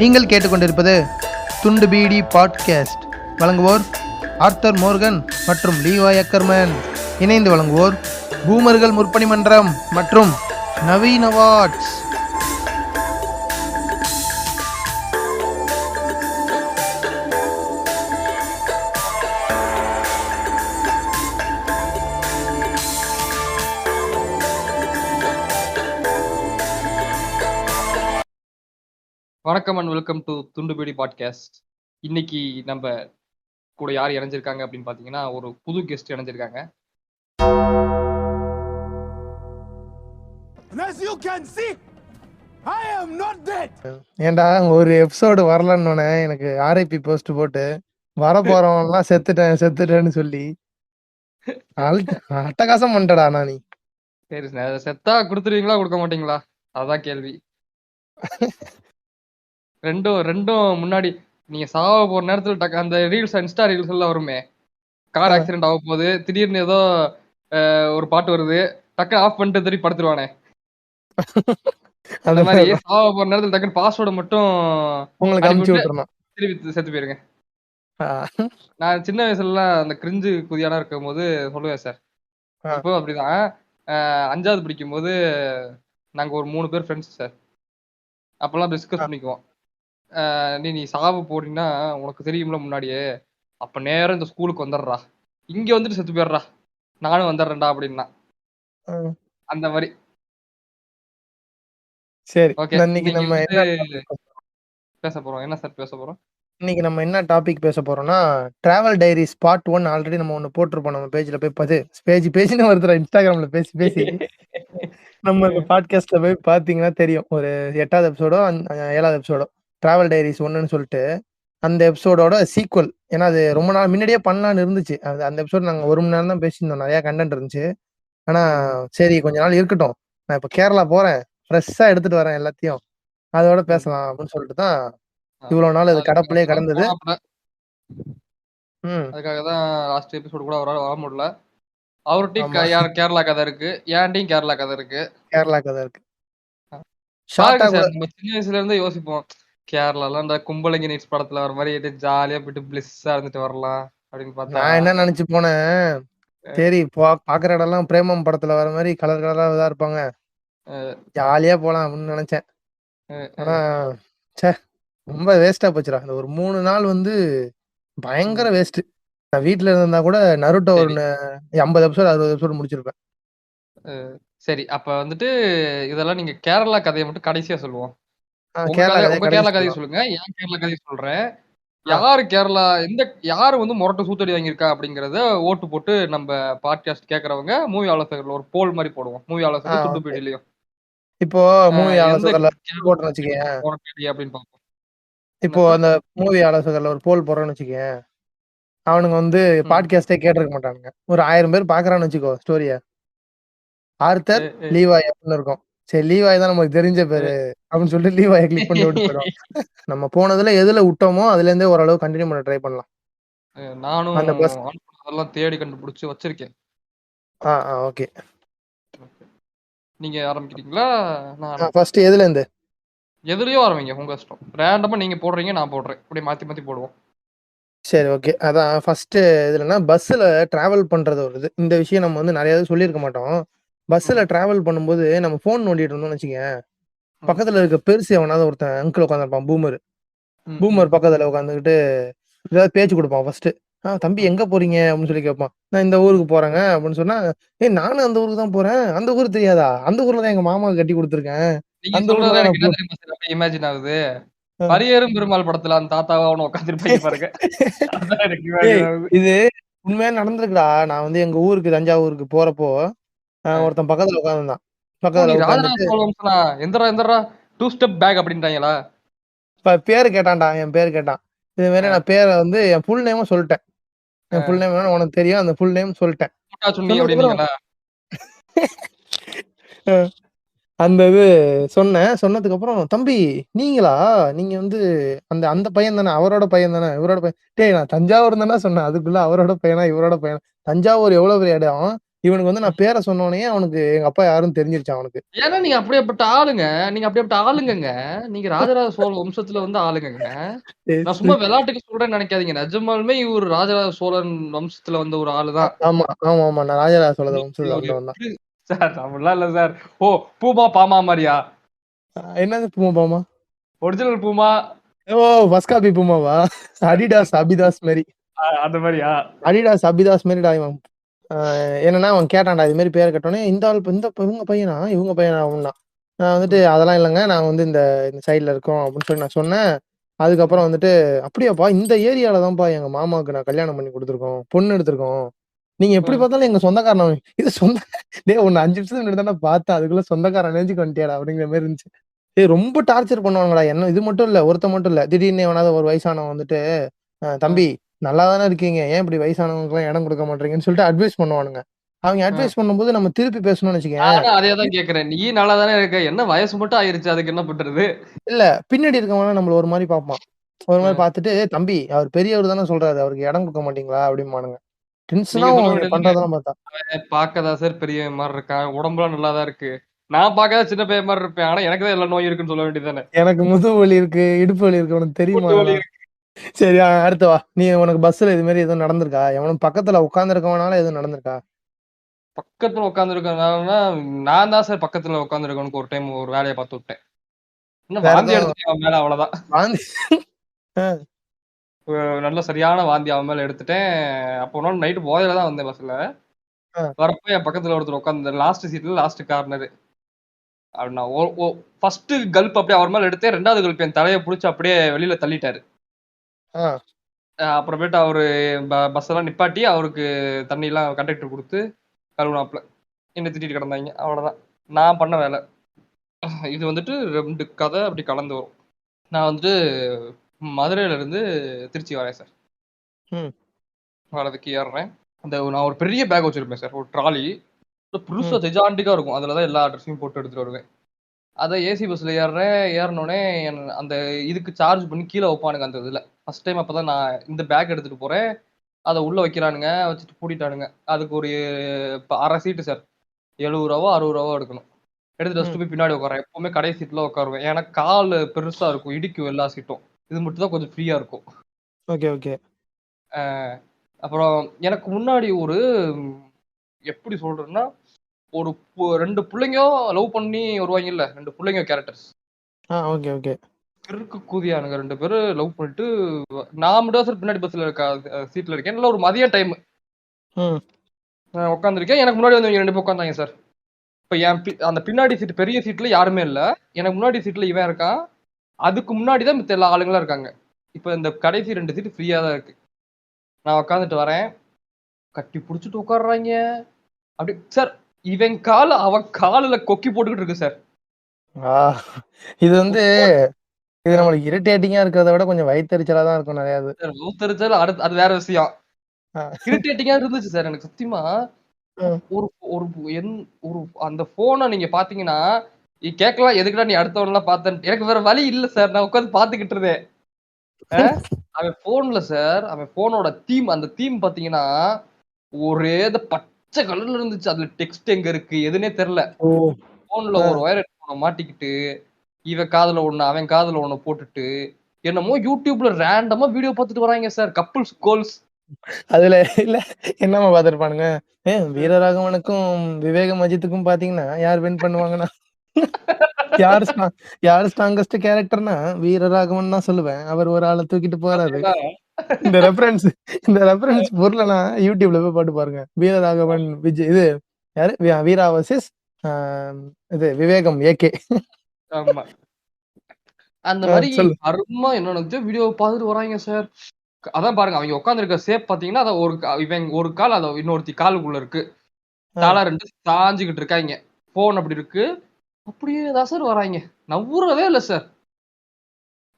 நீங்கள் கேட்டுக்கொண்டிருப்பது துண்டு பீடி பாட்காஸ்ட். வழங்குவோர் ஆர்த்தர் மோர்கன் மற்றும் லீவாய் அக்கர்மேன். இணைந்து வழங்குவோர் பூமர்கள் முற்பணி மன்றம் மற்றும் நவீன் அவார்ட்ஸ். வணக்கம் அண்ட் வெல்கம் டு துண்டு பீடி பாட்காஸ்ட். இன்னைக்கு நம்ம கூட யார் இணைஞ்சிருக்காங்க அப்படின்னு பாத்தீங்கன்னா, ஒரு புது கெஸ்ட் இணைஞ்சிருக்காங்க. ஏண்டா ஒரு எபிசோடு வரலன்னு எனக்கு ஆர்ஐபி போஸ்ட் போட்டு வர போறவன்லாம் செத்துட்டேன்னு சொல்லி அட்டகாசம் பண்ணிட்டடா. நீ சரி, செத்தா கொடுத்துருவீங்களா கொடுக்க மாட்டீங்களா? அதான் கேள்வி. ரெண்டும் முன்னாடி நீங்க சாவ போற நேரத்துல அந்த ரீல்ஸ், இன்ஸ்டா ரீல்ஸ் எல்லாம் வருமே, கார் ஆக்சிடென்ட் ஆக போகுது, திடீர்னு ஏதோ ஒரு பாட்டு வருது, டக்கு ஆஃப் பண்ணிட்டு திருப்பி படுத்துருவானே, அந்த மாதிரி சாவ போற நேரத்துல டக்குன்னு பாஸ்வேர்டு மட்டும் உங்களுக்கு அனுப்பிச்சு விட்டுறணும், திருப்பி செத்து போயிருங்க. நான் சின்ன வயசுலலாம் அந்த கிரிஞ்சு குதியானா இருக்கும் போது சொல்லுவேன் சார். இப்போ அப்படிதான். 5வது படிக்கும் போது நாங்க ஒரு 3 பேர் ஃப்ரெண்ட்ஸ் சார். அப்பெல்லாம் டிஸ்கஸ் பண்ணிக்குவோம். நீ சாவு போறீங்கன்னா உனக்கு தெரியும்ல முன்னாடியே, அப்ப நேரம் இந்த ஸ்கூலுக்கு வந்துடுறா, இங்க வந்துட்டு செத்து போயிடுறா, நானும் வந்துடுறேன்டா அப்படின்னா. அந்த மாதிரி. சரி, இன்னைக்கு நம்ம பேச போறோம். என்ன சார் பேச போறோம்? இன்னைக்கு நம்ம என்ன டாபிக் பேச போறோம்னா, டிராவல் டைரிஸ் பார்ட் 1 ஆல்ரெடி நம்ம ஒன்னு போட்டிருப்போம். நம்ம பேஜ்ல போய் பேஜ்னு வருதுடா, இன்ஸ்டாகிராம்ல பேசி நம்ம இந்த பாட்காஸ்ட்ல போய் பாத்தீங்கன்னா தெரியும். ஒரு 8வது எபிசோடோ 7வது எபிசோடோ டிராவல் டைரிஸ் 1ன்னு சொல்லிட்டு அந்த எபிசோடோட சீக்வல். ஏன்னா அது ரொம்ப நாள் முன்னாடியே பண்ணலான்னு இருந்துச்சு. அந்த எபிசோட் நாங்க 1 மணி நேரம் தான் பேசியிருந்தோம், நிறைய கண்டென்ட் இருந்துச்சு. ஆனா சரி கொஞ்ச நாள் இருக்கட்டும், நான் இப்ப கேரளா போறேன், ஃப்ரெஷ்ஷா எடுத்துட்டு வரேன் எல்லாத்தையும், அதோட பேசலாம் அப்படின்னு சொல்லிட்டு தான் இவ்வளவு நாள் அது கடப்புலயே கடந்தது. அதுக்காக தான் லாஸ்ட் எபிசோட் கூட அவரால் வர முடியல. அவர்கிட்டயும் கேரளா கதை இருக்கு, ஏன்டையும் கேரளா கதை இருக்கு. நம்ம சின்ன வயசுல இருந்து யோசிப்போம், கேரளாலாம் இந்த கும்பலங்கி நைட்ஸ் படத்துல வர மாதிரி ஜாலியா போயிட்டு பிளிஸ்ஸா இருந்துட்டு வரலாம் அப்படின்னு பார்த்தா, நான் என்ன நினைச்சு போனேன், சரி பாக்குற இடம் எல்லாம் பிரேமம் படத்துல வர மாதிரி கலர் கலரா இதா இருப்பாங்க, ஜாலியா போலாம் அப்படின்னு நினைச்சேன். ஆனா ரொம்ப வேஸ்டா போச்சுடா. அந்த ஒரு 3 நாள் வந்து பயங்கர வேஸ்ட். நான் வீட்டுல இருந்தா கூட நருட்டோ ஒரு 50 எபிசோட் 60 எபிசோட் முடிச்சிருப்பேன். சரி, அப்ப வந்துட்டு இதெல்லாம் நீங்க கேரளா கதையை மட்டும் கடைசியா சொல்லுவோம். உங்க கேரளா கதையை சொல்லுங்க, ஏன் கேரளா கதையை சொல்றேன். யாரு வந்து மொரட்டு சூத்தடி வாங்கியிருக்கா அப்படிங்கறத ஓட்டு போட்டு நம்ம பாட்காஸ்ட் கேக்குறவங்க மூவி ஆலோசகர்ல ஒரு போல் மாதிரி போடுவோம். மூவி ஆலோசகர் துண்டு பீடிலையும். இப்போ மூவி ஆலோசகர்ல போடுறேன்னு வச்சுக்கேன், அப்படின்னு பார்ப்போம். இப்போ அந்த மூவி ஆலோசகர்ல ஒரு போல் போடுறேன்னு வச்சுக்கேன், அவனுங்க வந்து பாட்காஸ்டே கேட்டிருக்க மாட்டானுங்க. ஒரு 1000 பேர் பாக்குறான்னு வச்சுக்கோ ஸ்டோரிய, ஆர்த்தர் லீவாய் அப்படின்னு இருக்கும். சரி லீவாய் தான் நமக்கு தெரிஞ்ச பேரு அப்படின்னு சொல்லிட்டு லீவாயை கிளிக் பண்ணி விட்டு போயிடும். நம்ம போனதுல எதுல விட்டோமோ அதுல இருந்தே ஓரளவு கண்டினியூ பண்ண ட்ரை பண்ணலாம். நானும் அதெல்லாம் தேடி கண்டுபிடிச்சு வச்சிருக்கேன். ஓகே, நீங்க ஆரம்பிக்கிறீங்களா? நான் ஃபர்ஸ்ட் எதுல இருந்து? எதுலயோ ஆரம்பிங்க, உங்க இஷ்டம். ரேண்டமா நீங்க போடுறீங்க, நான் போடுறேன், அப்படியே மாத்தி மாத்தி போடுவோம். சரி ஓகே. அதான் ஃபர்ஸ்ட் இதுலன்னா பஸ்ஸில் ட்ராவல் பண்ணுறது வருது. இந்த விஷயம் நம்ம வந்து நிறைய சொல்லியிருக்க மாட்டோம். பஸ்ஸில் ட்ராவல் பண்ணும்போது நம்ம ஃபோன் நோண்டிட்டு இருந்தோம்னு வச்சுக்கேன், பக்கத்தில் இருக்க பெருசு எவனாவது ஒருத்தன் அங்கிள் உட்காந்துருப்பான், பூமர் பக்கத்தில் உட்காந்துக்கிட்டு ஏதாவது பேச்சு கொடுப்பான். ஃபர்ஸ்ட் தம்பி எங்க போறீங்க அப்படின்னு சொல்லி கேட்பான். நான் இந்த ஊருக்கு போறேங்க அப்படின்னு சொன்னா, நானும் அந்த ஊருக்கு தான் போறேன். அந்த ஊருக்கு தெரியாதா? அந்த ஊர்ல தான் எங்க மாமாவுக்கு கட்டி கொடுத்துருக்கேன். அந்த ஊர்ல தான் எனக்கு இமேஜின் ஆகுது, பரியேறும் பெருமாள் படத்துல அந்த தாத்தாவா அவனை உட்காந்துருப்பாங்க பாருங்க. இது உண்மையா நடந்திருக்குடா. நான் வந்து எங்க ஊருக்கு தஞ்சாவூருக்கு போறப்போ ஒருத்தன் பக்கத்துல உட்கார்ந்துருந்தான். பக்கத்துல உட்கார்ந்துட்டு எந்தரா 2 ஸ்டெப் பேக் அப்படின்றாங்களா? பேரு கேட்டான்டா, என் பேரு கேட்டான். இது மாதிரி நான் பேரை வந்து என் ஃபுல் நேமும் சொல்லிட்டேன். என் ஃபுல் நேம் உனக்கு தெரியும், அந்த ஃபுல் நேம் சொல்லிட்டேன். அந்த இது சொன்னதுக்கு அப்புறம், தம்பி நீங்களா, நீங்க வந்து அந்த அந்த பையன் தானே, அவரோட பையன் தானே, இவரோட பையன். டேய் நான் தஞ்சாவூர் தானே சொன்னேன், அதுக்குள்ள அவரோட பையனா இவரோட பையனா? தஞ்சாவூர் எவ்வளவு பெரிய இடம், இவனுக்கு வந்து நான் பேரை சொன்னோனே அவனுக்கு எங்க அப்பா யாருன்னு தெரிஞ்சிருச்சு அவனுக்கு. ஏன்னா நீங்க அப்படியாப்பட்ட ஆளுங்க. நீங்க அப்படியாப்பட்ட ஆளுங்கங்க. நீங்க ராஜராஜ சோழ வம்சத்துல வந்து ஆளுங்கங்க. சரி, நான் சும்மா சரி. விளையாட்டுக்கு சொல்றேன்னு நெனைக்காதீங்க. நிஜமாலுமே இவரு ராஜராஜ சோழன் வம்சத்துல வந்த ஒரு ஆளு தான். ஆமா, ஆமா, ஆமா. நான் ராஜராஜ சோழ இன்னைக்கு வம்சத்துல அவரு வந்தவன் தான். எப்படி சார் அப்படிலாம் இல்ல சார். ஓ! பூமா, பாமா மாரியா? என்னது பூமாமா? ஒரிஜினல் பூமா ஓ! ஃபர்ஸ்ட் காப்பி பூமாவா? அடிடாஸ், அபிதாஸ் மாரி. அந்த மாரியா? அடிடாஸ், அபிதாஸ் மாரிடா இவன். அ என்னன்னா அவன் கேட்டான்டா இது மாரி பேர கேட்டோனே, இந்த ஆள் இவங்க பையனா? இவங்க பையனா? அப்டின்னான். நான் வந்துட்டு ம், அதெல்லாம் இல்லங்க. நாங்க வந்து இந்த இந்த சைடுல இருக்கோம் அப்டின்னு சொல்லி நான் சொன்னேன். ம். அதுக்கப்புறம் வந்துட்டு, "அப்படியாப்பா இந்த ஏரியால தான்ப்பா எங்க மாமாவுக்கு நான் கல்யாணம் பண்ணி குடுத்துருக்கோம். பொண்ணு எடுத்திருக்கோம். நீங்க எப்படி ம். பார்த்தாலும் எங்க சொந்தக்காரன்." இது சொந்த டேய் உன்ன 5 நிமிஷத்துக்கு முன்னாடி தான்டா பார்த்தேன். அதுக்குள்ள சொந்தக்காரன் ரேஞ்சுக்கு வந்துட்டியாடா அப்படிங்கிற மாரி இருந்துச்சு. ஏய் ரொம்ப டார்ச்சர் பண்ணுவானுங்கடா. என்ன இது மட்டும் இல்ல, ஒருத்தன் மட்டும் இல்ல. திடீர்னு எவனாவது ஒரு வயசானவன் வந்துட்டு, அ, தம்பி நல்லா தானே இருக்கீங்க. ஏன் இப்படி வயசானவங்களுக்குலாம் இடம் குடுக்க மாட்றீங்கன்னு சொல்லிட்டு அட்வைஸ் பண்ணுவானுங்க. அவங்க அ. அட்வைஸ் பண்ணும்போது நம்ம திருப்பி பேசணும்னு வச்சுக்கயேன், நானும் அதே தான் கேட்கிறேன். நீ நல்லா தானே இருக்க. என்ன வயசு மட்டும் ஆயிருச்சு. அதுக்கு என்ன பண்றது? இல்ல பின்னாடி இருக்கவன்லாம் நம்மள ஒரு மாரி பார்ப்பான். ஒரு மாரி ம். பார்த்துட்டு, "தம்பி அவர் பெரியவர் தானே சொல்றாரு. அவருக்கு இடம் குடுக்க மாட்டீங்களா?" அப்படிம்பானுங்க. டென்ஷன் நீங்க சொல்ல ஆகும் இவங்க வேண்டியதுதானே. பண்றதெல்லாம் பார்த்தா. பார்க்க தான் சார் பெரியவன் மாரி இருக்கான். உடம்புலாம் நல்லா தான் இருக்கு. நான் பார்க்க தான் சின்ன பையன் மாரி இருப்பேன். ஆனா எனக்கு தான் எல்லா நோயும் இருக்குன்னு சொல்ல வேண்டியது தானே. எனக்கு முதுகு வலி இருக்கு, இடுப்பு வலி இருக்கு. உனக்கு தெரியுமா மூட்டு வலி அதெல்லாம்? இருக்கு. சரி அடுத்து வா. நீ உனக்கு பஸ்ஸுல இது மாரி எதுவும் நடந்திருக்கா? எவனும் பக்கத்துல உட்கார்ந்திருக்கவனால எதுவும் நடந்திருக்கா? பக்கத்துல உட்கார்ந்துருக்கனாலனா, நான் தான் சார் பக்கத்துல உட்கார்ந்துருக்கவனுக்கு ஒரு டைம் ஒரு வேலைய பார்த்து விட்டேன். என்ன வேற வாந்தி எதுவும் எடுத்துட்டேன் அவன் மேல அவ்வளோதான். வாந்தி அ, நல்ல சரியான வாந்தி அவன் மேல எடுத்துட்டேன். அப்போ ஒரு நாள் நைட்டு போதையில தான் வந்தேன் பஸ்ல. அ, வரப்ப என் பக்கத்துல ஒருத்தர் உட்கார்ந்தாரு. லாஸ்ட் சீட்ல லாஸ்ட் கார்னரு. அப்படி நான் ஒ ஒ ஃபர்ஸ்ட்டு கல்ப் அப்படியே அவர் மேல எடுத்தேன். 2வது கல்ப் என் தலைய புடிச்சு அப்படியே வெளியில தள்ளிட்டாரு. ஆ, அப்புறமேட்டு அவரு பஸ்ஸெல்லாம் நிப்பாட்டி, அவருக்கு தண்ணிலாம் கண்டக்டர் குடுத்து கழுவுனாப்ல. என்ன திட்டிட்டு கிடந்தாய்ங்க. அவ்வளோதான். நான் பண்ண வேல. இது வந்துட்டு 2 கத அப்படி கலந்து வரும். நான் வந்துட்டு மதுரையில இருந்து திருச்சி வரேன் சார். ம், வரதுக்கு ஏறுறேன். நான் ஒரு பெரிய பேக் வச்சிருப்பேன் சார். ஒரு ட்ராலி. பெருசா ம், ஜெஜாண்டிக்கா இருக்கும். அதுல தான் எல்லா ட்ரெஸ்ஸையும் போட்டு எடுத்துட்டு வருவேன். அதான் ஏசி பஸ்ல ஏறுறேன். ஏறுனோனே அந்த இதுக்கு சார்ஜ் பண்ணி கீழ வைப்பானுங்க அந்த இதுல. ஃபர்ஸ்ட் டைம் அப்பதான் நான் இந்த பேக் எடுத்துட்டு போறேன். அத உள்ள வைக்கிறானுங்க. வச்சுட்டு பூட்டிட்டானுங்க. அதுக்கு ஒரு 1/2 சீட்டு சார். ரூ. 70 ரூ. 60 எடுக்கணும். எடுத்துட்டு ம். வச்சுட்டு போய் பின்னாடி உட்கார்றேன். எப்பவுமே கடைசி சீட்ல உட்காருவேன். ஏன்னா காலு பெருசா இருக்கும். இடிக்கும் எல்லா சீட்டும். இது மட்டும் தான் கொஞ்சம் ஃப்ரீயா இருக்கும். Okay, okay. அ அப்புறம் எனக்கு முன்னாடி ஒரு ம், எப்படி சொல்றதுன்னா, ஒரு 2 புள்ளைங்க லவ் பண்ணி வருவாய்ங்கல்ல. 2 புள்ளைங்க கேரக்டர்ஸ். Okay, okay. கிறுக்கு கூதியானுங்க 2 பேரு லவ் பண்ணிட்டு நான் மட்டும் தான் சார் பின்னாடி பஸ்ல சீட்ல இருக்கேன். நல்ல ஒரு மதிய டைம். ம். உட்கார்ந்திருக்கேன். எனக்கு முன்னாடி வந்து இவங்க 2 பேர் உட்கார்ந்தாங்க சார். இப்ப அந்த பின்னாடி சீட் பெரிய சீட்ல யாருமே இல்ல. எனக்கு முன்னாடி சீட்ல இவன் இருக்கான். அதுக்கு முன்னாடி தான் மித்த எல்லா ஆளுங்களும் இருக்காங்க. இப்ப இந்த கடைசி 2 சீட் ஃப்ரீயா தான் இருக்கு. நான் உட்கார்ந்துட்டு வரேன். கட்டி புடிச்சுட்டு உட்கார்றாய்ங்க. அப்படி சார் இவன் கால் அவன் காலுல கொக்கி போட்டுக்கிட்டு இருக்கு சார். ஆ இது வந்து இது அ நம்மளுக்கு இரிட்டேட்டிங்கா இருக்கிறத விட கொஞ்சம் வயித்தெரிச்சலா தான் இருக்கும் நெறையா இது. சார் வவுத்தெரிச்சல் அது வேற விஷயம். ஆ, இரிட்டேட்டிங்கா இருந்துச்சு சார் எனக்கு சத்தியமா. ம். ஒரு ஒரு என் ஒரு அந்த ஃபோன நீங்க பார்த்தீங்கன்னா, கேட்கலாம் எதுக்குடா நீ அடுத்தவன்லாம் பார்த்தேன்னு. எனக்கு வேற வழி இல்ல சார். நான் உட்கார்ந்து பார்த்துக்கிட்டு இருந்தேன். அ அவன் ஃபோன்ல சார், அவன் ஃபோனோட அந்த தீம் பார்த்தீங்கன்னா, ஒரே பச்சை கலர்ல இருந்துச்சு. அதுல டெக்ஸ்ட் எங்க இருக்கு? எதுன்னே தெரியல. ஓ! ஃபோன்ல ஆ. ஒரு வயர் ஹெட்ஃபோன மாட்டிக்கிட்டு, இவன் காதுல ஒண்ணு, அவன் காதுல ஒண்ணு போட்டுட்டு, என்னமோ YouTubeல ரேண்டமா வீடியோ பார்த்துட்டு வராய்ங்க சார். Couples goals. அதுல இல்ல என்னம்மா பார்த்திருப்பானுங்க, வீரராகவனுக்கும், விவேகம் அஜித்துக்கும் பார்த்தீங்கன்னா, யார் வின் பண்ணுவாங்கன்னா, யார் ஸ்ட்ரா யார் ஸ்ட்ராங்கஸ்ட் கேரக்டர்னா, வீரராகவன் தான் சொல்லுவேன். அவர் ஒரு ஆள தூக்கிட்டு போறாரு. பார்த்தீங்களா? இந்த ரெஃபரன்ஸ் இந்த ரெஃபரன்ஸ் புரியலனா YouTubeல போய் போட்டு பாருங்க. வீரராகவன் இது யாரு? வீரா வெர்சஸ் ஆ இது விவேகம் ஏகே. ஆமா. அந்த மாரி சொல்லு. கருமமா என்ன நடந்துச்சோ வீடியோவ பார்த்துட்டு வராய்ங்க சார். அதான் பாருங்க அவைங்க உட்கார்ந்திருக்க ஷேப் பார்த்தீங்கன்னா, அத இவன் ஒரு கால் அத இன்னொருத்தி காலுக்குள்ள இருக்கு. ஆ. தல 2 சாஞ்சுகிட்டு இருக்காய்ங்க. ஃபோன் அப்படி இருக்கு. அப்படியே தான் சார் வராய்ங்க. நவுரவே இல்ல சார்.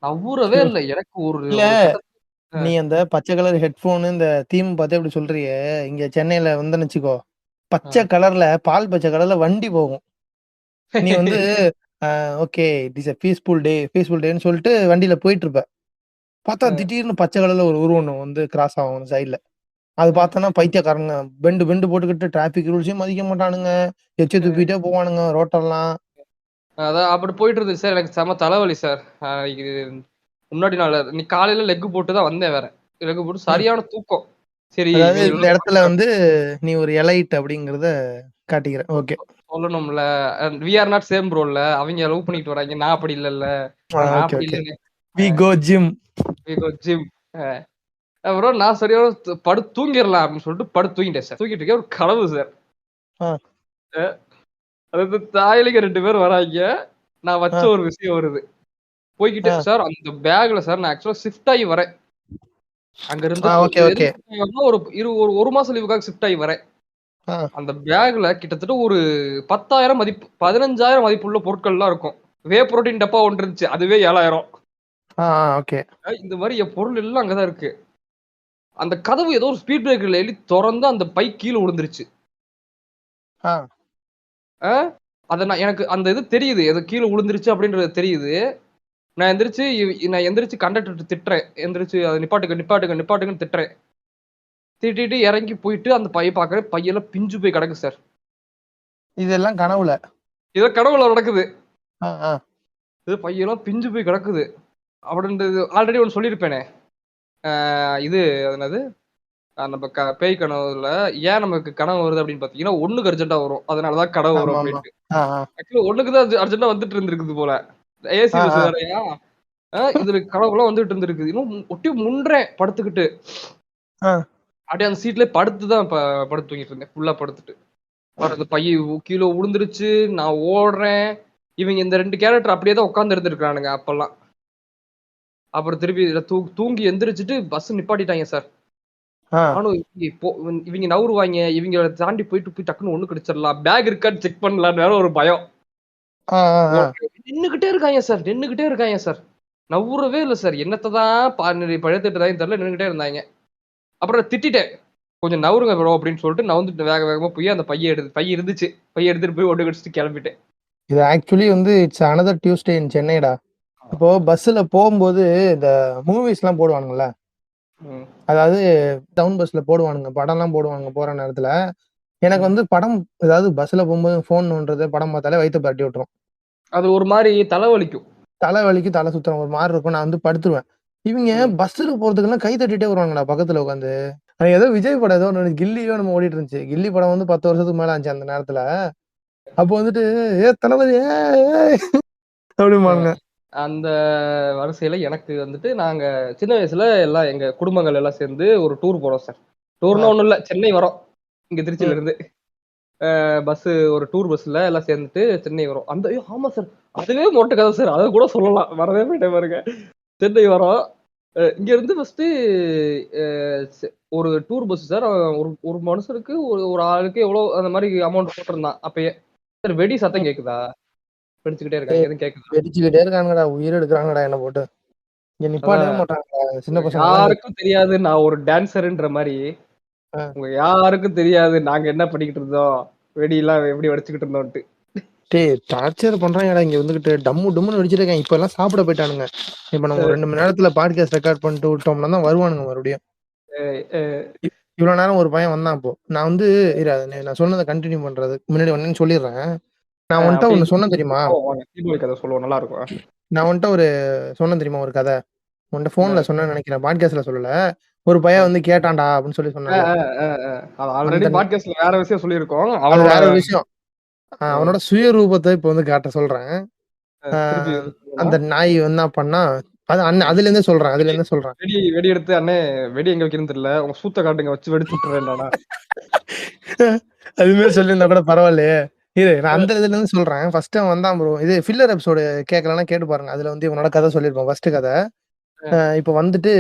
நவுரவே ஐயோ! இல்ல. எனக்கு ஒரு இல்ல ஒரு கட்டத்துல நீ அந்த பச்சை கலர் ஹெட்ஃபோனு இந்த தீம் பார்த்து இப்படி சொல்றியே, இங்க சென்னையில வந்தேன்னு வச்சுக்கோ, பச்சை அ. கலர்ல பால் பச்சை கலர்ல வண்டி போகும். நீ வந்து okay it is a peaceful டேன்னு சொல்லிட்டு வண்டியில போயிட்டு இருப்ப. பார்த்தா அ. திடீர்னு பச்சை கலர்ல ஒரு உருவம் ஒண்ணு வந்து கிராஸ் ஆகும் சைடுல. அது பார்த்தோன்னா பைத்தியக்காரனுங்க. பெண்டு போட்டுக்கிட்டு டிராஃபிக் ரூல்ஸையும் மதிக்க மாட்டானுங்க. எச்ச துப்பிட்டே போவானுங்க ரோட்டெல்லாம். அதான் அப்படி போயிட்டு இருந்துச்சு சார். எனக்கு செம தலைவலி சார். இது முன்னாடி நாள் இன்னைக்கு காலையில லெக் போட்டு தான் வந்தேன் வேற. லெக் போட்டு ம். சரியான தூக்கம். சரி அதாவது இந்த இவங்களோட இடத்துல வந்து நீ ஒரு எலைட் அப்படிங்கிறத காட்டிக்கிற. ஓகே. சொல்லணும்ல. வி ஆர் நாட் சேம் ப்ரோல்ல. அவைங்க லவ் பண்ணிட்டு வராங்க. நான் அப்படி இல்லல்ல. நான் ஓகே, அப்படி ஓகே. இல்லங்க. We go gym. We go gym. அப்புறம் நான் சரியான படுத்து தூங்கிரலாம் அப்படின்னு சொல்லிட்டு படுத்து தூங்கிட்டேன் சார். தூங்கிட்டு இருக்கேன். ஒரு கனவு சார். ஆ, அதாவது தாயலிங்க 2 பேர் வராய்ங்க. நான் வச்ச ஆ, ஒரு விஷயம் வருது. போய்க்கிட்டு ஆ, சார் அந்த பேக்ல சார் நான் ஆக்சுவலா ஷிஃப்ட் ஆகி வரேன். அங்க இருந்து ஓகே, ஓகே. எதுக்கு ஒரு மாசம் லீவுக்காக ஷிஃப்ட் ஆகி வரேன். ஆ, அந்த பேக்ல கிட்டத்தட்ட ஒரு 10,000 மதிப்பு 15,000 மதிப்புள்ள பொருட்கள்லாம் இருக்கும். வே புரோட்டீன் டப்பா ஒன்று இருந்துச்சு. அதுவே 7,000. ஆ, ஓகே. இந்த மாரி என் பொருள் எல்லாம் அங்க தான் இருக்கு. அந்த கதவு ஏதோ ஒரு ஸ்பீட் பிரேக்கர்ல தொறந்து அந்த பை கீழ விழுந்துருச்சு. ஆ, ஆ எனக்கு அந்த இது தெரியுது. ஏதோ கீழ விழுந்துருச்சு அப்படின்றது தெரியுது. நான் எந்திரிச்சு கண்டக்டர்ட்ட திட்டுறேன். எந்திரிச்சு அத நிப்பாட்டுங்க, நிப்பாட்டுங்க, நிப்பாட்டுங்கன்னு திட்டுறேன். திட்டிட்டு இறங்கி போயிட்டு அந்த பைய பார்க்குறேன். பையெல்லாம் பிஞ்சு போய் கிடக்கு சார். இதெல்லாம் கனவுல. ஏதோ கனவுல நடக்குது. ஆ, ஆ. இது பையெல்லாம் பிஞ்சு போய் கிடக்குது. அப்படின்றது ஆல்ரெடி ஒண்ணு சொல்லியிருப்பேனே. இது அது என்னது? நம்ம பேய் கனவுல ஏன் நமக்கு கனவு வருது அப்படின்னு பார்த்தீங்கன்னா, 1க்கு அர்ஜென்ட்டா வரும். அதனால தான் கனவு வரும் ஆமாமா. அப்படின்ட்டு. ஆ, ஆ. ஆக்சுவலா 1க்கு தான் அர்ஜென்ட்டா வந்துட்டு இருந்திருக்குது போல. ஏசி ஆ, பஸ் ஆ. வேறயா. இதுல கனவுலாம் வந்துட்டு இருந்திருக்குது. இன்னும் ஒட்டி முண்ட்றேன் படுத்துக்கிட்டு. ஆ. அப்படியே அந்த சீட்லயே படுத்து தான் படுத்து தூங்கிட்டு இருந்தேன். ஃபுல்லா படுத்துட்டு. அப்புறம் அந்த பைய கீழ விழுந்துருச்சு. நான் ஓடுறேன். இவங்க இந்த 2 கேரக்டர் அப்படியே தான் உட்கார்ந்து இருந்திருக்கானுங்க அப்பல்லாம். அப்புறம் திருப்பி இதுல தூங்கி எந்திரிச்சுட்டு பஸ் நிப்பாட்டிட்டாய்ங்க சார். ஆ. நானும் இப்போ இவங்க நவுருவாய்ங்க. இவங்கள தாண்டி போய் டக்குன்னு ஒண்ணு கடிச்சிடலாம். பேக் இருக்கான்னு செக் பண்ணலான்னு வேற ஒரு பயம். ஆ, ஆ, ஆ. நின்னுகிட்டே இருக்காய்ங்க சார். நின்னுகிட்டே இருக்காய்ங்க சார். நவுறவே இல்ல சார். என்னத்த தான் பழுத்துட்டு இருந்தாங்கன்னு தெரியல. நின்னுகிட்டே இருந்தாய்ங்க. அப்புறம் திட்டிட்டேன். கொஞ்சம் நவுருங்க ப்ரோ அப்படின்னு சொல்லிட்டு நவுந்துட்டு வேக வேகமா போய் அந்த பை இருந்துச்சு. பைய எடுத்துட்டு போய் ஒண்ணு கடிச்சிட்டு கிளம்பிட்டேன். இது ஆக்சுவலி வந்து இட்ஸ் அனதர் டியூஸ்டே இன் சென்னைடா. இப்போ பஸ்ஸுல போம்போது இந்த மூவிஸ்லாம் போடுவானுங்கல்ல. ம். அதாவது டவுன் பஸ்ல போடுவானுங்க. படம்லாம் போடுவானுங்க போற நேரத்துல. எனக்கு ம். வந்து படம் ஏதாவது பஸ்ல போம்போது ஃபோன் நோண்டுறது, படம் பார்த்தாலே வயித்த பெரட்டி விட்டுரும். அது ஒரு மாரி தலைவலிக்கும். தலை வலிக்கு, தலை சுத்தும் ஒரு மாரி இருக்கும். நான் வந்து படுத்துருவேன். இவிங்க ம். பஸ்ஸுக்கு போறதுக்கெல்லாம் கை தட்டிட்டே வருவானுங்கடா பக்கத்துல உட்காந்து. அது ஏதோ விஜய் படம் ஏதோ ஒண்ணு கில்லியோ என்னமோ ஓடிட்டு இருந்துச்சு. கில்லி படம் வந்து 10 வருஷத்துக்கு மேல ஆச்சு அந்த நேரத்துல. அப்போ வந்துட்டு, தளபதி ஏய்" அ அப்படிம்பானுங்க. அந்த வரிசையில எனக்கு வந்துட்டு நாங்க சின்ன வயசுல எல்லாம் எங்க குடும்பங்கள் எல்லாம் சேர்ந்து ஒரு டூர் போனோம் சார். டூர்னா ஆ. ஒண்ணும் இல்ல. சென்னை வரோம். இங்க ம். திருச்சியில இருந்து. ஒரு டூர் பஸ்ல எல்லாம் சேர்ந்துட்டு சென்னை வரோம். ஐயோ! ஆமா சார். அதுவே மொட்டை கதை சார். அத கூட சொல்லலாம். மறந்தே போயிட்டேன் பாருங்க. சென்னை வரோம். இங்க இருந்து ஃபர்ஸ்ட்டு அ செ ஒரு டூர் பஸ் சார். ஒரு ஒரு மனுஷனுக்கு ஒரு ஆளுக்கு எவ்வளோ அந்த மாரி அமௌண்ட் போட்டிருந்தான் அப்பயே. சார் வெடி ம். சத்தம் கேட்குதா? வெடிச்சுக்கிட்டே டேய் இருக்காங்க. எதுவும் கேட்குதா? வெடிச்சுக்கிட்டே இருக்கானுங்கடா. உயிர் எடுக்குறாங்கடா என்ன போட்டு. இங்க நிப்பாட்டவே அதான் மாட்றாங்கடா. சின்ன பசங்கலாம் சரி. யாருக்கும் தெரியாது நான் ஒரு டான்ஸர்ன்ற மாரி. ஆ. உங்க யாருக்கும் தெரியாது நாங்க என்ன பண்ணிக்கிட்டு இருந்தோம். வெடிலாம் எப்படி வெடிச்சுக்கிட்டு இருந்தோன்ட்டு. டேய் டார்ச்சர் பண்றாங்கடா இங்க வந்துகிட்டு. டம்மு டும்முன்னு வெடிச்சிட்டு இருக்காங்க. இப்பலாம் சாப்பிட போயிட்டானுங்க. இப்ப நம்ம ஒரு 2 மணி நேரத்துல பாட்காஸ்ட் ரெக்கார்ட் பண்ணிட்டு விட்டோம்னா தான் வருவானுங்க மறுபடியும். அ அ இவ்வளோ நேரம் ஒரு பையன் வந்தான் அப்போ. நான் வந்து இரு நான் சொன்னத கன்டின்யூ பண்றதுக்கு முன்னாடி ஒண்ணுன்னு சொல்லிர்றேன். நான் உன்ட்ட அப்படியே ஒண்ணு சொன்னேன் தெரியுமா? வாங்க. தீபாவளி கதை சொல்லுவோம். நல்லா இருக்கும். நான் உன்ட்ட ஒரு சொன்னேன் தெரியுமா ஒரு கத? உன்ட்ட ஃபோன்ல என்னது? சொன்னேன்னு நெனைக்கிறேன். பாட்காஸ்ட்ல சொல்லல. ஒரு பையன் வந்து கேட்டான்டா அப்படின்னு சொல்லி அ, சொன்னேன்ல. அ, அ, அ. அது ஆல்ரெடி அந்த பாட்காஸ்ட்ல வேற விஷயம் சொல்லியிருக்கோம். அது அவனோட வேற ஒரு விஷயம். அ அவனோட சுயரூபத்த இப்ப வந்து காட்ட சொல்றேன். ஆ திருப்பி சொல்லணுமா? அந்த நாய் என்ன பண்ணா, அது ம். அதுலேருந்தே சொல்றேன் வெடி அதுலேருந்தே சொல்றேன். வெடி வெடி எடுத்து "அண்ணே வெடி எங்க வைக்கிறதுன்னு தெரியல. உங்க சூத்த காட்டுங்க வச்சு வெடிச்சு விட்டுறேன்டானா." அது மாரி சொல்லியிருந்தா கூட பரவாயில்லையே. இரு நான் அந்த இதுலேருந்து சொல்றேன். ஃபர்ஸ்ட் அவன் வந்தான் ப்ரோ. இது ஃபில்லர் எபிசோடு கேட்கலன்னா கேட்டு பாருங்க. அதுல வந்து இவனோட கதை சொல்லியிருப்போம். ஃபர்ஸ்ட் கத. அ, இப்ப வந்துட்டு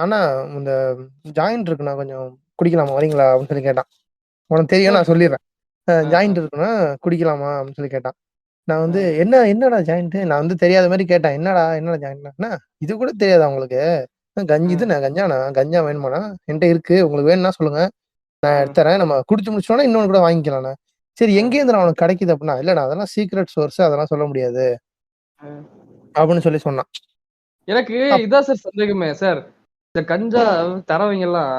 அண்ணா இந்த ஜாயிண்ட் இருக்குண்ணா கொஞ்சம் குடிக்கலாமா? வரீங்களா? அப்படின்னு சொல்லி கேட்டான். உனக்கு தெரியும் அ, நான் சொல்லிர்றேன். அ, அ, ஜாயிண்ட் இருக்குண்ணா குடிக்கலாமா? அப்படின்னு சொல்லி கேட்டான். நான் வந்து அ, என்னடா ஜாயிண்ட்டு? நான் வந்து தெரியாத மாரி கேட்டேன். என்னடா ஜாயிண்ட்னா? அண்ணா இது கூட தெரியாதா உங்களுக்கு? ம், இதுண்ணா கஞ்சாண்ணா. கஞ்சா வேணுமாண்ணா? என்ட்ட இருக்கு. உங்களுக்கு வேணும்னா சொல்லுங்க. நான் ம், எடுத்துறேன். நம்ம குடிச்சு முடிச்சோனே இன்னொன்னு கூட வாங்கிக்கலாம்ண்ணா. சரி ம், எங்கேருந்துண்ணா உனக்கு கிடைக்குது அப்டின்னா, இல்லண்ணா அதெல்லாம் சீக்ரெட் சோர்ஸ் அதெல்லாம் சொல்ல முடியாது. ம். அப்படின்னு சொல்லி சொன்னான். எனக்கு அப் இதான் சார் சந்தேகமே. சார் இந்த கஞ்சா தரவைங்கலாம்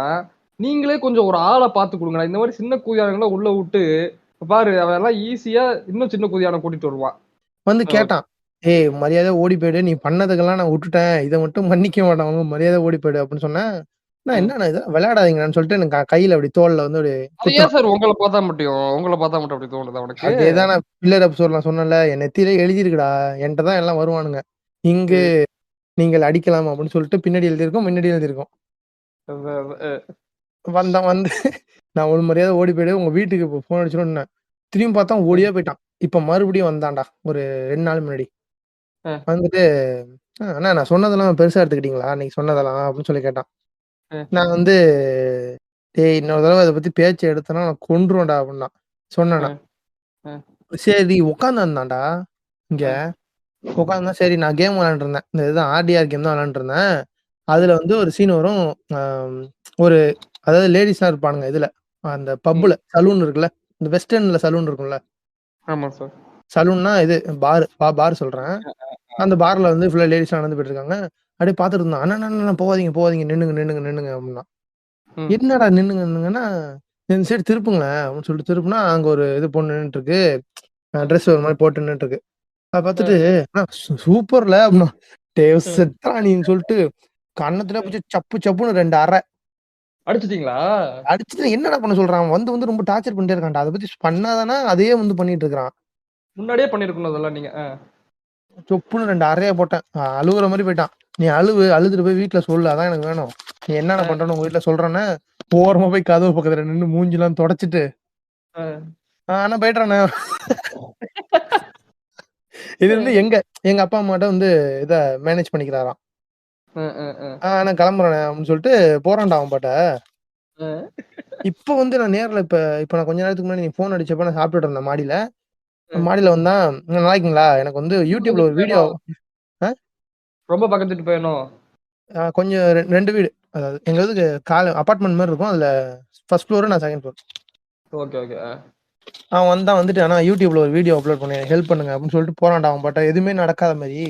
நீங்களே கொஞ்சம் ஒரு ஆள பார்த்து குடுங்கடா. இந்த மாரி சின்ன கூதியானங்கள உள்ள வுட்டு, பாரு அவன்லாம் ஈஸியா இன்னும் சின்ன கூதியான கூட்டிட்டு வருவான். வந்து அ கேட்டான். "ஏய் மரியாதையா ஓடி போயிடு. நீ பண்ணதுக்கெல்லாம் நான் வுட்டுட்டேன். இத மட்டும் மன்னிக்க மாட்டேன். ஒழுங்கா மரியாதையா ஓடி போயிடு" அப்படின்னு சொன்னேன். நான் ம். என்னண்ணா இது விளையாடாதீங்கடான்னு சொல்லிட்டு எனக்கு கையில அப்படி தோள்ல வந்து அப்படி அது ஏன் குத்துனான். சார் உங்கள பார்த்தா மட்டும் உங்கள பார்த்தா மட்டும் அப்படி தோணுது அவனுக்கு? அதேதான் நான் பில்லர் எபிசோட்ல நான் சொன்னேன்ல, என் நெத்தியிலே எழுதியிருக்குடா. என்ட்ட தான் எல்லாம் வருவானுங்க. இங்கு ம். நீங்கள் அடிக்கலாம் அப்படின்னு சொல்லிட்டு பின்னாடி எழுதியிருக்கும், முன்னாடி எழுதியிருக்கும். அதான் வந்தான் வந்து நான் ஒரு மரியாதை ஓடி போயிடு உங்க வீட்டுக்கு இப்போ ஃபோன் அடிச்சுடுன்னேன். திரும்பி பார்த்தா அ, ஓடியே போயிட்டான். இப்ப மறுபடியும் வந்தான்டா. ஒரு 2 நாள் முன்னாடி. அ, வந்துட்டு அண்ணா நான் சொன்னதெல்லாம் பெருசா எடுத்துக்கிட்டீங்களா? அன்னைக்கு சொன்னதெல்லாம் அப்படின்னு சொல்லி கேட்டான். அ, நான் வந்து டேய் இன்னொரு தடவ இத பத்தி பேச்சு எடுத்தேன்னா நான் கொன்றுவேன்டா அப்படின்னான். சொன்னேன் அ, நான். அ, சரி உட்கார்ந்திருந்தான்டா. இங்க அ, உட்கார்ந்தா சரி நான் கேம் விளையாண்டுட்டு இருந்தேன். இந்த இதுதான் ஆர்டிஆர் கேம் தான் விளையாண்டுட்டு இருந்தேன். அ, அதுல வந்து ஒரு சீன் வரும். அம் ஒரு அதாவது லேடீஸ்லாம் இருப்பானுங்க இதுல. அந்த ம். பப்ல சலூன் இருக்குல்ல. இந்த வெஸ்ட் எண்ட்ல சலூன் இருக்கும்ல. ஆமா சார். சலூன்னா இது பார் சொல்றேன். அந்த பார்ல வந்து ஃபுல்லா லேடீஸ்லாம் நடந்து போயிட்டு இருக்காங்க. அப்படியே பார்த்துட்டு இருந்தான். அண்ணா அண்ணா போகாதீங்க, போகாதீங்க. நின்னுங்க, நின்னுங்க, நின்னுங்க அப்படின்னா. ம், என்னடா நின்னுங்க, நின்னுங்கன்னா, இந்த சைடு திருப்புங்களேன் அப்படின்னு சொல்லிட்டு திருப்புனா, அங்க ஒரு இது பொண்ணு நின்னுட்டு இருக்கு. அ, ட்ரெஸ் ஒரு மாரி போட்டு நின்னுட்டு இருக்கு. அத அ, பார்த்துட்டு, "அண்ணா சூப்பர்ல" அப்படின்னா. டேய் ம். செட்றா நீன்னு சொல்லிட்டு, கன்னத்துல பிடிச்சு சப்பு சப்புன்னு 2 அற. அடிச்சுட்டீங்களா? அடிச்சுட்டு என்னடா பண்ண சொல்றான்? அவன் வந்து வந்து ரொம்ப டார்ச்சர் பண்ணிட்டே இருக்கான்டா. அத பத்தி பண்ணாதானா, அதையே வந்து பண்ணிட்டு இருக்கிறான். முன்னாடியே பண்ணியிருக்கணும் அதெல்லாம் நீங்க. சொப்புன்னு 2 அறைய போட்டேன். அழுவுற மாரி போயிட்டான். "நீ அழுவு, அழுதுட்டு போய் வீட்ல சொல்லு. அதான் எனக்கு வேணும். நீ என்னென்ன அ, பண்றன்னு உங்க வீட்ல சொல்றேன்னு" ஓரமா போய் கதவு பக்கத்துல நின்னு மூஞ்சிலாம் தொடச்சுட்டு, அ, அண்ணா போயிட்டுறேண்ணே." இது வந்து அ, எங்க அப்பா அம்மாட்ட வந்து இத மேனேஜ் பண்ணிக்கிறாராம். அ, அ, அ, நான் கிளம்புறேண்ணே அப்படின்னு சொல்லிட்டு போறான்டா அவன் பாட்ட. அ, இப்ப வந்து நான் நேர்ல இப்ப நான் கொஞ்ச நேரத்துக்கு முன்னாடி நீ ஃபோன் அடிச்சப்ப நான் சாப்பிட்டுட்டு இருந்தேன் மாடியில. அ. மாடியில வந்தான், நல்லா இருக்கீங்களா? எனக்கு வந்து ரொம்ப YouTubeல பக்கத்து ஒரு வீடியோ பையனோ? அ ரொம்ப பக்கத்து வீட்டு பையனோ? கொஞ்சம் 2 வீடு. அதாவது எங்களுது அபார்ட்மெண்ட் மாரி இருக்கும். அதுல 1 ஃப்ளோர் நான் 2ண்ட் ஃப்ளோர். Okay, okay. அவன் வந்தான் வந்துட்டு, "அண்ணா YouTubeல ஒரு வீடியோ அப்லோட் பண்ணேன். எனக்கு ஹெல்ப் பண்ணுங்க" அப்படின்னு சொல்லிட்டு போறான்டா அவன் பாட்ட. எதுவுமே நடக்காத மாரி.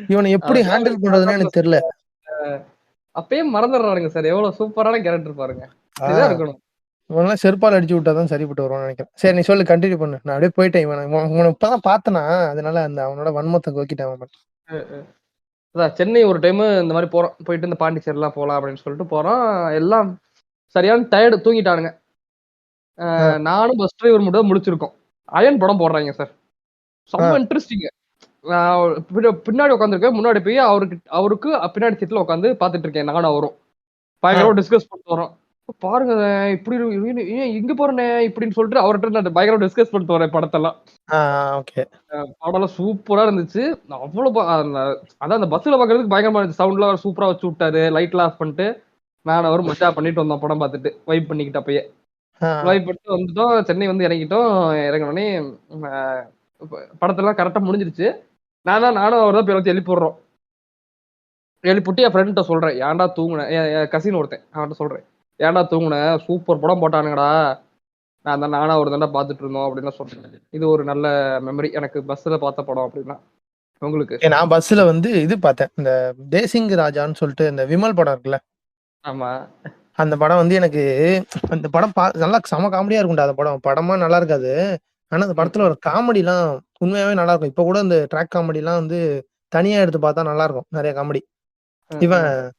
இவன எப்படி அதெல்லாம் ஹேண்டில் அவனுக்கு பண்றதுன்னே மறந்துரும் எனக்கு தெரியல. சார். அப்பயே மறந்துடுறானுங்க சார். எவ்வளவு சூப்பரான கேரக்டர் பாருங்க. ஆ இப்படிதான் இருக்கணும். இவனலாம் செருப்பால அடிச்சு விட்டா தான் சரிப்பட்டு வருவான்னு நெனைக்கிறேன். சரி நீ சொல்லு கன்டின்யூ பண்ணு. நான் அப்படியே போயிட்டேன். இவன இப்ப தான் பார்த்தனா, அதனால அந்த அவனோட வன்மத்த கோக்கிட்டேன் அவன் மேல. அ, அ. அதான் சென்னை ஒரு டைமு இந்த மாரி போறோம். போயிட்டு இந்த பாண்டிச்சேரிலாம் போலாம் அப்படின்னு சொல்லிட்டு போறோம். எல்லாம் சரியான டயர்டு தூங்கிட்டானுங்க. ஆ, நானும் பஸ் டிரைவர் மட்டும் தான் முழிச்சிருக்கோம். அயன் படம் போடுறாய்ங்க சார். ஆ, செம்ம இன்ட்ரஸ்டிங்கு. நான் பின்னாடி உட்கார்ந்திருக்கேன். முன்னாடி போய் அவருக்கு பின்னாடி சீட்ல உட்கார்ந்து பார்த்துட்டு இருக்கேன் நானும் அவரும். ஆ, பயங்கரமா டிஸ்கஸ் பண்ணிட்டு வரோம். பாருங்க இப்படி ஏன் இங்க போறேனே இப்படின்னு சொல்லிட்டு அவர்ட்ட நான் பயங்கரமா டிஸ்கஸ் பண்ணிட்டு வரேன் படத்தெல்லாம். ஆ, ஓகே. படம்லாம் சூப்பரா இருந்துச்சு. அவ்வளோ அதான் அந்த பஸ்ல பார்க்கறதுக்கு பயங்கரமா இருந்துச்சு. சவுண்ட்லாம் வேற சூப்பரா வச்சு விட்டாரு. லைட்லாம் ஆஃப் பண்ணிட்டு, நானும் அவரும் மஜா பண்ணிட்டு வந்தோம் படம் பார்த்துட்டு. வைப் பண்ணிக்கிட்டு அப்பயே. ஆ, வைப் பண்ணிட்டு வந்துட்டோம். சென்னை வந்து இறங்கிட்டோம். இறங்குனோனே அ படத்தெல்லாம் கரெக்ட்டா முடிஞ்சிருச்சு. நானும் அவரும் தான் போய் எல்லாத்தையும் எழுப்பி விடுறோம். எழுப்பிவிட்டு என் ஃப்ரெண்ட்ட சொல்றேன். "ஏன்டா தூங்குன?" என் கசின் ஒருத்தன். அவன்ட்ட சொல்றேன். "ஏன்டா தூங்குன? சூப்பர் படம் போட்டானுங்கடா. நானும் அவரும் தான்டா பார்த்துட்டு இருந்தோம்." அப்படின்லாம் சொன்னேன். இது ஒரு நல்ல மெமரி. எனக்கு பஸ்ல பார்த்த படம் அப்படின்னா. உங்களுக்கு? நான் பஸ்ல வந்து இது பார்த்தேன். இந்த தேசிங் ராஜான்னு சொல்லிட்டு இந்த விமல் படம் இருக்குல்ல. ஆமா. அந்த படம் வந்து எனக்கு அந்த படம் நல்லா செம காமெடியா இருக்கும்டா அந்த படம். படமா நல்லா இருக்காது. ஆனா அந்த ம், படத்துல ம். ஒரு காமெடிலாம் உண்மையாவே நல்லா இருக்கும். இப்ப கூட இந்த ட்ராக் காமெடிலாம் வந்து தனியா எடுத்து பார்த்தா நல்லா இருக்கும். நெறைய காமெடி. ம், இவன் ம்.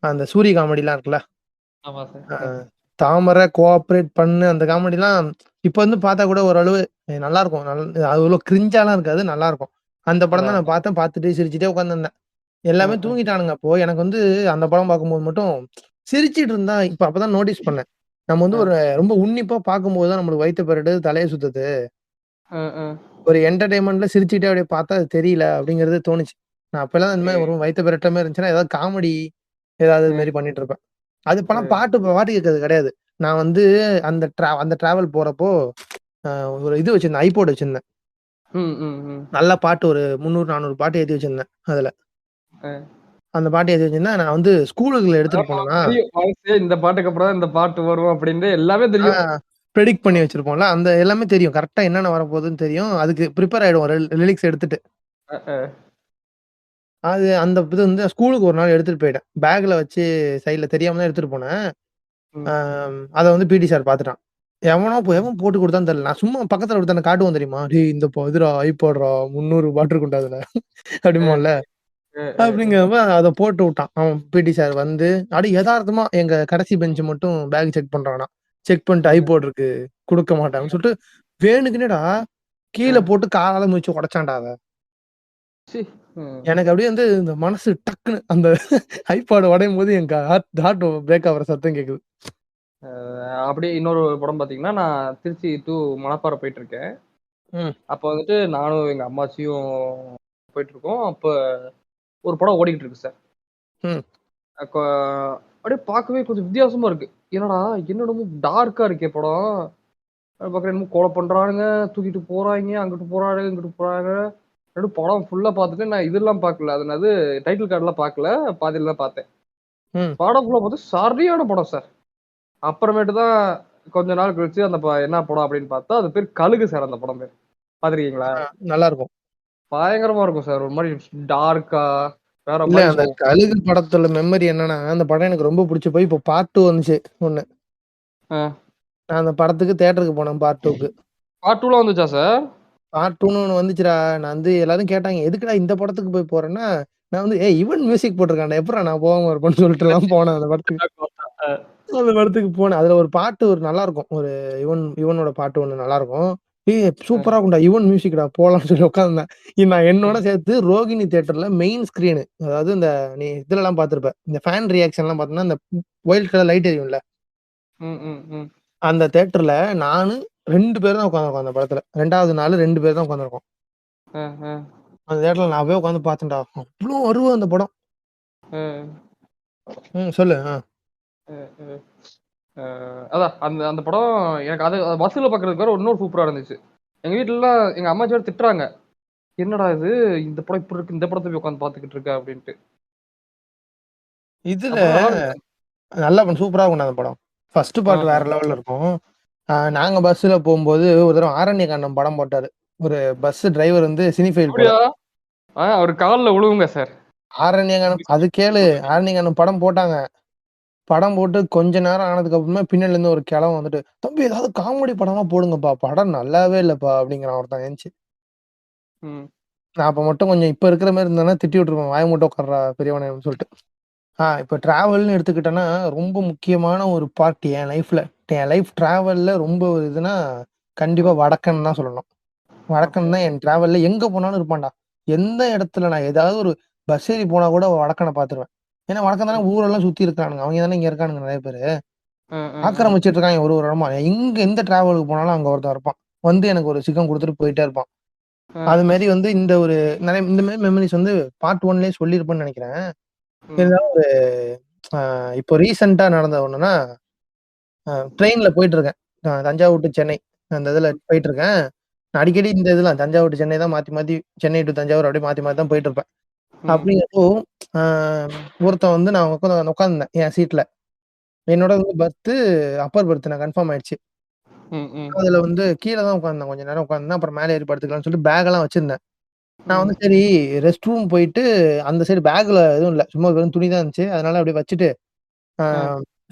அந்த சூரி காமெடிலாம் இருக்குல்ல. ஆமா சார். அ தாமர கோஆப்பரேட் பண்ணு அந்த காமெடிலாம் இப்ப வந்து பார்த்தா கூட ஓரளவு நல்லாருக்கும். அவ்வளோ கிரிஞ்சாலாம் இருக்காது. நல்லாருக்கும். அந்த படம் தான் அதான். நான் பார்த்தேன். பார்த்துட்டு சிரிச்சுட்டே உட்காந்துருந்தேன். எல்லாமே ம், ம். தூங்கிட்டானுங்க அப்போ. எனக்கு வந்து அந்த படம் பார்க்கும்போது மட்டும் சிரிச்சுட்டு இருந்தா அப்பதான் நோட்டீஸ் பண்ணேன். நம்ம வந்து ஒரு ம், ரொம்ப உன்னிப்பா பார்க்கும்போது தான் நம்மளுக்கு வயித்த பெரட்டுது, தலைய சுத்துது. ம், ம். ஒரு என்டர்டெயின்மென்ட்ல சிரிச்சுட்டே அப்படியே பார்த்தா அது தெரியல அப்படிங்கிறது தோணுச்சு. நான் அப்பலாம் இந்த மாரி ம், ஒரு வயித்த பெரட்டுற மாரி இருந்துச்சுன்னா, ஏதாவது காமெடி ஏதாவது இது ம், மாரி பண்ணிட்டு இருப்பேன். அது இப்பலாம் ம். பாட்டு கேட்கறது கிடையாது. நான் வந்து அந்த டிராவல் போறப்போ அ ஒரு இது வச்சிருந்தேன். ஐபாட் வச்சிருந்தேன். ம், ம், ம். நல்ல பாட்டு ஒரு 300, 400 பாட்டு ஏத்தி வச்சிருந்தேன் அதுல. ம். அந்த பாட்டு ஏத்தி வச்சிருந்தேன். நான் வந்து ஸ்கூலுக்குள்ள எடுத்துட்டு அதான் போனேனா, நமக்கு தெரியும். மனசுலயே இந்த பாட்டுக்கு அப்புறம் தான் இந்த பாட்டு வரும் அப்படின்னு எல்லாமே ஆ தெரியும். ப்ரெடிக்ட் பண்ணி வச்சிருப்போம்ல. அந்த எல்லாமே தெரியும். கரெக்ட்டா என்னென்ன வரப்போகுதுன்னு தெரியும். அதுக்கு பிரிப்பேர் ஆயிடுவோம். லிரிக்ஸ் எடுத்துட்டு. அ. அந்த இது வந்து ஸ்கூலுக்கு ஒரு நாள் எடுத்துட்டு போயிட்டேன். பேக்ல வச்சு சைட்ல தெரியாம தான் எடுத்துட்டு போனேன். அத வந்து பிடி சார் பார்த்துட்டான். எவன் போட்டு குடுத்தான்னு தெரியல. நான் சும்மா பக்கத்துல ஒருத்தன காட்டுவோம் தெரியுமா? "டேய் இந்த இதுடா ஐபாட்றா 300 பாட்டு இருக்கும்டா அதுல" அ, அப்படிம்போம்ல. அ, அ, அ. அப்படிங்கிறப்ப அத போட்டு விட்டான். அவன் பிடி சார் வந்து அப்படியே எதார்த்தமா எங்க கடைசி பெஞ்ச் மட்டும் பேக் செக் பண்றானாம். செக் பண்ணிட்டு அ, ஐபாட் இருக்கு. குடுக்க மாட்டாங்கன்னு சொல்லிட்டு வேணுக்குனேடா கீழ அ. போட்டு காலால மிதிச்சு உடைச்சான்டா அத. ச்சீ! ம். எனக்கு அப்படியே வந்து இந்த மனசு டக்குன்னு அந்த ஐபாட் உடையும்போது என் ஹார்ட் ஹார்ட் பிரேக் ஆகுற சத்தம் கேட்குது. அப்படியே இன்னொரு படம் பார்த்தீங்கன்னா, நான் திருச்சி டூ மணப்பாறை போயிட்டுருக்கேன். ம், அப்ப வந்துட்டு நானும் எங்க அம்மாச்சியும் போயிட்டுருக்கோம். அப்ப ஒரு படம் ஓடிக்கிட்டு இருக்கு சார். ம். அப்ப அப்படியே பார்க்கவே கொஞ்சம் வித்தியாசமா இருக்கு. என்னடா என்னென்னமோ டார்க்கா இருக்கே படம். பார்க்குறேன் என்னமோ கொலை பண்றானுங்க, தூக்கிட்டு போறாய்ங்க, அங்கிட்டு போறானுங்க, இங்கிட்டு போறாங்க. நடு படம் ஃபுல்லா பார்த்துட்டு நான் இதெல்லாம் பார்க்கல. அது என்னது டைட்டில் கார்ட்லாம் பார்க்கல. பாதியில தான் பார்த்தேன். ம். படம் ஃபுல்லா பார்த்தா சரியான படம் சார். அப்புறமேட்டு தான் கொஞ்ச நாள் கழிச்சு அந்த என்ன படம் அப்படின்னு பார்த்தா, அது பேர் கழுகு சார் அந்த படம் பேரு. பார்த்துருக்கீங்களா? நல்லாருக்கும். பயங்கரமா இருக்கும் சார். ஒரு மாரி டார்க்கா வேற இல்ல மாரி அந்த போகும். கழுகு படத்துல மெமரி என்னன்னா, அந்த படம் எனக்கு ரொம்ப புடிச்சு போய் இப்போ பார்ட் 2 வந்துச்சு ஒண்ணு. ஆ. நான் அந்த படத்துக்கு தியேட்டருக்கு போனேன் பார்ட் 2க்கு. பார்ட் 2லாம் வந்துச்சா சார்? பார்ட் 2ன்னு ஒண்ணு வந்துச்சுடா. நான் வந்து எல்லாரும் கேட்டாங்க, "எதுக்குடா இந்த படத்துக்கு போய் போறேன்னா?" நான் வந்து, "ஏய் யுவன் மியூசிக் போட்டுருக்கான்டா. எப்புட்றா நான் போகாம இருப்பேன்னு" சொல்லிட்டுலாம் போனேன் அந்த படத்துக்கு. அ. அந்த படத்துக்கு போனேன். அதுல ஒரு பாட்டு நல்லாருக்கும். யுவனோட பாட்டு ஒண்ணு நல்லாருக்கும். "ஏய் அ. சூப்பரா இருக்கும்டா. யுவன் மியூசிக்டா போலான்னு" சொல்லி உட்கார்ந்தேன். நான் என்னோட சேர்த்து ரோகிணி தியேட்டர்ல மெயின் ஸ்க்ரீனு. அதாவது இந்த நீ இதுலலாம் பார்த்திருப்ப. இந்த ஃபேன் ரியாக்ஷன்லாம் பார்த்தீங்கன்னா, இந்த ஒயிட் கலர் லைட் எரியும்ல. ம், ம், ம். அந்த தியேட்டர்ல நானு 2 பேர் தான் உட்கார்ந்திருக்கோம் அந்த படத்துல. 2வது நாளு 2 பேர் தான் உட்கார்ந்திருக்கோம். அ, அ, அந்த தியேட்டர்ல நான் போய் உட்கார்ந்து பார்த்தேன்டா. அவ்ளோ அருவ அந்த படம். அ, சொல்லு. அ, அ. அதான் அந்த அந்த படம் எனக்கு அது பஸ்ஸுல பார்க்கறதுக்கு வேற இன்னும் சூப்பரா இருந்துச்சு. எங்க வீட்லலாம் எங்க அம்மாச்சி வேற திட்டுறாங்க. "என்னடா இது? இந்த படம் இப்படி இருக்கு. இந்த படத்த போய் உட்கார்ந்து பார்த்துக்கிட்டு இருக்க" அப்படின்ட்டு. இதுல அப்பறம் நல்லா இருந்துச்சு. நல்லா சூப்பரா இருக்கும்டா அந்த படம். ஃபர்ஸ்ட் ஆ, பார்ட் வேற லெவல்ல இருக்கும். நாங்க பஸ்ஸுல போம்போது ஒரு தடவ ஆரண்யகாண்டம் படம் போட்டாரு. ஒரு பஸ் டிரைவர் வந்து சினிஃபைல் போல. அப்படியா? அவரு கால்ல விழுவுங்க சார். ஆரண்யகாண்டம் அது கேளு. ஆரண்யகாண்டம் படம் போட்டாங்க. படம் போட்டு கொஞ்ச நேரம் ஆனதுக்கு அப்புறமா பின்னாடில இருந்து ஒரு கிழவன் வந்துட்டு, "தம்பி ஏதாவது காமெடி படமா போடுங்கப்பா. படம் நல்லாவே இல்லப்பா" அப்படிங்கிறான் ஒருத்தன் எந்திச்சு. ம். நான் அப்ப மட்டும் கொஞ்சம் இப்ப இருக்கிற மாரி இருந்தேன்னா திட்டி விட்டுருப்பேன். "வாய மூட்டு உட்கார்றா பெரியவனே" அப்படின்னு சொல்லிட்டு. இப்ப டிராவல்ன்னு எடுத்துக்கிட்டேன்னா, ரொம்ப முக்கியமான ஒரு பார்ட் என் லைஃப்ல. என் லைஃப் டிராவல்ல ரொம்ப ஒரு இதுன்னா, கண்டிப்பா ம். வடக்கன் தான் சொல்லணும். ஓகே. வடக்கன் தான் என் டிராவல்ல எங்க போனாலும் இருப்பான்டா. எந்த இடத்துல நான் ஏதாவது ஒரு பஸ் ஏறி போனா கூட வடக்கன பார்த்துருவேன். ஏன்னா வடக்கன் தானே ம். ஊரெல்லாம் சுத்தி இருக்கானுங்க. அவைங்க தானே இங்க இருக்கானுங்க நெறைய பேரு. அ, அ, அ. ஆக்கிரமிச்சுட்டு இருக்காங்க ஒரு இடமா. எந்த டிராவலுக்கு போனாலும் அங்க ஒருத்தன் இருப்பான். வந்து எனக்கு ஒரு சிக்கன் குடுத்துட்டு போயிட்டே இருப்பான். அது அ. மாரி வந்து இந்த மாரி மெமரீஸ் வந்து பார்ட் 1லயே சொல்லியிருப்பேன்னு நெனைக்கிறேன். ம். இருந்தாலும் அ இப்போ ரீசென்ட்டா நடந்த ஒண்ணுன்னா, ட்ரெயின்ல போயிட்டு இருக்கேன். தஞ்சாவூர் டூ சென்னை. அந்த இதுல போயிட்டு இருக்கேன். நான் அடிக்கடி இந்த இதெல்லாம் தஞ்சாவூர் டூ சென்னை தான் மாத்தி, மாத்தி சென்னை டூ தஞ்சாவூர் அப்படியே மாத்தி, மாத்தி தான் போயிட்டு இருப்பேன். ம். அப்படிங்கிறப்போ, அ ஒருத்தன் வந்து நான் உட்கார்ந்திருந்தேன் என் சீட்ல. என்னோட வந்து பெர்த்து அப்பர் பெர்த் நான் கன்ஃபார்ம் ஆயிடுச்சு. ம். ம். அதுல வந்து கீழ தான் உட்கார்ந்தேன். கொஞ்ச நேரம் உட்கார்ந்தேன். அப்புறம் மேல ஏறி படுத்துக்கலாம்னு சொல்லிட்டு பேக்லாம் வச்சிருந்தேன். நான் ம். வந்து சரி ரெஸ்ட் ரூம் போயிட்டு அந்த சைடு பேக்ல எதுவும் இல்ல. சும்மா வெறும் துணி தான் இருந்துச்சு. அதனால அப்படியே வச்சுட்டு, ஆ அ.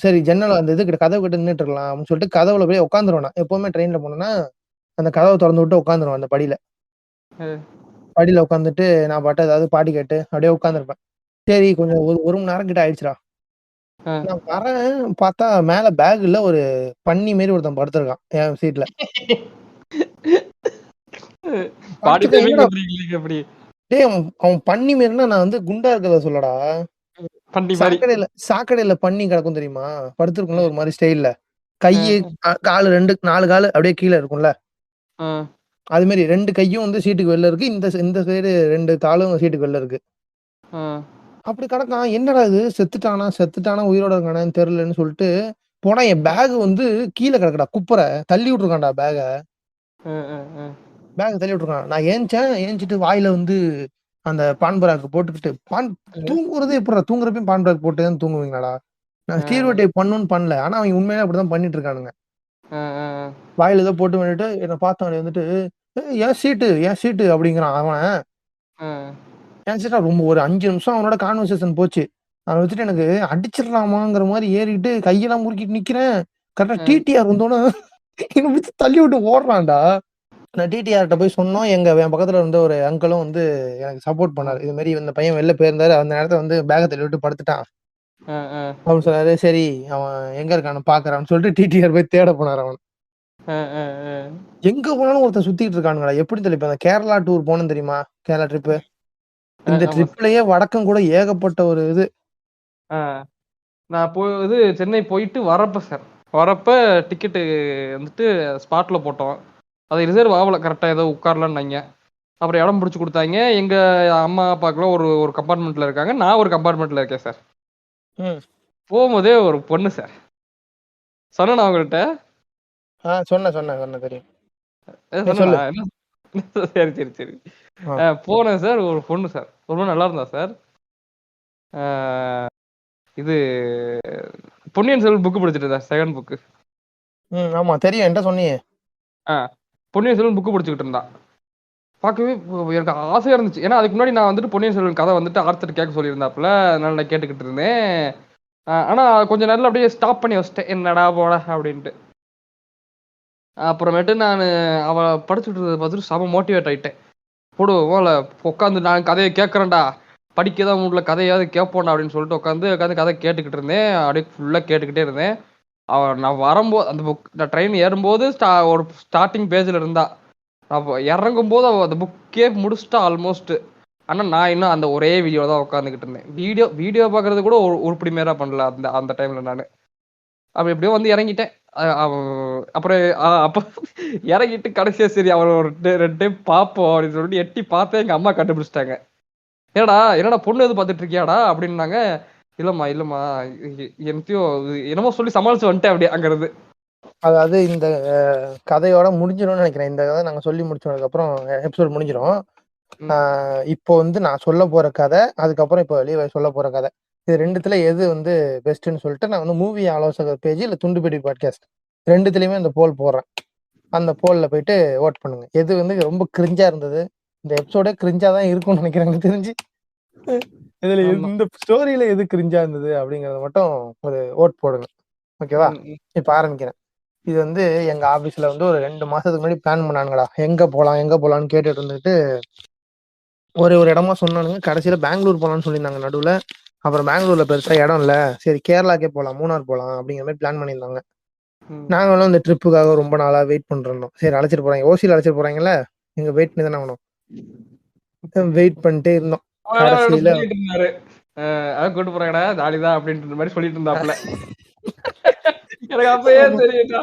சரி ஜன்னல் அந்த இது கிட்ட கதவு கிட்ட நின்னுட்டு இருக்கலாம் அப்படின்னு சொல்லிட்டு கதவுல போய் உட்காந்துருவேன் நான். எப்பவுமே ட்ரெயின்ல போனேன்னா, அந்த கதவ தொறந்து விட்டு உட்காந்துருவேன் அந்த படியில. அ. படியில உட்காந்துட்டு நான் பாட்டு ஏதாவது பாட்டு கேட்டு அப்படியே உட்காந்துருப்பேன். சரி கொஞ்சம் ஒரு 1 மணி நேரம் கிட்ட ஆயிடுச்சுடா. அ. நான் வரேன் பார்த்தா மேல பேக்ல ஒரு பன்னி மாரி ஒருத்தன் படுத்திருக்கான் என் சீட்ல. பாடி படுத்துருக்கான் டைமிங் என்னடா பண்றீங்க நீங்க அப்படி. டேய் அவன் அவன் பன்னி மாரின்னா நான் வந்து குண்டா இருக்கிறத சொல்லடா. பண்டி மாரி. சாக்கடையில பன்னி கிடக்கும் தெரியுமா? படுத்திருக்கும்ல ஒரு மாரி ஸ்டைல்ல. கையு, அ. காலு 4 காலு அப்படியே கீழ இருக்கும்ல. அ. அது மாரி 2 கையும் வந்து சீட்டுக்கு வெளில இருக்கு. இந்த சைடு 2 காலும் சீட்டுக்கு வெளில இருக்கு. அ. அப்படி கிடக்கான். என்னடா இது செத்துட்டானா, உயிரோட இருக்கானான்னு தெரியலன்னு சொல்லிட்டு போனா என் பேக் வந்து கீழ கிடக்குடா குப்புற. தள்ளி விட்டுருக்கான்டா பேக்க. அ. அ. அ. பேக்க தள்ளி விட்டுருக்கான். நான் ஏந்திச்சுட்டு வாயில வந்து அந்த பான் பராக்க போட்டுக்கிட்டு தூங்குறதே எப்புட்றா? தூங்குறப்பயும் பான் பராக் போட்டு தான் தூங்குவீங்களாடா? நான் அ. ஸ்டீரியோடைப் பண்ணணும்னு பண்ணல. ஆனா அவைங்க உண்மையிலே அப்படிதான் பண்ணிட்டு இருக்கானுங்க. அ. அ. வாயில ஏதோ போட்டு வந்துட்டு என்ன பார்த்தவனே வந்துட்டு, "ஏய் என் சீட்டு" அப்படிங்கிறான் அவன். அ. என் சீட்ல ரொம்ப ஒரு 5 நிமிஷம் அவனோட கான்வர்சேஷன் போச்சு. அத வச்சுட்டு எனக்கு அடிச்சிடலாமாங்கிற மாரி ஏறிட்டு கையெல்லாம் முறுக்கிட்டு நிக்கிறேன். கரெக்ட்டா அ. டிடிஆர் வந்தோனே என்ன பிடிச்சு தள்ளி விட்டு ஓடுறான்டா. நான் டிடிஆர்ட்ட போய் சொன்னோம். என் பக்கத்துல இருந்த ஒரு அங்கிளும் வந்து எனக்கு சப்போர்ட் பண்ணாரு. ம். இது மாரி இந்த பையன் வெளில போயிருந்தாரு. அந்த நேரத்துல வந்து பேக்க தள்ளி விட்டு படுத்துட்டான். அ, அ. அவரு சொன்னாரு, "சரி அவன் எங்க இருக்கான்னு பார்க்குறான்னு" சொல்லிட்டு டிடிஆர் போய் தேட போனாரு அவன. அ, அ, அ. எங்க போனாலும் ஒருத்தன் சுத்திட்டு இருக்கானுங்கடா. எப்படி தெரியும்? இப்ப அந்த கேரளா டூர் போனோம் தெரியுமா? கேரளா ட்ரிப்பு. இந்த ஆமா சார். ட்ரிப்லயே வடக்கம் கூட ஏகப்பட்ட ஒரு இது. ஆ. நான் சென்னை போயிட்டு வரப்ப சார். வரப்ப டிக்கெட்டு வந்துட்டு ஸ்பாட்ல போட்டோம். அது ரிசர்வ் ஆவல. கரெக்ட்டா ஏதோ உட்காரலாம்னாய்ங்க. அப்புறம் இடம் புடிச்சு குடுத்தாய்ங்க. எங்க அம்மா, அப்பாக்குலாம் ஒரு ஒரு கம்பார்ட்மெண்ட்ல இருக்காங்க. நான் ஒரு கம்பார்ட்மெண்ட்ல இருக்கேன் சார். ம். போம்போதே ஒரு பொண்ணு சார். சொன்னேனா உங்கள்ட்ட? சொன்னேன் தெரியும். நீ சொன்னேனா? சொல்லு. என்ன சரி, சரி, சரி. ஆ. போனேன் சார். ஒரு பொண்ணு சார். ரொம்ப நல்லா இருந்தா சார். ஆ இது பொன்னியின் செல்வன் புக் படிச்சுட்டு இருந்தேன். Second book. ஆமா தெரியும். என்ட்ட சொன்னியே. ஆ. பொன்னியின் செல்வன் புக் படிச்சுக்கிட்டு இருந்தா. பார்க்கவே எனக்கு ஆசையா இருந்துச்சு. ஏன்னா, அதுக்கு முன்னாடி நான் வந்துட்டு பொன்னியின் செல்வன் கதை வந்துட்டு ஆர்த்தர் கேட்க சொல்லியிருந்தாப்புல. அதனால நான் கேட்டுக்கிட்டு இருந்தேன். ஆனா கொஞ்ச நேரத்துல அப்படியே ஸ்டாப் பண்ணி வச்சுட்டேன். என்னடா போடா அப்படின்ட்டு. அப்புறமேட்டு நானு அவ படிச்சுட்டு இருந்தத பார்த்துட்டு செம மோட்டிவேட் ஆயிட்டேன். போடு மொதல்ல உட்காந்து நான் கதைய கேட்கறேன்டா. படிக்க தான் முடியல கதையாவது கேட்போம்டா அப்படின்னு சொல்லிட்டு உட்காந்து கதை கேட்டுக்கிட்டு இருந்தேன். அப்படியே ஃபுல்லா கேட்டுக்கிட்டே இருந்தேன். நான் வரும்போது அந்த நான் ட்ரெயின் ஏறும்போது ஒரு ஸ்டார்ட்டிங் பேஜ்ல இருந்தா. அப்ப இறங்கும்போது அவ அந்த புக்கே முடிச்சுட்டா ஆல்மோஸ்ட். ஆனா நான் இன்னும் அந்த ஒரே வீடியோல தான் உட்கார்ந்துகிட்டு இருந்தேன். வீடியோ பார்க்கறது கூட உருப்படி மேரா பண்ணல அந்த அந்த டைம்ல நானு. அப்ப எப்படியோ வந்து இறங்கிட்டேன். அ அவ அப்புறம் அப்ப இறங்கிட்டு கடைசியா சரி அவள ஒரு 2 டைம் பார்ப்போம் அப்படின்னு சொல்லிட்டு எட்டி பார்த்தேன். எங்க அம்மா கண்டுபிடிச்சுட்டாங்க. என்னடா பொண்ணு எதுவும் பார்த்துட்டு இருக்கியாடா? அப்படின்னாங்க. இல்லம்மா, இல்லம்மா. என்னத்தையோ என்னமோ சொல்லி சமாளிச்சு வந்துட்டேன் அப்படியே அங்கிருந்து. அதாவது இந்த கதையோட முடிஞ்சிரும்னு நெனைக்கிறேன். இந்த கதை நாங்க சொல்லி முடிச்சதுக்கப்புறம் எபிசோட் முடிஞ்சிரும். ம். இப்போ வந்து நான் சொல்லப் போற கதை, அதுக்கப்புறம் இப்போ லீவ் சொல்லப் போற கதை. இது 2த்துல எது வந்து பெஸ்ட்டுன்னு சொல்லிட்டு நான் வந்து மூவி ஆலோசகர் பேஜ் இல்ல துண்டுபிடி பாட்காஸ்ட் 2த்துலயுமே அந்த போல் போடுறேன். அந்த போல்ல போயிட்டு வோட் பண்ணுங்க. எது வந்து ரொம்ப கிரிஞ்சா இருந்தது. இந்த எபிசோடே கிரிஞ்சா தான் இருக்கும்னு நெனைக்கிறேன் எனக்கு தெரிஞ்சு. இதுல ஆமா. இந்த ஸ்டோரியில எது கிரிஞ்சா இருந்தது அப்படிங்கிறத மட்டும் ஒரு வோட் போடுங்க. ஓகேவா? ம், ம், இப்ப ஆரம்பிக்கிறேன். இது வந்து எங்க ஆபீஸ்ல வந்து ஒரு 2 மாசத்துக்கு முன்னாடி பிளான் பண்ணானுங்கடா. எங்க போலாம்ன்னு கேட்டுட்டு இருந்துட்டு, ஒரு இடமா சொன்னானுங்க. கடைசியில பெங்களூர் போலாம்ன்னு சொல்லியிருந்தாங்க நடுவுல. அப்புறம் பெங்களூர்ல பெருசா இடம் இல்ல. சரி கேரளாக்கே போலாம், மூணார் போலாம் அப்படிங்கிற மாரி பிளான் பண்ணியிருந்தாங்க. ம். நாங்களும் இந்த ட்ரிப்புக்காக ரொம்ப நாளா வெயிட் பண்ணிருந்தோம். சரி அழைச்சிட்டு போறாங்க. ஓசில அழைச்சிட்டு போறாங்கல்ல, இங்க வெயிட் பண்ணி தானே ஆகணும். வெயிட் பண்ணிட்டே இருந்தோம். அவரு கடைசியில சொல்லிட்டு இருந்தாரு. அதான் கூட்டு போறாங்கடா ஜாலி தான் அப்படின்ற மாரி சொல்லிட்டு இருந்தாப்புல. எனக்கு அப்பயே ஆமா. தெரியும்டா.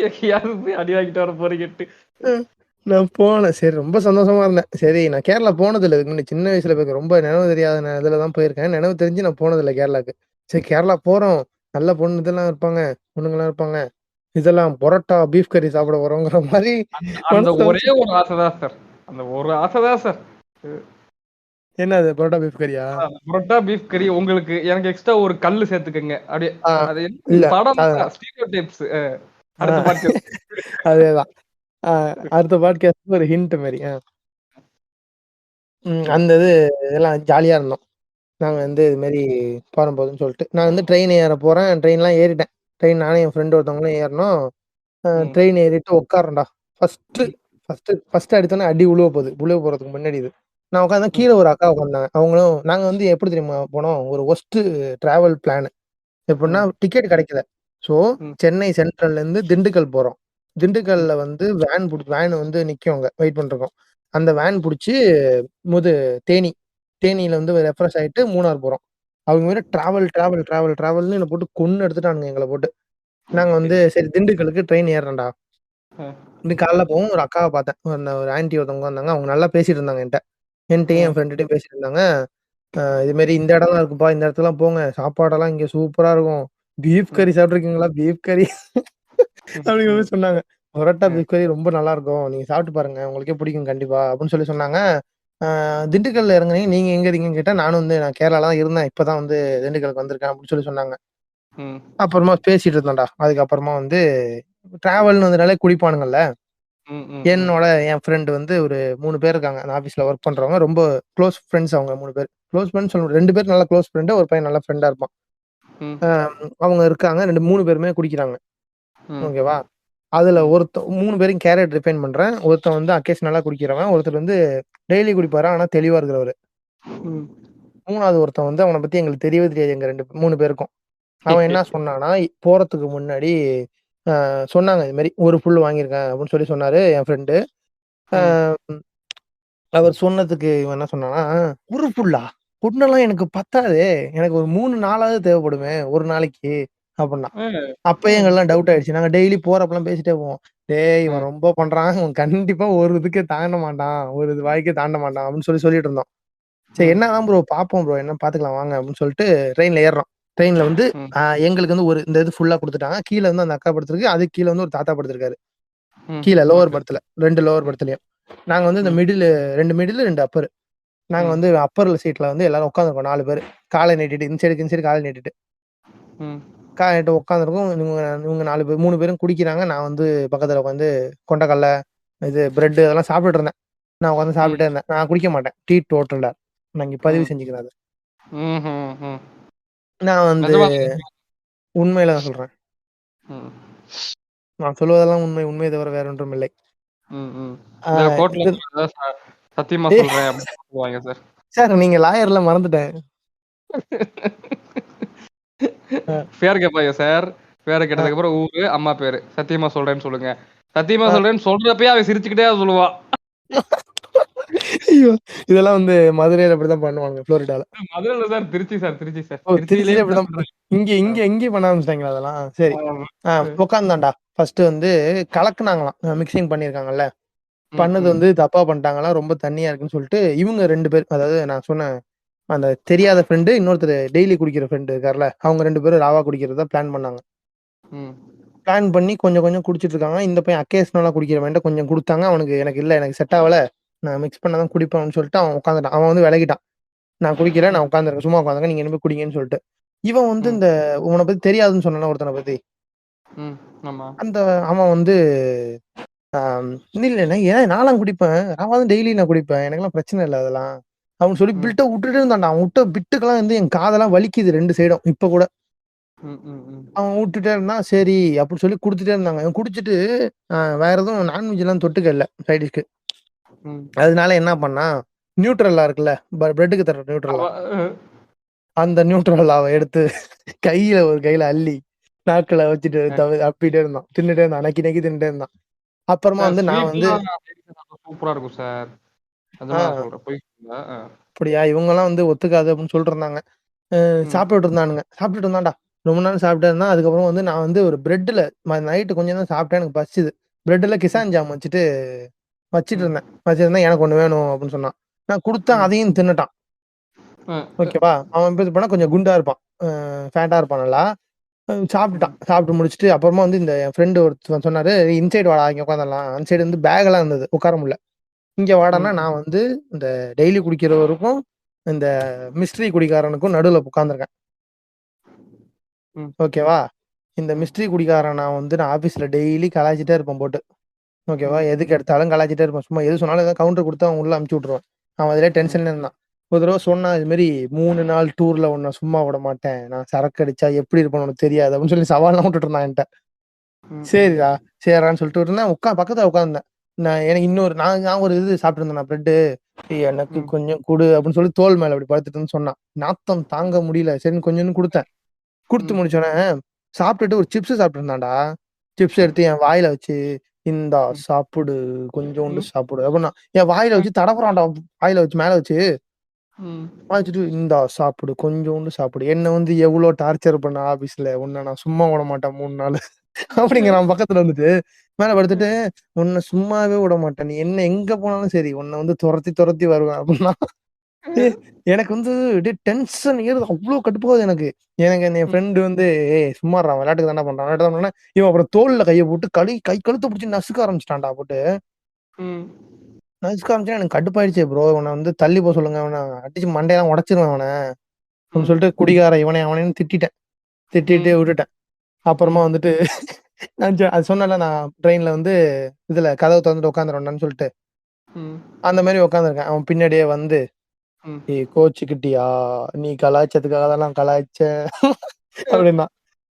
எங்கேயாவது போய் அடி வாங்கிட்டு வர போறீங்கன்ட்டு. ம். நான் போனேன். சரி ரொம்ப சந்தோஷமா இருந்தேன். சரி நான் கேரளா போனதில்ல. இதுக்கு முன்னாடி சின்ன வயசுல போயிருக்கேன். ரொம்ப நினைவு தெரியாத இதுல தான் போயிருக்கேன். நினைவு தெரிஞ்சு நான் போனதில்ல கேரளாக்கு. சரி கேரளா போறோம். நல்ல பொண்ணு இதெல்லாம் இருப்பாங்க. பொண்ணுங்கலாம் இருப்பாங்க. இதெல்லாம் பரோட்டா, பீஃப் கறி சாப்பிட போறோங்கிற மாரி அந்த அந்த மனசுல ஒரே வச்சு ஒரு ஆசை தான் சார். அந்த ஒரு ஆசை தான் சார். என்னது பரோட்டா, பீஃப் கறியா? புரோட்டா, பீஃப் கறி உங்களுக்கு எனக்கு எக்ஸ்ட்ரா ஒரு கல்லு சேர்த்துக்கங்க. அப்படியே ஆ அது இல்ல. படம் அதான். தான் ஸ்டீரியோ டைப்ஸ். ஆ அடுத்த பாட்காஸ்ட். அதேதான். ஆ அடுத்த பாட்காஸ்ட்க்கு ஒரு ஹிண்ட் மாரி. அந்த இதெல்லாம் ஜாலியா இருந்தோம். நாங்க வந்து இது மாரி போறோம் சொல்லிட்டு. நான் வந்து ட்ரெயின் ஏற போறேன். ட்ரெயின்லாம் ஏறிட்டேன். ட்ரெயின் நானும் என் ஃப்ரெண்ட் ஒருத்தவங்களும் ஏறுனோம். ம். ட்ரெயின் ஏறிட்டு உட்கார்றேன்டா. ஃபர்ஸ்ட்டு ஃபர்ஸ்ட்டு அடித்தோனே அடி உழுவ போகுது. உழுவ போறதுக்கு முன்னாடி இது. நான் உட்கார்ந்தேன். ம். கீழ ஒரு அக்கா உட்கார்ந்தாங்க. அவங்களும் நாங்க வந்து எப்படி தெரியுமா போனோம்? ஒரு வொர்ஸ்ட்டு டிராவல் பிளான். எப்புட்ன்னா ம். டிக்கெட் கிடைக்கல. ஸோ ம். சென்னை சென்ட்ரல்லேருந்து திண்டுக்கல் போறோம். ம். திண்டுக்கல்ல வந்து வேன் வந்து நிக்கும் அங்க. வெயிட் பண்ணிருக்கோம். அந்த வேன் புடிச்சு முது தேனி. தேனியில வந்து ரெஃப்ரெஷ் ஆயிட்டு மூணார் போறோம். அவங்க வேற டிராவல்ன்னு என்ன போட்டு கொன்னு எடுத்துட்டானுங்க எங்கள போட்டு. நாங்க வந்து சரி. சரி திண்டுக்கல்லுக்கு ட்ரெயின் ஏறுறேன்டா. அ. இன்னைக்கு காலைல போவும் ஒரு அக்காவ பார்த்தேன். ஒரு ஆன்டி ஒருத்தவங்க வந்தாங்க. அவங்க நல்லா பேசிட்டு இருந்தாங்க என்ட்ட. என்ட்டயும் என் ம். ஃப்ரெண்டுட்டயும் பேசிட்டு இருந்தாங்க. இது மாரி இந்த இடம்லாம் இருக்குப்பா. இந்த இடத்துக்குலாம் போங்க. சாப்பாடெல்லாம் இங்க சூப்பரா இருக்கும். பீஃப் ம். கறி சாப்பிட்டுருக்கீங்களா? பீஃப் கறி அப்படிங்கிற ம். மாரி சொன்னாங்க. பரோட்டா, ம். பீஃப் கறி ரொம்ப நல்லாருக்கும். நீங்க சாப்பிட்டு பாருங்க. உங்களுக்கே பிடிக்கும் கண்டிப்பா. அப்படின்னு சொல்லி சொன்னாங்க. திண்டுக்கல்ல இறங்குனீங்க. நீங்க எங்க இருக்கீங்கன்னு கேட்டா, நானும் வந்து நான் கேரளால தான் இருந்தேன். இப்ப தான் வந்து திண்டுக்கலுக்கு வந்திருக்கேன் அப்படின்னு சொல்லி சொன்னாங்க. ம். அப்புறமா பேசிட்டு இருந்தோம்டா. அதுக்கப்புறமா வந்து டிராவல்ன்னு வந்துட்டாலே குடிப்பானுங்கல்ல. என்னோட என் ஃப்ரெண்ட் வந்து ஒரு 3 பேர் இருக்காங்க. அந்த ஆஃபீஸ்ல ஒர்க் பண்றவங்க. ரொம்ப க்ளோஸ் ஃப்ரெண்ட்ஸ் அவங்க 3 பேர். க்ளோஸ் ஃப்ரெண்ட்ஸ் சொல்ல 2 பேர் நல்ல க்ளோஸ் ஃப்ரெண்ட். ஒரு பையன் நல்ல ஃப்ரெண்டா இருப்பான். அ அவங்க இருக்காங்க. 3 பேருமே குடிக்கிறாங்க. ஓகேவா? அதுல 3 பேரையும் கேரக்டர் டிஃபைன் பண்றேன். ஒருத்தன் வந்து அக்கேஷனலா குடிக்கிறவன். ஒருத்தர் வந்து டெய்லி குடிப்பாரு. ஆனா தெளிவா இருக்கிறவரு. 3வது ஒருத்தன் வந்து அவன பத்தி எங்களுக்கு தெரியவே தெரியாது எங்க 3 பேருக்கும். அவன் என்ன சொன்னான்னா, போறதுக்கு முன்னாடி சொன்னாங்க இது மாரி, "ஒரு ஃபுல் வாங்கியிருக்கேன்" அப்படின்னு சொன்னாரு என் ஃப்ரெண்டு. அ அவர் சொன்னதுக்கு இவன் என்ன சொன்னான்னா, "1 ஃபுல்லா? ஒண்ணெல்லாம் எனக்கு பத்தாதே! எனக்கு ஒரு 3, 4வது தேவைப்படுமே! ஒரு நாளைக்கு" அப்புட்னான். அப்பயே எங்களுக்கெல்லாம் டவுட் ஆயிடுச்சு. நாங்க டெய்லி போறப்பலாம் பேசிட்டே போவோம். "டேய் இவன் ரொம்ப பண்றான். இவன் கண்டிப்பா ஒரு இதுக்கே தாண்ட மாட்டான். ஒரு இது வாய்க்கே தாண்ட மாட்டான்" அப்படின்னு சொல்லிட்டு இருந்தோம். சரி என்னதான் ப்ரோ பார்ப்போம் ப்ரோ. என்ன பார்த்துக்கலாம் வாங்க அப்படின்னு சொல்லிட்டு ட்ரெயின்ல ஏறுறோம். ட்ரெயின்ல வந்து எங்களுக்கு வந்து ஒரு இந்த இது ஃபுல்லா குடுத்துட்டாங்க. கீழ வந்து அந்த அக்கா படுத்திருக்கு. அதுக்கு கீழ வந்து ஒரு தாத்தா படுத்திருக்காரு. கீழ லோவர் பெர்த்ல. 2 லோவர் பெர்த்லயும். நாங்க வந்து இந்த 2 மிடில் 2 அப்பர். நாங்க வந்து அப்பர்ல சீட்ல வந்து எல்லாரும் உட்கார்ந்துருக்கோம் 4 பேரு. கால நீட்டிட்டு இந்த சைடு கால நீட்டிட்டு. கால நீட்டிட்டு உட்கார்ந்துருக்கோம். இவங்க 4 பேர் 3 பேரும் குடிக்கிறாங்க. நான் வந்து பக்கத்துல உட்காந்து கொண்டைக்கடல, இது பிரெட் அதெல்லாம் சாப்பிட்டுட்டு இருந்தேன். நான் உட்காந்து சாப்பிட்டுட்டே இருந்தேன். நான் குடிக்க மாட்டேன். டீடோட்டலர். நான் இங்க பதிவு செஞ்சுக்கிறேன் அத. நான் வந்து உண்மையில தான் சொல்றேன். நான் சொல்வதெல்லாம் உண்மை. உண்மையை தவிர வேற ஒன்றும் இல்லை. சத்தியமா சொல்றேன் அப்படின்னு சொல்லுவாங்க சார். சார் நீங்க லாயர்ல மறந்துட்டேன். பேர் கேட்பாங்க சார். பேரை கேட்டதுக்கு அப்புறம் ஊரு, அம்மா பேரு. சத்தியமா சொல்றேன்னு சொல்லுங்க. சத்தியமா சொல்றேன்னு சொல்றப்பயே அவன் சிரிச்சுக்கிட்டே சொல்லுவான். ஐயோ! இதெல்லாம் வந்து மதுரையில இப்படித்தான் பண்ணுவாங்க. புளோரிடால. மதுரையில sir, Trichy sir, Trichy sir. ஓ! திருச்சியிலேயே திருச்சியில இப்படிதான் பண்றாங்க. இங்க பண்ண ஆரம்பிச்சுட்டாங்களா அதெல்லாம்? சரி. உட்கார்ந்தான்டா. ஃபர்ஸ்ட் வந்து கலக்குனாங்களாம். மிக்ஸிங் பண்ணியிருக்காங்கல்ல. பண்ணது வந்து தப்பா பண்ணிட்டாங்களாம். ரொம்ப தண்ணியா இருக்குன்னு சொல்லிட்டு, இவங்க 2 பேர் அதாவது நான் சொன்ன அந்த தெரியாத ஃப்ரெண்டு, இன்னொருத்தரு டெய்லி குடிக்கிற ஃப்ரெண்டு இருக்கார்ல. அவங்க 2 பேரும் ராவா குடிக்கிறத பிளான் பண்ணாங்க. பிளான் பண்ணி கொஞ்சம் கொஞ்சம் குடிச்சிட்டு இருக்காங்க. இந்த பையன் அக்கேஷனலா குடிக்கிறவன்ட்ட கொஞ்சம் குடுத்தாங்க. அவனுக்கு எனக்கு இல்ல எனக்கு செட் ஆவல. நான் மிக்ஸ் பண்ணா தான் குடிப்பேன்னு சொல்லிட்டு அவன் உட்கார்ந்துட்டான். அவன் வந்து விலகிட்டான். நான் குடிக்கல. நான் உட்கார்ந்துருக்கேன். சும்மா உட்கார்ந்துருக்கேன். நீங்க இனிமே குடிங்கன்னு சொல்லிட்டு. இவன் வந்து இந்த உன்ன பத்தி தெரியாதுன்னு சொன்னான்ல ஒருத்தன பத்தி. அந்த அவன் வந்து இல்ல ஏன் நான்லாம் குடிப்பேன். நான் வந்து டெய்லி நான் குடிப்பேன். எனக்கெல்லாம் பிரச்சனை இல்ல அதெல்லாம். அவன் சொல்லி பில்ட்ட விட்டுட்டே இருந்தான்டா. அவன் விட்ட பிட்டுக்கெல்லாம் வந்து என் காதெல்லாம் வலிக்குது 2 சைடும். இப்ப கூட. அவன் விட்டுட்டே இருந்தான். சரி அப்படின்னு சொல்லி குடுத்துட்டே இருந்தாங்க. இவன் குடிச்சிட்டு வேற எதுவும் நான்வெஜ்லாம் தொட்டுக்க இல்ல சைட் டிஷ்க்கு. அதனால என்ன பண்ணான், நியூட்ரல்லா இருக்குல்ல, பிரெட்டுக்கு தர்ற நியூட்ரல்லா. அந்த நியூட்ரல்லாவ எடுத்து கையில அள்ளி நாக்குல வச்சுட்டு அப்பிட்டே இருந்தான். தின்னுட்டே இருந்தான். நக்கி நக்கி தின்னுட்டே இருந்தான். அப்புறமா வந்து நான் வந்து சூப்பரா இருக்கும் சார். நிஜமா சொல்றேன். பொய் சொல்லல. அப்படியா இவங்கலாம் வந்து ஒத்துக்காது அப்படின்னு சொல்லிட்டு இருந்தாங்க. சாப்பிட்டுட்டு இருந்தானுங்க. சாப்பிட்டுட்டு இருந்தான்டா. ரொம்ப நேரம் சாப்பிட்டே இருந்தான். அதுக்கப்புறம் வந்து நான் வந்து ஒரு பிரெட்ல நைட்டு கொஞ்சம் தான் சாப்பிட்டேன். எனக்கு பசிச்சுது. பிரெட்ல கிசான் ஜாம் வச்சுட்டு இருந்தேன். வச்சிருந்தேன் எனக்கு ஒண்ணு வேணும் அப்படின்னு சொன்னான். நான் குடுத்தேன் அதையும் தின்னுட்டான். ஓகேவா? அவன் எப்படி இருப்பான்னா கொஞ்சம் குண்டா இருப்பான். ஃபேட்டா இருப்பான் நல்லா. சாப்பிட்டுட்டான். சாப்பிட்டு முடிச்சுட்டு அப்புறமா வந்து இந்த என் ஃப்ரெண்ட் ஒருத்தன் சொன்னாரு, "இன்சைட் வாடா இங்க உட்காந்துரலாம்." அந்த சைடு வந்து பேக்லாம் இருந்தது. உட்கார முடியல. இங்க வாடான்னா நான் வந்து இந்த டெய்லி குடிக்கிறவருக்கும், இந்த மிஸ்ட்ரி குடிகாரனுக்கும் நடுவுல உட்கார்ந்துருக்கேன். ஓகேவா? இந்த மிஸ்ட்ரி குடிகாரன் நான் ஆஃபீஸ்ல டெய்லி கலாய்ச்சிட்டே இருப்பேன் போட்டு. ஓகேவா? எதுக்கு எடுத்தாலும் கலாய்ச்சிட்டே இருப்பேன். சும்மா எது சொன்னாலும் ஏதாவது கவுண்டர் குடுத்து அவன் உள்ள அனுப்பிச்சு விட்டுருவேன். அவன் அதிலயே டென்ஷன்ல இருந்தான். ஒரு தடவ சொன்னான் இது மாரி 3 நாள் டூர்ல உன்ன சும்மா விட மாட்டேன். நான் சரக்கு அடிச்சா எப்படி இருப்பேன்னு உனக்கு தெரியாது. அப்படின்னு சொல்லி சவால்லாம் விட்டுட்டு இருந்தான் என்ட்ட. சரிடா, சரிடான்னு சொல்லிட்டு இருந்தேன். பக்கத்துல உட்கார்ந்தேன். எனக்கு இன்னொரு நான் ஒரு இது சாப்பிட்டு இருந்தேன் பிரெட்டு. எனக்கு கொஞ்சம் குடு அப்படின்னு சொல்லி தோள் மேல அப்படி படுத்துட்டுன்னு சொன்னான். நாத்தம் தாங்க முடியல. சரின்னு கொஞ்சோண்டு குடுத்தேன். குடுத்து முடிச்சோனே, சாப்பிட்டுட்டு ஒரு சிப்ஸ் சாப்பிட்டு இருந்தான்டா. சிப்ஸ் எடுத்து என் வாயில வச்சு, "இந்தா சாப்பிடு. கொஞ்சோண்டு சாப்பிடு" அப்படின்னா, என் வாயில வச்சு தடவுறான்டா. வாயில வச்சு மேல வச்சு. வச்சுட்டு, "இந்தா சாப்பிடு. கொஞ்சோண்டு சாப்பிடு." என்ன வந்து எவ்ளோ டார்ச்சர் பண்ண ஆபீஸ்ல. உன்ன நான் சும்மா விடமாட்டேன் 3 நாளு. அப்படிங்கிறான் பக்கத்துல வந்துட்டு. மேல படுத்துட்டு, "உன்ன சும்மாவே விடமாட்டேன். நீ என்ன எங்க போனாலும் சரி, உன்ன வந்து தொரத்தி தொரத்தி வருவேன்" அப்படின்னா. எனக்கு வந்து அப்படியே டென்ஷன் ஏறுது. அவ்ளோ கடுப்பாகுது எனக்கு. எனக்கு என் ஃப்ரெண்ட் வந்து, "ஏய் சும்மாட்றா விளையாட்டுக்கு தான்டா பண்றான்." விளையாட்டுக்கு தான் பண்றான்னா, இவன் அப்புறம் தோள்ல கைய போட்டு கை கழுத்த புடிச்சு நசுக்க ஆரம்பிச்சுட்டான்டா போட்டு. நசுக்க ஆரம்பிச்சோனே எனக்கு கடுப்பாயிடுச்சு. ப்ரோ இவன வந்து தள்ளி போ சொல்லுங்க. அவன அடிச்சு மண்டையெல்லாம் உடைச்சிருவேன் அவன. அப்படின்னு சொல்லிட்டு குடிகாரன் இவனே அவனேன்னு திட்டிட்டேன். திட்டிட்டு விட்டுட்டேன். அப்புறமா வந்துட்டு அது சொன்னேன்ல நான் ட்ரெயின்ல வந்து இதுல கதவு திறந்துட்டு உட்காந்துருவேன்னு சொல்லிட்டு ம். அந்த மாதிரி உட்காந்துருக்கேன். அவன் பின்னாடியே வந்து ம். ஏய் கோச்சுக்கிட்டியா? நீ கலாய்ச்சதுக்காக தான் நான் கலாய்ச்சேன் அப்படின்னா.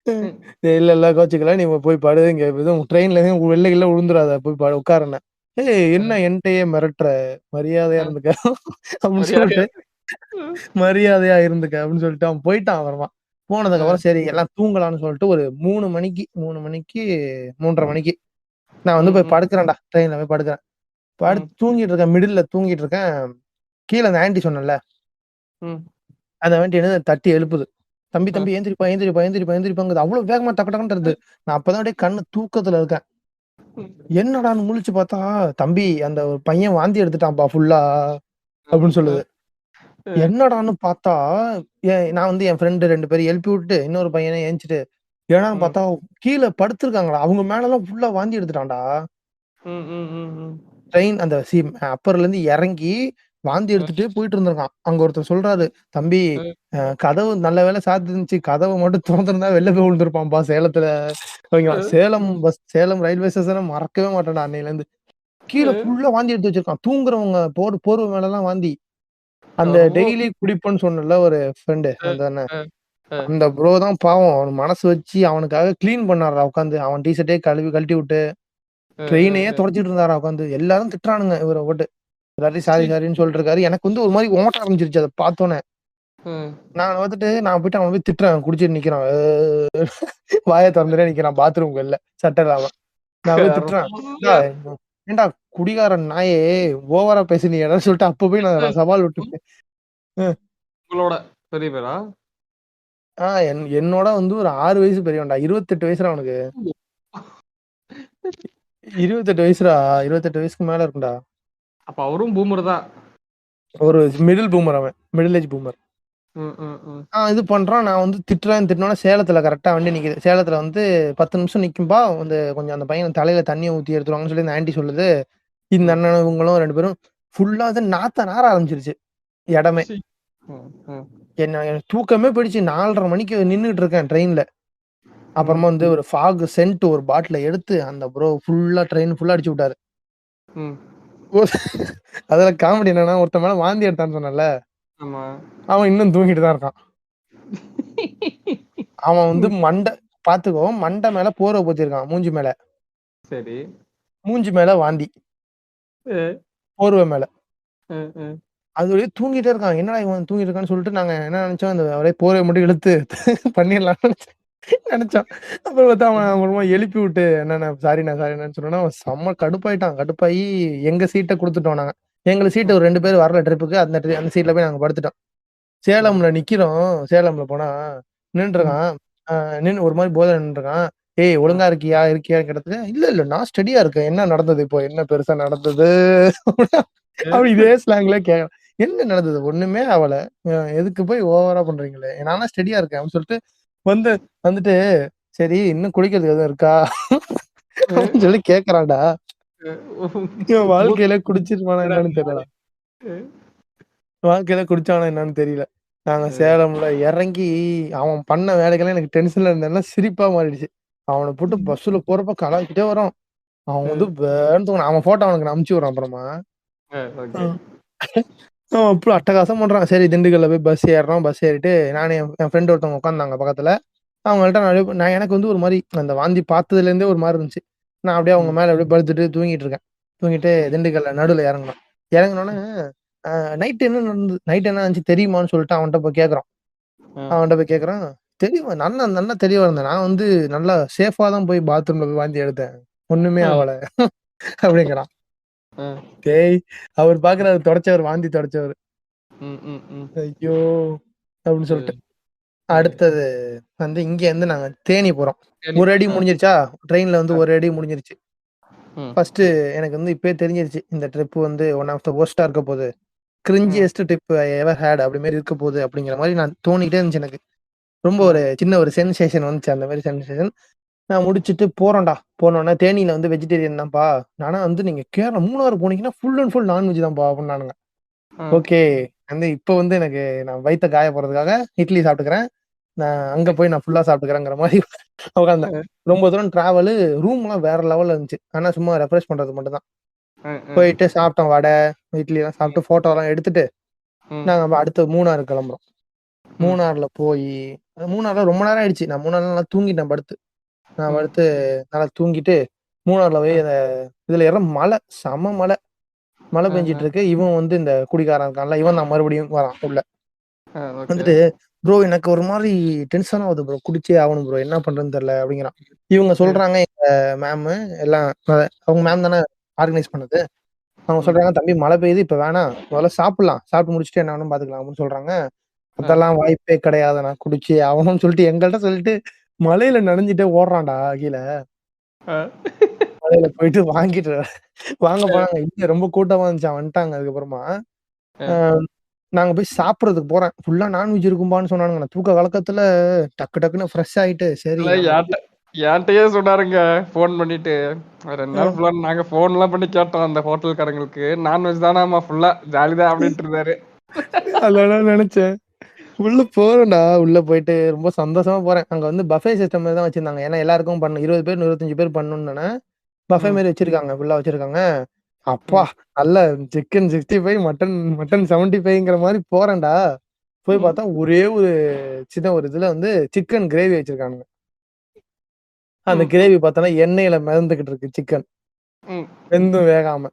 ம். இல்ல இல்ல கோச்சுக்கல. நீ போய் படு. இங்க எதுவும் ட்ரெயின்ல எதுவும் வெளில கில்ல விழுந்துராத. போய் உட்காருன்னேன். ஏய் என்ன என்ட்டயே மிரட்டுற? மரியாதையா அ. இருந்துக்க அப்படின்னு மரியாதையா சொல்லிட்டு ம். மரியாதையா இருந்துக்க அப்படின்னு சொல்லிட்டு அவன் போயிட்டான் அப்புறமா. அ. போனதுக்கப்புறம் சரி எல்லாம் தூங்கலாம்னு சொல்லிட்டு ஒரு 3 மணிக்கு 3:30 மணிக்கு நான் வந்து ம். போய் ம். படுக்கிறேன்டா. ட்ரெயின்ல போய் படுக்கிறேன். ம். படுத்து தூங்கிட்டு இருக்கேன். மிடில்ல தூங்கிட்டு இருக்கேன். கீழ அந்த ஆன்டி சொன்னேன்ல. ம். அந்த ஆன்டி என்ன தட்டி எழுப்புது. தம்பி, அ. தம்பி எந்திரிப்பா, எந்திரிப்பா, எந்திரிப்பா, எந்திரிப்பாங்குது. அவ்ளோ வேகமா டக்கு டக்குன்னு வருது. நான் அப்பதான் அப்படியே கண்ணு தூக்கத்துல இருக்கேன். ம். என்னடான்னு முழிச்சு பார்த்தா, "தம்பி அந்த ஒரு பையன் வாந்தி எடுத்துட்டான்ப்பா ஃபுல்லா" அப்படின்னு அ. சொல்லுது. அ. என்னடான்னு பார்த்தா, நான் வந்து என் ஃப்ரெண்ட் 2 பேரையும் எழுப்பி விட்டுட்டு, இன்னொரு பையன எந்திச்சிட்டு, என்னடான்னு ம். பார்த்தா, கீழ படுத்துருக்காங்கடா. அவங்க மேலலாம் ஃபுல்லா வாந்தி எடுத்துட்டான்டா. ம். ம். ம். ம். ட்ரெயின் அந்த அப்பர்லேருந்து இறங்கி, வாந்தி அ. எடுத்துட்டு போயிட்டு இருந்திருக்கான். அங்க ஒருத்தர் சொல்றாரு, "தம்பி அ. கதவு நல்ல வேளை சாத்திருந்துச்சு. கதவ மட்டும் தொறந்திருந்தா வெளில போய் விழுந்திருப்பான்ப்பா சேலத்துல." அ. அப்படிங்கிறான். சேலம் ரயில்வே ஸ்டேஷன மறக்கவே மாட்டேன்டா அன்னையிலேருந்து. கீழ அ. ஃபுல்லா வாந்தி எடுத்து வச்சிருக்கான். தூங்குறவங்க போர்வ மேலலாம் வாந்தி. அந்த ரொம்ப டெய்லி குடிப்பேன்னு சொன்னேன்ல ஒரு ஃப்ரெண்டு அ. அந்த அண்ணன். அ. அ. அந்த ப்ரோ தான் பாவம். அவன் மனசு வச்சு அவனுக்காக கிளீன் பண்ணாருடா உட்காந்து. அவன் டீ ஷர்ட்டே கழட்டி விட்டு, அ. ட்ரெயினையே அ. தொடச்சிட்டு இருந்தாருடா உட்காந்து. எல்லாரும் திட்டுறானுங்க இவர போட்டு. எல்லாரையும் சாரி ச்சீ! சாரின்னு சொல்லிட்டு இருக்காரு. எனக்கு வந்து ஒரு மாரி ஓட்ட ஆரம்பிச்சுருச்சு அத பார்த்தோனே. ம். நான் போயிட்டு அவன போய் திட்டுறேன். குடிச்சிட்டு நிக்கிறான். வாய தொறந்துட்டே நிக்கிறான் பாத்ரூம்க்கு வெளில சட்டை இல்லாம. நான் போய் திட்டுறேன். கருமம்யா! ஏன்டா குடிகாரன் நாயே! ஓவரா பேசுனீயேடான்னு சொல்லிட்டு அப்ப போய் நான் சவால் விட்டுட்டேன். ம். உங்களோட பெரிய பேரா? என்னோட வந்து ஒரு 6 வயசு பெரியவன்டா. 28 வயசுடா அவனுக்கு. 28 வயசுடா. 28 வயசுக்கு மேல இருக்கும்டா. அப்ப அவரும் பூமர் தான். ஒரு மிடில் பூமர் அவன். Middle age boomer. ம். ம். ம். இது பண்றான். நான் வந்து திட்டுனோனே சேலத்துல கரெக்ட்டா வண்டி நிக்குது. சேலத்துல வந்து 10 நிமிஷம் நிக்கும்பா. வந்து கொஞ்சம் அந்த பையன் தலையில தண்ணீய ஊத்தி எடுத்துருவாங்கன்னு சொல்லி அந்த ஆன்டி சொல்லுது. இந்த ம். அண்ணனும் இவங்களும் 2 பேரும் ஃபுல்லா நார ஆரம்பிச்சுருச்சு இடமே. ச்சீ! ம். ம். எனக்கு தூக்கமே போயிடுச்சு. 4:30 மணிக்கு நின்னுட்டு இருக்கேன் ட்ரெயின்ல. ம். அப்புறமா வந்து ஒரு சென்ட் ஒரு பாட்டில எடுத்து அந்த ப்ரோ ஃபுல்லா ட்ரெயின் ஃபுல்லா அடிச்சு விட்டாரு. ம். அதுல காமெடி என்னன்னா, ஒருத்தன் மேல வாந்தி எடுத்தான்னு சொன்னேன்ல, ஆமா. அவன் இன்னும் தூங்கிட்டு தான் இருக்கான். அவன் வந்து ம். பார்த்துக்கோ மண்டை மேல போர்வ போத்திருக்கான் மூஞ்சி மேல. சரி. மூஞ்சி மேல வாந்தி. அ. போர்வ மேல. அ. அ. அது வரையும் தூங்கிட்டே இருக்கான். என்னடா இவன் தூங்கிட்டு இருக்கான்னு சொல்லிட்டு நாங்க என்ன நெனச்சோம், இந்த அப்படியே போர்வைய மட்டும் இழுத்து பண்ணிடலாம்னு நெனச்சோம். அப்புறம் பார்த்தா அவன் அப்புறமா எழுப்பி விட்டு, "அண்ணா சாரிண்ணான்னு" சொன்னோனே, அவன் செம்ம கடுப்பாயிட்டான். கடுப்பாயி எங்க சீட்ட குடுத்துட்டோம் நாங்க. எங்களுக்கு சீட்டு ம். ஒரு 2 பேர் வரல ட்ரிப்புக்கு. அந்த சீட்ல போய் நாங்க படுத்துட்டோம். ம். சேலம்ல நிக்கிறோம். சேலம்ல போனா ம். நின்னுட்டுருக்கான். நின்னு ஒரு மாரி போதைல நின்னுட்டுருக்கான். "ஏய் ம். ஒழுங்கா இருக்கியான்னு" கேட்டதுக்கு, "இல்ல, இல்ல நான் ஸ்டடியா இருக்கேன். என்ன நடந்தது இப்போ? என்ன பெருசா நடந்தது?" அவன் இதே ஸ்லாங்ல கேக்குறான். "என்ன நடந்தது? ஒண்ணுமே ஆவல. எதுக்கு போய் ஓவரா பண்றீங்களே? நான்லாம் ஸ்டடியா இருக்கேன்." அப்படின்னு சொல்லிட்டு வந்து வந்துட்டு, "சரி இன்னும் குடிக்கிறதுக்கு எதுவும் இருக்கா?" அப்படின்னு அ. சொல்லி கேட்கறான்டா. இவன் மூர்க்க வாழ்க்கையில குடிச்சிருப்பானா என்னன்னு தெரியலடா. அ. வாழ்க்கையில குடிச்சானா என்னன்னு தெரியல. நாங்க அ. சேலம்ல எறங்கி, அவன் பண்ண வேலைக்கெல்லாம் எனக்கு டென்ஷன்ல இருந்தேன்னா சிரிப்பா மாறிடுச்சு. அவன போட்டு ம். பஸ்ஸுல போறப்ப கலாய்ச்சுட்டே வரோம். அவன் வந்து அ. வேன்னு தூங்குனான். அவன் ஃபோட்டோ அவனுக்கு நான் அனுப்பிச்சு விடுறேன் அப்புறமா. அ. ஓகே. அவன் அப்புறம் அட்டகாசம் பண்றான். சரி திண்டுக்கல்ல போய் பஸ் ஏறுறோம். பஸ் ஏறிட்டு நானும் என் ஃப்ரெண்ட் ஒருத்தவங்க உட்கார்ந்தாங்க பக்கத்துல. அவங்கள்ட்ட நான் எனக்கு வந்து ஒரு மாரி அந்த வாந்தி பார்த்ததுலேருந்தே ஒரு மாரி இருந்துச்சு. நான் அப்படியே அவங்க ம். மேல அப்படியே படுத்துட்டு தூங்கிட்டு இருக்கேன். தூங்கிட்டு ம். திண்டுக்கல்ல நடுவுல இறங்குனோம். இறங்குனோனே அ நைட் என்ன நடந்துச்சு தெரியுமான்னு சொல்லிட்டு அவன்ட்ட போய் கேட்குறோம். அ. அவன்ட்ட போய் கேட்குறான். தெரியும் நல்லா நல்லா தெளிவா இருந்தேன். நான் வந்து நல்லா சேஃபா தான் போய் பாத்ரூம்ல போய் வாந்தி எடுத்தேன். ஒண்ணுமே அ. ஆவல அப்படிங்கிறான். அ. டேய் அவர் பார்க்குறாரு தொடச்சவரு வாந்தி தொடச்சவரு. ம். ம். ம். ஐயோ! அப்படின்னு அ. சொல்லிட்டு. அ. அடுத்தது வந்து இங்கேருந்து நாங்க தேனி போறோம். ஒரு கேள்விப்பட் அடி அ. முடிஞ்சிருச்சா? ட்ரெயின்ல வந்து அ. ஒரு அடி முடிஞ்சிருச்சு. ம். ஃபர்ஸ்ட்டு எனக்கு வந்து இப்பயே தெரிஞ்சிருச்சு. இந்த ட்ரிப் வந்து ஒன் ஆஃப் த வொர்ஸ்ட்டா இருக்க போது. ம். கிரிஞ்சியஸ்ட் ட்ரிப் ஐ எவர் ஹேட் அப்படி மாரி இருக்க போது அப்படிங்கிற மாரி நான் தோணிக்கிட்டே இருந்துச்சு எனக்கு. ரொம்ப ஒரு ம். சின்ன ஒரு சென்சேஷன் வந்துச்சு. அந்த மாரி சென்சேஷன். நான் முடிச்சுட்டு போறோம்டா. போனோனே தேனியில வந்து வெஜிடேரியன் தான்ப்பா. ஆனா வந்து நீங்க மூணாறு போனீங்கன்னா ஃபுல் அண்ட் ஃபுல் நான்வெஜ் தான்ப்பா அப்டின்னானுங்க. ம். ஓகே. வந்து இப்ப வந்து எனக்கு நான் வயித்த காய போடுறதுக்காக இட்லி சாப்பிட்டுக்கிறேன். நான் அங்க போய் நான் ஃபுல்லா சாப்பிட்டுக்கிறேங்கிற மாதிரி உட்காந்தேன். ரொம்ப தூரம் டிராவலு, ரூம்லாம் வேற லெவல்ல இருந்துச்சு. ஆனா சும்மா ரெஃப்ரெஷ் பண்றது மட்டும் தான். போயிட்டு சாப்பிட்டோம் வடை, இட்லிலாம் சாப்பிட்டு ஃபோட்டோலாம் எடுத்துட்டு, நாங்க அடுத்து மூணாறு கிளம்புறோம். மூணாறுல போயி மூணாறுல ரொம்ப நேரம் ஆயிடுச்சு. நான் மூணாறுல நல்லா தூங்கிட்டேன் படுத்து. நான் படுத்து நல்லா தூங்கிட்டு, மூணாறுல போய் அந்த இதுல ஏற மழை, செம மழை. மழை பெஞ்சிட்டு இருக்கு. இவன் வந்து இந்த குடிகாரன் இருக்கான்ல, இவன் தான் மறுபடியும் வரான் உள்ள. வந்துட்டு, "ப்ரோ எனக்கு ஒரு மாரி டென்ஷன் ஆவுது ப்ரோ. குடிச்சே ஆவணும் ப்ரோ. என்ன பண்றதுன்னு தெரியல" அப்படிங்கிறான். இவங்க சொல்றாங்க எங்க மேமு எல்லாம் அவங்க மேம் தானே ஆர்கனைஸ் பண்ணது. அவங்க சொல்றாங்க, "தம்பி மழை பெய்யுது. இப்ப வேணாம். முதல்ல சாப்பிடலாம். சாப்பிட்டு முடிச்சுட்டு என்ன வேணும் பாத்துக்கலாம்" அப்படின்னு சொல்றாங்க. அதெல்லாம் வாய்ப்பே கிடையாது. நான் குடிச்சே ஆவணும்னு சொல்லிட்டு எங்கள்ட்ட சொல்லிட்டு மழையில நனைஞ்சுட்டே ஓடுறான்டா கீழ. மழையில போயிட்டு வாங்கிட்டு வாங்க போனாங்க. இல்ல ரொம்ப கூட்டமா இருந்துச்சாம். வந்துட்டாங்க அதுக்கப்புறமா. அ நாங்க போய் சாப்பிடுறதுக்கு போறேன். ஃபுல்லா நான்வெஜ் இருக்கும்பான்னு சொன்னானுங்க. நான் தூக்க கலக்கத்துல டக்கு டக்குன்னு ஃப்ரெஷ் ஆயிட்டு, சரி நம்ம என்கிட்டயே சொன்னாருங்க ஃபோன் பண்ணிட்டு. 2 நாள் ஃபுல்லா நாங்க ஃபோன்லாம் பண்ணி கேட்டோம் அந்த ஹோட்டல்காரங்களுக்கு. நான்வெஜ் தானாமா ஃபுல்லா ஜாலி தான் அப்படின்ட்டு இருந்தாரு. அதெல்லாம் நெனச்சேன். உள்ள போறேன்டா. உள்ள போயிட்டு ரொம்ப சந்தோஷமா போறேன். அங்க வந்து பஃபே சிஸ்டம் மாரி தான் வச்சிருந்தாங்க. ஏன்னா எல்லாருக்கும் 20 பேர், 25 பேர் பண்ணணும்னு பஃபே மாரி வச்சிருக்காங்க. ஃபுல்லா வச்சிருக்காங்க. அப்பா! நல்ல சிக்கன் 65, மட்டன் 75ங்கிற மாரி போறேன்டா. போய் பார்த்தா ஒரே ஒரு சின்ன ஒரு இதுல வந்து சிக்கன் கிரேவி வச்சிருக்கானுங்க. அந்த கிரேவி பார்த்தோன்னா எண்ணெயில மிதந்துகிட்டு இருக்கு சிக்கன். வெந்தும் வேகாம.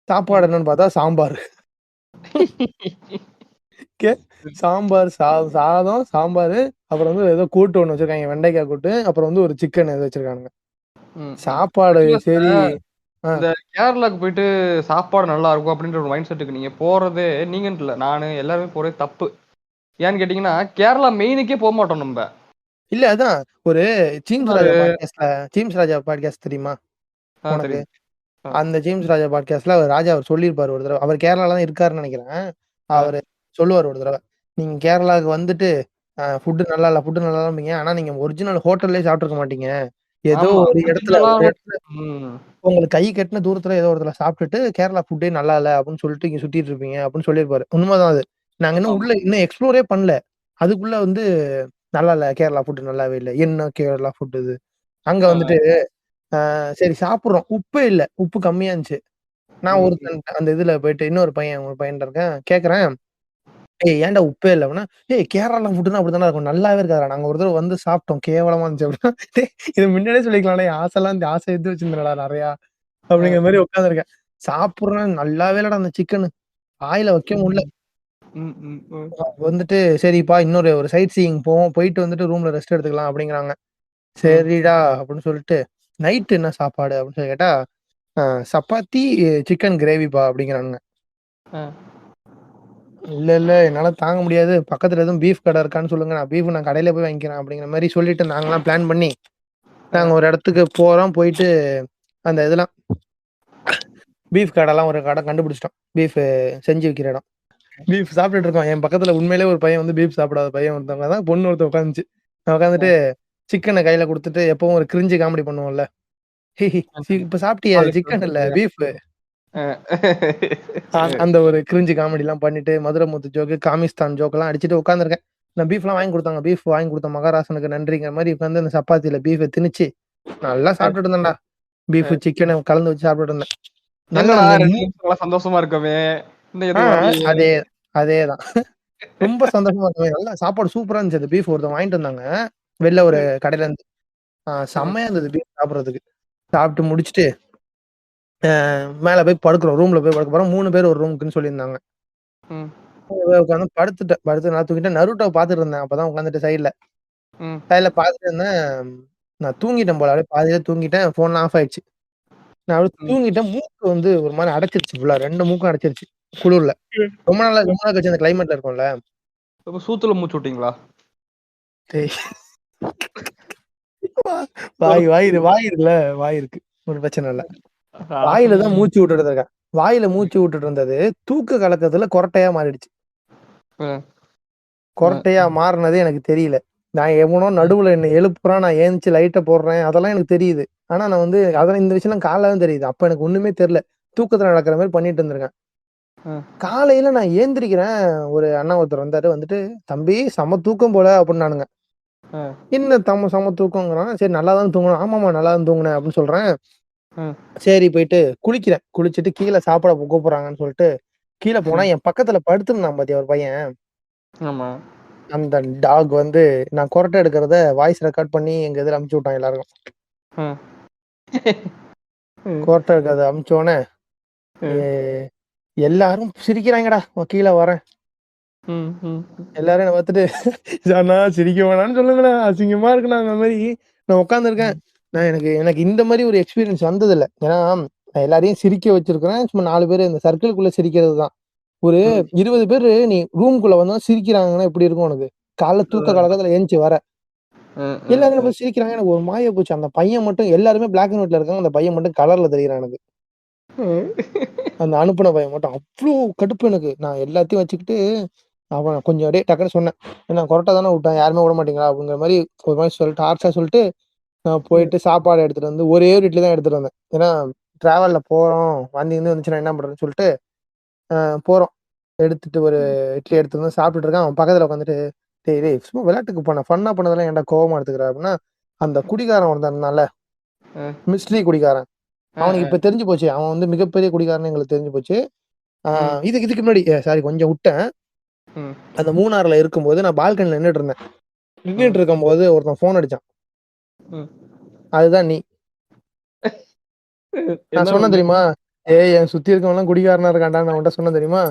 சாப்பாடு என்னன்னு பார்த்தா சாம்பார். கே சாம்பார், சாதம், சாம்பாரு, அப்புறம் வந்து ஏதோ கூட்டு ஒண்ணு வச்சிருக்காய்ங்க. வெண்டைக்காய் கூட்டு. அப்புறம் வந்து ஒரு சிக்கன் ஏதோ வச்சிருக்கானுங்க. சாப்பாடு ஆக்சுவலா சரி. ஆ. இந்த கேரளாக்கு போயிட்டு சாப்பாடு நல்லா இருக்கும் அப்படின்ற ஒரு மைண்ட் செட்டுக்கு நீங்க போறதே நீங்கன்ட்டு இல்ல. நானு எல்லாருமே போறதே தப்பு. ஏன்னு கேட்டீங்கன்னா, கேரளா மெயினுக்கே போமாட்டோம் நம்ப. இல்ல அதான் ஒரு மூணாறு ஜேம்ஸ் ராஜா பாட்காஸ்ட் தெரியுமா உனக்கு? தெரியும். ஆ, அந்த ஜேம்ஸ் ராஜா பாட்காஸ்ட்ல ராஜா அவர் சொல்லியிருப்பாரு ஒரு தடவ. அவர் கேரளால தான் இருக்காருன்னு நெனைக்கிறேன். ஆ. அவரு சொல்லுவாரு ஒரு தடவ. நீங்க கேரளாவுக்கு வந்துட்டு ஃபுட் நல்லா இல்லம்பீங்க. ஆனா நீங்க ஒரிஜினல் ஹோட்டல்லயே சாப்ட்டுருக்க மாட்டீங்க. ஏதோ ஆமா. ஒரு ஒரிஜினலா இடத்துல ம். உங்களுக்கு கை கெட்டுன தூரத்துல ஏதோ ஒரு இடத்துல சாப்ட்டுட்டு, கேரளா ஃபுட்டே நல்லா இல்ல அப்படின்னு சொல்லிட்டு இங்க சுத்திட்டு இருப்பீங்க அப்படின்னு சொல்லியிருப்பாரு. உண்மதான் அது. நாங்க ஆமாமா. இன்னும் எக்ஸ்ப்ளோரே பண்ணல. அதுக்குள்ள வந்து நல்லா இல்ல. கேரளா ஃபுட் நல்லாவே இல்ல. என்ன கேரளா ஃபுட் இது? அங்க ஆ. வந்துட்டு சரி சாப்பிடுறோம். உப்பே இல்ல. உப்பு கம்மியா இருந்துச்சு. நான் ம், ம். ஒருத்தன்ட்ட அந்த இதுல போயிட்டு ஒரு பையன்ட்ட இருக்கேன். கேட்கிறேன். "ஏய் ஏன்டா உப்பே இல்ல?" அப்படின்னா, "ஏய் கேரளா ஃபுட்னா அப்படித்தான்டா இருக்கும். நல்லாவே இருக்காதுடா. நாங்க ஒரு தடவ வந்து சாப்பிட்டோம். கேவலமா இருந்துச்சு" அப்படின்னா, "டேய் இத முன்னாடியே சொல்லிருக்கலாம்டா. என் ஆசை எடுத்து வச்சிருந்தேன்டா நெறையா." அப்படிங்கிற மாரி உட்கார்ந்துருக்கேன். சாப்பிடுறேன். நல்லாவே இல்லடா அந்த சிக்கனு. வாயில வைக்க முடியல. ம், ம், ம். வந்துட்டு சரிப்பா இன்னொரு ஒரு சைட் சீயிங் போவோம். போயிட்டு வந்துட்டு ரூம்ல ரெஸ்ட் எடுத்துக்கலாம் அப்படிங்கிறாங்க. ம். சரிடா அப்படின்னு சொல்லிட்டு, நைட் என்ன சாப்பாடு அப்படின்னு சொல்லி கேட்டா, அ சப்பாத்தி, சிக்கன் கிரேவிப்பா அப்படிங்கிறானுங்க. ஆ. இல்ல என்னால தாங்க முடியாது. பக்கத்துல எதுவும் பீஃப் கடை இருக்கான்னு சொல்லுங்க. நான் கடையில போய் வாங்கிக்கிறேன் அப்படிங்கிற மாரி சொல்லிட்டு நாங்கலாம் பிளான் பண்ணி, ஆ. நாங்க ஒரு இடத்துக்கு போறோம். போயிட்டு அந்த இதெல்லாம் பீஃப் கடைலாம் ஒரு கடை கண்டுபிடிச்சுட்டோம். செஞ்சு விக்கிற இடம். பீஃப் சாப்பிட்டுட்டு இருக்கோம். என் பக்கத்துல உண்மையிலேயே ஒரு பையன் வந்து பீஃப் சாப்பிடாத பையன் ஒருத்தவங்க தான் பொண்ணு ஒருத்தன் உட்காந்துச்சு. நான் உட்காந்துட்டு சிக்கன கையில குடுத்துட்டு எப்பவும் ஒரு கிரிஞ்சு காமெடி பண்ணுவோம்ல. இப்ப சாப்பிட்டியே அது சிக்கன் இல்ல பீஃப். அந்த ஒரு கிரிஞ்சு காமெடிலாம் பண்ணிட்டு, மதுரை முத்து ஜோக்கு, காமிஸ்தான் ஜோக்லாம் அடிச்சுட்டு உட்கார்ந்திருக்கேன். நான் பீஃப்லாம் வாங்கி குடுத்தாங்க. பீஃப் வாங்கி குடுத்த மகாராசனுக்கு நன்றிங்கிற மாரி உட்கார்ந்து அந்த சப்பாத்தில பீஃப திணிச்சு, நல்லா சாப்பிட்டுட்டு இருந்தேன்டா. பீஃப், சிக்கன கலந்து வச்சு சாப்பிட்டுட்டு இருந்தேன். நல்லா என்னடா அந்த 2 நிமிஷம் நல்லா சந்தோஷமா இருக்கோமே! இன்னும் ஆ எதுவும் வரலையே! அதே அதேதான். ரொம்ப சந்தோஷமா இருந்தது. நல்லா சாப்பாடு சூப்பரா இருந்துச்சு. அந்த பீஃப் ஒருத்தவங்க வாங்கிட்டு வந்தாங்க. வெளில ஒரு கடையில இருந்து. ம், செம்மையா இருந்தது பீஃப் சாப்பிடுறதுக்கு. சாப்பிட்டு முடிச்சுட்டு, மேல போய் படுக்குறோம். ரூம்ல போய் படுக்க போறோம். 3 பேர் ஒரு ரூமுக்குன்னு சொல்லியிருந்தாங்க. ம், உட்காந்து படுத்துட்டேன். படுத்து நல்லா தூங்கிட்டேன். நருட்டோ பார்த்துட்டு இருந்தேன். அப்பதான் உட்காந்துட்டு சைடுல. ம், சைடுல பார்த்துட்டு இருந்தேன். நான் தூங்கிட்டேன் போல. அப்படியே பாதியிலே தூங்கிட்டேன். ஃபோன்லாம் ஆஃப் ஆயிடுச்சு. நான் அப்படியே ம். தூங்கிட்டேன். மூக்கு வந்து ஒரு மாரி அடைச்சிருச்சு ஃபுல்லா. 2 மூக்கும் அடைச்சிருச்சு. குளுர்ல. ரொம்ப நாள் கழிச்சு அந்த கிளைமேட்ல இருக்கோம்ல. அப்ப சூத்துல மூச்சு விட்டீங்களா? டேய் சொல்லு. வாய் இருக்குல்ல. வாய் இருக்கு. ஒரு பிரச்சனை இல்ல. அட வாயில சொல்லு. தான் மூச்சு விட்டுட்டு இருக்கேன். வாயில மூச்சு விட்டுட்டு இருந்தது, தூக்க கலக்கத்துல கொரட்டையா மாறிடுச்சு. ம், ம், கொரட்டையா மாறுனது எனக்கு தெரியல. நான் எவனோ நடுவுல என்ன எழுப்புறான். நான் எந்திச்சு லைட்ட போடுறேன். அதெல்லாம் எனக்கு தெரியுது. ஆனா நான் வந்து அதெல்லாம் இந்த விஷயம்லாம் காலைல தான் தெரியுது. அப்ப எனக்கு ஒண்ணுமே தெரியல. தூக்கத்துல நடக்கிற மாரி பண்ணிட்டு இருந்திருக்கேன். ம். காலையில நான் ஏந்திரிக்கிறேன். ஒரு அண்ணா ஒருத்தர் வந்தாரு. வந்துட்டு, "தம்பி செம தூக்கம் போல" அப்டின்னானுங்க. என்ன செம தூக்கங்கிறான். சரி நல்லா தான் தூங்குனேன். ஆமாமா நல்லா தான் தூங்குனேன் அப்படின்னு சொல்றேன். சரி போயிட்டு குளிக்கிறேன். குளிச்சுட்டு கீழ சாப்பிட கூப்பிடுறாங்கன்னு சொல்லிட்டு, கீழ போனா என் பக்கத்துல படுத்திருந்தான் பாத்தியா ஒரு பையன். ஆமா. அந்த டாக் வந்து நான் கொறட்டை எடுக்கிறத வாய்ஸ் ரெக்கார்ட் பண்ணி எங்க இதுல அனுப்பிச்சு விட்டான் எல்லாருக்கும். கொறட்டை எடுக்கிறத அனுப்பிச்ச உடனே எல்லாரும் சிரிக்கிறாங்கடா. கீழ வரேன். எல்லாரும் என்ன பார்த்துட்டு அண்ணா சிரிக்க வேணாம்னு சொல்லுங்கண்ணா. அசிங்கமா இருக்குண்ணா. அந்த மாதிரி நான் உட்கார்ந்துருக்கேன். நான் எனக்கு இந்த மாதிரி ஒரு எக்ஸ்பீரியன்ஸ் வந்ததில்ல. ஏன்னா நான் எல்லாரையும் சிரிக்க வச்சிருக்கிறேன். சும்மா 4 பேரு இந்த சர்க்கிள்குள்ள சிரிக்கிறது தான். ஒரு 20 பேரு நீ ரூம்குள்ள வந்தா சிரிக்கிறாங்கன்னா எப்படி இருக்கும் உனக்கு? காலைல தூக்க கலக்கத்துல எந்திச்சு வர. எல்லாரும் நம்ம சிரிக்கிறாங்க. எனக்கு ஒரு மாய போச்சு. அந்த பையன் மட்டும் எல்லாருமே பிளாக் அண்ட் ஒயிட்ல இருக்காங்க. அந்த பையன் மட்டும் கலர்ல தெரியுறான் எனக்கு. அந்த அனுப்புன பையன் மட்டும் அவ்ளோ கடுப்பு எனக்கு. நான் எல்லாத்தையும் வச்சுக்கிட்டு அவன் கொஞ்சம் அப்படியே டக்குன்னு சொன்னேன். நான் கொறட்டை தானே விட்டேன். யாருமே விட மாட்டீங்களா? அப்படிங்கிற மாதிரி ஒரு மாதிரி சொல்லிட்டு ஹார்ஷா சொல்லிட்டு நான் போயிட்டு சாப்பாடு எடுத்துட்டு வந்து ஒரே ஒரு இட்லி தான் எடுத்துட்டு வந்தேன். ஏன்னா டிராவல்ல போறோம். வண்டி வந்துச்சுன்னா என்ன பண்றதுன்னு சொல்லிட்டு போறோம். எடுத்துட்டு ஒரு இட்லி எடுத்துட்டு வந்து சாப்பிட்டுட்டு இருக்கேன். அவன் பக்கத்துல உட்காந்துட்டு டேய் சும்மா விளையாட்டுக்கு பண்ண ஃபன்னா பண்ணதெல்லாம் ஏன்டா கோவமா எடுத்துக்கிற அப்படின்னா அந்த குடிகாரன் ஒருத்தனால மிஸ்ட்ரி குடிகாரன். அவனுக்கு இப்ப தெரிஞ்சு போச்சு. அவன் வந்து மிகப்பெரிய குடிகாரன்னு எங்களுக்கு தெரிஞ்சு போச்சு. இதுக்கு முன்னாடி சாரி கொஞ்சம் விட்டேன். அந்த மூணாறுல இருக்கும்போது நான் பால்கனில நின்னுட்டு இருக்கும்போது ஒருத்தன் போன் அடிச்சான். அதுதான் நீ. நான் சொன்னேன் தெரியுமா? என் சுத்தி இருக்கவங்க எல்லாம் குடிகாரனா இருக்கான்டா. நான் உன்கிட்ட சொன்னேன் தெரியுமா?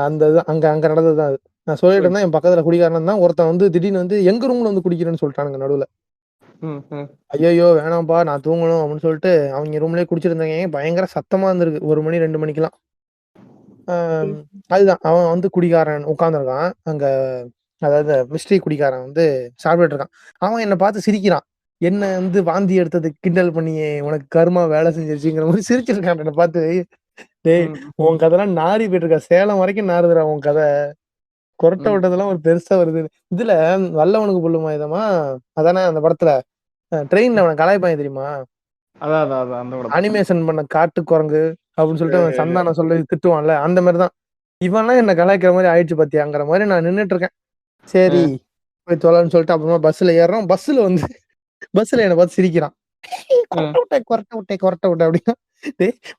அந்த அங்க நடந்ததுதான் அது. நான் சொல்லிட்டு இருந்தேன். என் பக்கத்துல குடிகாரன் தான் ஒருத்தன் வந்து திடீர்னு வந்து எங்க ரூம்ல வந்து குடிக்கிறேன்னு சொல்லிட்டானுங்க நடுவுல. ஐயோ வேணாம்பா நான் தூங்கணும் அப்படின்னு சொல்லிட்டு அவங்க ரூம்லயே குடிச்சிட்டு இருந்தாங்க. பயங்கர சத்தமா இருந்திருக்கு 1 மணி 2 மணிக்கெல்லாம். அதுதான் அவன் வந்து குடிகாரன் உட்கார்ந்துருக்கான் அங்க. அதாவது மிஸ்ட்ரி குடிகாரன் வந்து சாப்பிட்டுட்டு இருக்கான். அவன் என்ன பார்த்து சிரிக்கிறான். என்ன வந்து வாந்தி எடுத்தது கிண்டல் பண்ணியே உனக்கு கருமா வேலை செஞ்சிருச்சுங்கிற மாதிரி சிரிச்சிருக்கான் என்ன பார்த்து. டேய் உன் கதைலாம் நாரி போயிட்டு இருக்கா. சேலம் வரைக்கும் நாறுதுடா உன் கதை. கொரட்டை விட்டதெல்லாம் ஒரு பெருசா வருது. இதுல வல்லவனுக்கு புல்லுமா இதமா அதானே அந்த படத்துல ட்ரெயின்ல அவனை கலாய்ப்பாங்க தெரியுமா? அனிமேஷன் பண்ண காட்டு குரங்கு அப்படின்னு சொல்லிட்டு அவன் சந்தானம் சொல்லி திட்டுவான்ல அந்த மாதிரிதான். இவன்லாம் என்ன கலாய்க்கிற மாதிரி ஆயிடுச்சு பாத்தியாங்கிற மாதிரி நான் நின்னுட்டு இருக்கேன். சரி போய் தொலைன்னு சொல்லிட்டு அப்புறமா பஸ்ல ஏறுறோம். பஸ்ல என்னை பார்த்து சிரிக்கிறான். கொரட்டை விட்டேன் அப்படின்னா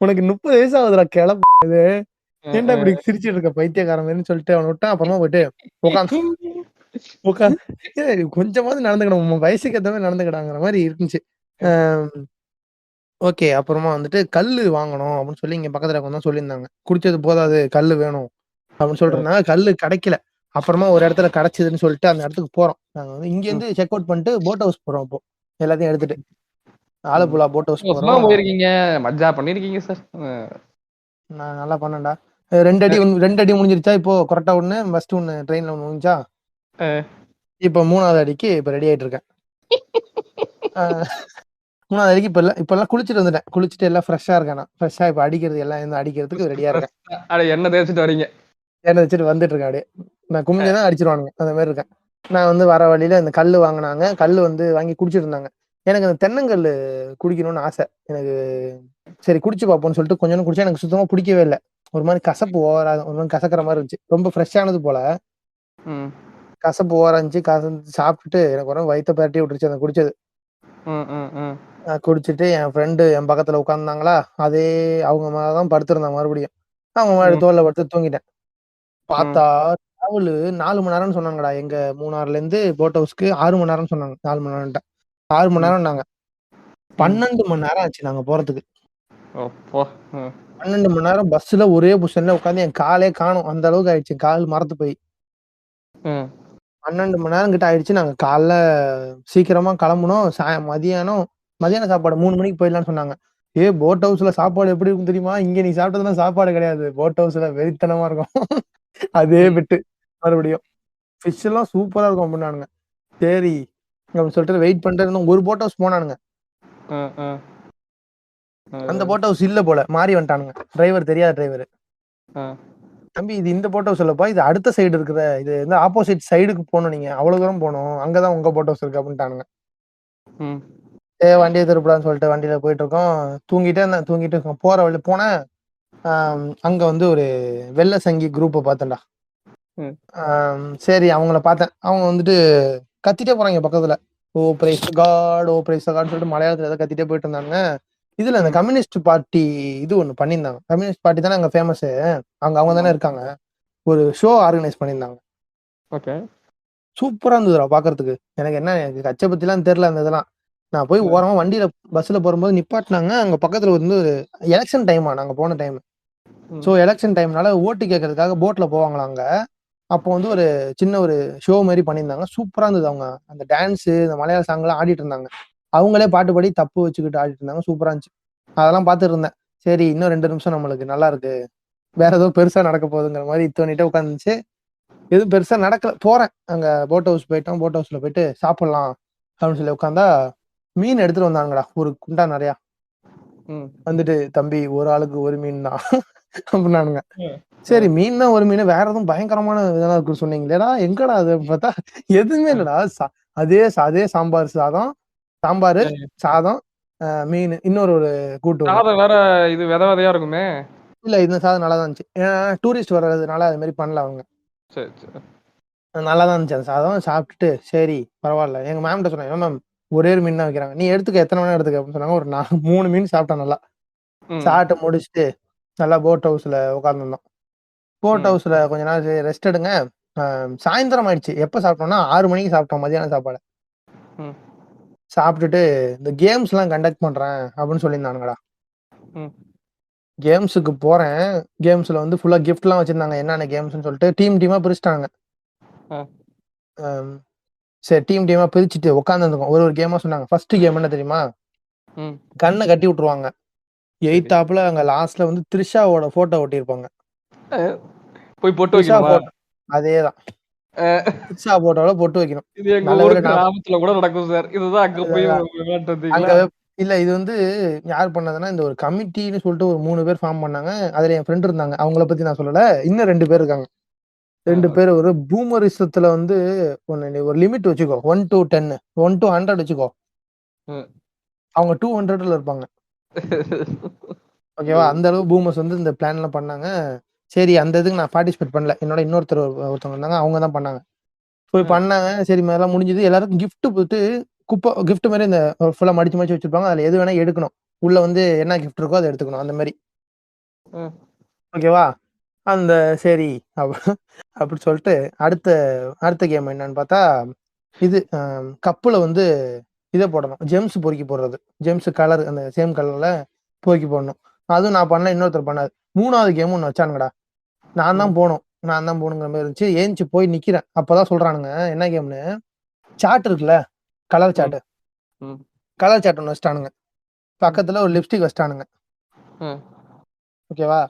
உனக்கு 30 வயசு ஆகுதுடா கிளம்பு. ஏன்டா இப்படி சிரிச்சிட்டு இருக்க பைத்தியக்காரன் மாதிரின்னு சொல்லிட்டு அவனை விட்டான். அப்புறமா போயிட்டு உட்காந்து கொஞ்சமாவது நடந்துக்கணும். வயசுக்கு ஏத்த மாதிரி நடந்துக்கிடாங்கிற மாதிரி இருந்துச்சு. ஓகே. அப்புறமா வந்துட்டு கல்லு வாங்கணும் அப்படின்னு சொல்லி இங்க பக்கத்துல கொஞ்சம் சொல்லியிருந்தாங்க. குடிச்சது போதாது கல்லு வேணும் அப்படின்னு சொல்லிருந்தாங்க. கல்லு கிடைக்கல. அப்புறமா ஒரு இடத்துல கிடைச்சதுன்னு சொல்லிட்டு அந்த இடத்துக்கு போறோம். நாங்க வந்து இங்க இருந்து செக் அவுட் பண்ணிட்டு போட் ஹவுஸ் போறோம். இப்போ எல்லாத்தையும் எடுத்துட்டு ஆலப்புழா போட் ஹவுஸ் போறோம். போயிருக்கீங்க மஜா பண்ணிருக்கீங்க சார். நான் நல்லா பண்ணேன்டா. 2 அடி முடிஞ்சிருச்சா இப்போ கரெக்டா ஒண்ணு ஃபர்ஸ்ட் ஒண்ணு ட்ரெயின்ல ஒண்ணு முடிஞ்சா இப்போ 3வது அடிக்கு இப்ப ரெடி ஆயிட்டு இருக்கேன். 3வது அடிக்கு இப்பெல்லாம் குளிச்சுட்டு வந்துட்டேன். குளிச்சுட்டு எல்லாம் ஃப்ரெஷ்ஷா இருக்கேன். நான் ஃப்ரெஷ்ஷா இப்ப அடிக்கிறது எல்லாம் அடிக்கிறதுக்கு ரெடியா இருக்கேன். எண்ணெய் தேய்ச்சிட்டு வரீங்க. எண்ணெய் வச்சுட்டு வந்துட்டு இருக்கேன் அப்படியே. நான் குமிஞ்சதான் அடிச்சிருவானுங்க அந்த மாதிரி இருக்கேன். நான் வந்து வர வழியில இந்த கல்லு வாங்கினாங்க. கல்லு வந்து வாங்கி குடிச்சிட்டு இருந்தாங்க. எனக்கு அந்த தென்னங்கல்லு குடிக்கணும்னு ஆசை. எனக்கு சரி குடிச்சு பார்ப்போம்னு சொல்லிட்டு கொஞ்சம் குடிச்சா எனக்கு சுத்தமா பிடிக்கவே இல்லை. ஒரு மாதிரி கசப்பு ஓவரா ஒரு மாதிரி கசக்கிற மாதிரி இருந்துச்சு. ரொம்ப ஃப்ரெஷ்ஷானது போல கசப்பு ஓவரா இருந்துச்சு. கசந்து சாப்பிட்டுட்டு எனக்கு ஒரு வயிற்ற பரட்டி விட்டுருச்சு அந்த குடிச்சது. குடிச்சிட்டு என் ஃப்ரெண்டு என் பக்கத்துல உட்கார்ந்தாங்களா அதே அவங்க மேலதான் படுத்திருந்தான். மறுபடியும் அவங்க மேல தோல்ல படுத்து தூங்கிட்டேன். பார்த்தா டிராவல் 4 மணி நேரம்னு சொன்னாங்கடா. எங்க மூணாறுல இருந்து போட் ஹவுஸ்க்கு 6 மணி நேரம்னு சொன்னாங்க. 4 மணி நேரம் 6 மணி நேரம்னாங்க. 12 மணி நேரம் ஆச்சு நாங்க போறதுக்கு. 12 மணி நேரம் பஸ்ல ஒரே பொசிஷன்ல உட்காந்து என் காலே காணும். அந்த அளவுக்கு ஆயிடுச்சு. கால் மரத்து போய் 12 மணி நேரம் கிட்ட ஆயிடுச்சு. நாங்க காலைல சீக்கிரமா கிளம்பணும். மதியானம் சாப்பாடு 3 மணிக்கு போயிடலாம்னு சொன்னாங்க. போட் ஹவுஸ்ல சாப்பாடு எப்படி இருக்கும் தெரியுமா? இங்க நீ சாப்பிட்டதுலாம் சாப்பாடு கிடையாது. போட் ஹவுஸ்ல வெறித்தனமா இருக்கும். அதே விட்டு மறுபடியும் ஃபிஷ் எல்லாம் சூப்பரா இருக்கும் அப்படின்னானுங்க. சரி அப்படின்னு சொல்லிட்டு வெயிட் பண்ணிட்டு ஒரு போட் ஹவுஸ் போனானுங்க. அந்த போட் ஹவுஸ் இல்ல போல மாறி வந்துட்டானுங்க. டிரைவர் தெரியாத டிரைவர். தம்பி இது இந்த போட் ஹவுஸ் இல்லப்பா, இது அடுத்த சைடு இருக்கிற இது வந்து ஆப்போசிட் சைடுக்கு போகணும். நீங்க அவ்வளவு தூரம் போகணும். அங்கதான் உங்க போட் ஹவுஸ் இருக்கு அப்படின்ட்டானுங்க. வண்டியை திருப்பலான்னு சொல்லிட்டு வண்டியில போயிட்டு இருக்கோம். தூங்கிட்டு இருக்கோம். போற வழி போனேன். அங்க வந்து ஒரு வெள்ளை சங்கி குரூப்பை பார்த்தேன்டா. சரி அவங்கள பார்த்தேன். அவங்க வந்துட்டு கத்திட்டே போறாங்க பக்கத்துல. ஓ பிரைஸ் காட், ஓ பிரைஸ் காட்ன்னு சொல்லிட்டு மலையாளத்துல ஏதோ கத்திட்டே போயிட்டு இருந்தாங்க. இதுல இந்த கம்யூனிஸ்ட் பார்ட்டி இது ஒண்ணு பண்ணியிருந்தாங்க. கம்யூனிஸ்ட் பார்ட்டி தானே அங்க ஃபேமஸ். அவங்க தானே இருக்காங்க. ஒரு ஷோ ஆர்கனைஸ் பண்ணியிருந்தாங்க. ஓகே. சூப்பரா இருந்ததுடா பாக்குறதுக்கு. எனக்கு எனக்கு கச்சை பத்திலாம் தெரியல அந்த இதெல்லாம். நான் போய் ஓரமா வண்டியில பஸ்ல போகும்போது நிப்பாட்டினாங்க. அங்க பக்கத்துல வந்து ஒரு எலெக்ஷன் டைமா நாங்க போன டைம். ஸோ எலெக்ஷன் டைம்னால ஓட்டு கேட்கறதுக்காக போட்ல போவாங்களா அங்க. அப்போ வந்து ஒரு சின்ன ஒரு ஷோ மாதிரி பண்ணியிருந்தாங்க. சூப்பரா இருந்தது. அவங்க அந்த டான்ஸ், இந்த மலையாள சாங்லாம் ஆடிட்டு இருந்தாங்க. அவங்களே பாட்டு பாடி தப்பு வச்சுக்கிட்டு ஆடிட்டு இருந்தாங்க. சூப்பரா இருந்துச்சு. அதெல்லாம் பார்த்துட்டு இருந்தேன். சரி இன்னும் 2 நிமிஷம் நம்மளுக்கு நல்லா இருக்கு. வேற ஏதோ பெருசா நடக்க போகுதுங்கிற மாதிரி தோணிட்டே உட்காந்துச்சு. எதுவும் பெருசா நடக்கல. போறேன் அங்க போட் ஹவுஸ் போயிட்டோம். போட் ஹவுஸ்ல போயிட்டு சாப்பிடலாம் அப்படின்னு சொல்லி உட்காந்தா மீன் எடுத்துட்டு வந்தாங்கடா. ஒரு குண்டா நிறையா. வந்துட்டு தம்பி ஒரு ஆளுக்கு ஒரு மீன் தான் அப்படின்னானுங்க. சரி மீன் தான் ஒரு மீன், வேற எதுவும் பயங்கரமான இதெல்லாம் இருக்குன்னு சொன்னீங்களேடா, எங்கடா அது பார்த்தா எதுவுமே இல்லடா. அதே சாம்பார் சாதம், மீன், இன்னொரு ஒரு கூட்டு ஒண்ணு. சாதம் வேற இது வித விதையா இருக்குமே. இல்ல இந்த சாதம் நல்லா தான் இருந்துச்சு. ஏன்னா டூரிஸ்ட் வர்றதுனால அது மாதிரி பண்ணல அவங்க. சரி சரி. நல்லா தான் இருந்துச்சு அந்த சாதம். சாப்பிட்டுட்டு சரி பரவாயில்ல. எங்க மேம்கிட்ட சொன்னேன், மேம் ஒரே ஒரு மீன் தான் வைக்கிறாங்க, நீ எடுத்துக்க எத்தனை வேணா எடுத்துக்க அப்படின்னு சொன்னாங்க. ஒரு 3 மீன் சாப்பிட்டேன் நல்லா. சாப்பிட்டு முடிச்சுட்டு நல்லா போட் ஹவுஸ்ல உட்காந்துருந்தோம். போட் ஹவுஸ்ல கொஞ்ச நாள் ரெஸ்ட் எடுங்க. சாயந்தரம் ஆயிடுச்சு. எப்ப சாப்பிட்டோம்னா 6 மணிக்கு சாப்பிட்டோம் மதியான சாப்பாடு. சாப்பிட்டுட்டு இந்த கேம்ஸ் எல்லாம் கண்டக்ட் பண்றேன் அப்படின்னு சொல்லியிருந்தானுங்கடா. கேம்ஸுக்கு போறேன். கேம்ஸ்ல வந்து ஃபுல்லா கிஃப்ட் எல்லாம் வச்சிருந்தாங்க. என்னென்ன கேம்ஸ்னு சொல்லிட்டு டீமா பிரிச்சுட்டாங்க. சரி டீமா பிரிச்சுட்டு உட்காந்துருக்கோம். ஒரு கேமா சொன்னாங்க. ஃபர்ஸ்ட் கேம் என்ன தெரியுமா? கண்ணை கட்டி விட்டுருவாங்க. எய்த்தாப்புல அங்க லாஸ்ட்ல வந்து த்ரிஷாவோட போட்டோ ஒட்டியிருப்பாங்க. போய் பொட்டு வைக்கணுமா? அதேதான். த்ரிஷா போட்டோல பொட்டு வைக்கணும். இது எங்க ஊர் கிராமத்துல கூட நடக்கும் சார். இதுதான் அங்க போய் அங்க இல்ல இது வந்து யார் பண்ணதுன்னா இந்த ஒரு கமிட்டின்னு சொல்லிட்டு ஒரு 3 பேர் ஃபார்ம் பண்ணாங்க. அதுல என் ஃப்ரெண்ட் இருந்தாங்க. அவங்கள பத்தி நான் சொல்லல. இன்னும் 2 பேர் இருக்காங்க. 2 பேர் ஒரு பூமரிசத்துல வந்து ஒரு லிமிட் வச்சுக்கோ. 1 to 10, 1 to 100 வச்சுக்கோ. அவங்க 200ல இருப்பாங்க. ஓகேவா? அந்த அளவு பூமர்ஸ் வந்து இந்த பிளான் எல்லாம் பண்ணாங்க. சரி அந்த இதுக்கு நான் பார்ட்டிசிபேட் பண்ணல. என்னோட ஒருத்தவங்க இருந்தாங்க. அவங்க தான் பண்ணாங்க. போய் பண்ணாங்க. சரி அதெல்லாம் முடிஞ்சது. எல்லாருக்கும் கிஃப்ட் போட்டு கிஃப்ட் மாதிரி இந்த ஃபுல்லா மடிச்சு வச்சிருப்பாங்க. அதுல எது வேணா எடுக்கணும். உள்ள வந்து என்ன கிஃப்ட் இருக்கோ அதை எடுத்துக்கணும். அந்த மாதிரி. ஓகேவா? அந்த சரி அப்படி சொல்லிட்டு அடுத்த கேம் என்னன்னு பார்த்தா இது கப்புல வந்து இதை போடணும். ஜெம்ஸ் பொறுக்கி போடுறது. ஜெம்ஸ் கலர் அந்த சேம் கலர்ல பொறுக்கி போடணும். அதுவும் நான் பண்ணல, இன்னொருத்தர் பண்ணாது. 3வது கேம் ஒன்று வச்சானுங்கடா. நான் தான் போகணுங்கிற மாதிரி இருந்துச்சு. ஏஞ்சி போய் நிக்கிறேன். அப்பதான் சொல்றானுங்க என்ன கேம்னு. சாட் இருக்குல்ல, கலர் சாட்டு. கலர் சாட் ஒன்று வச்சிட்டானுங்க. பக்கத்துல ஒரு லிப்ஸ்டிக் வச்சிட்டானுங்க. ஓகேவா?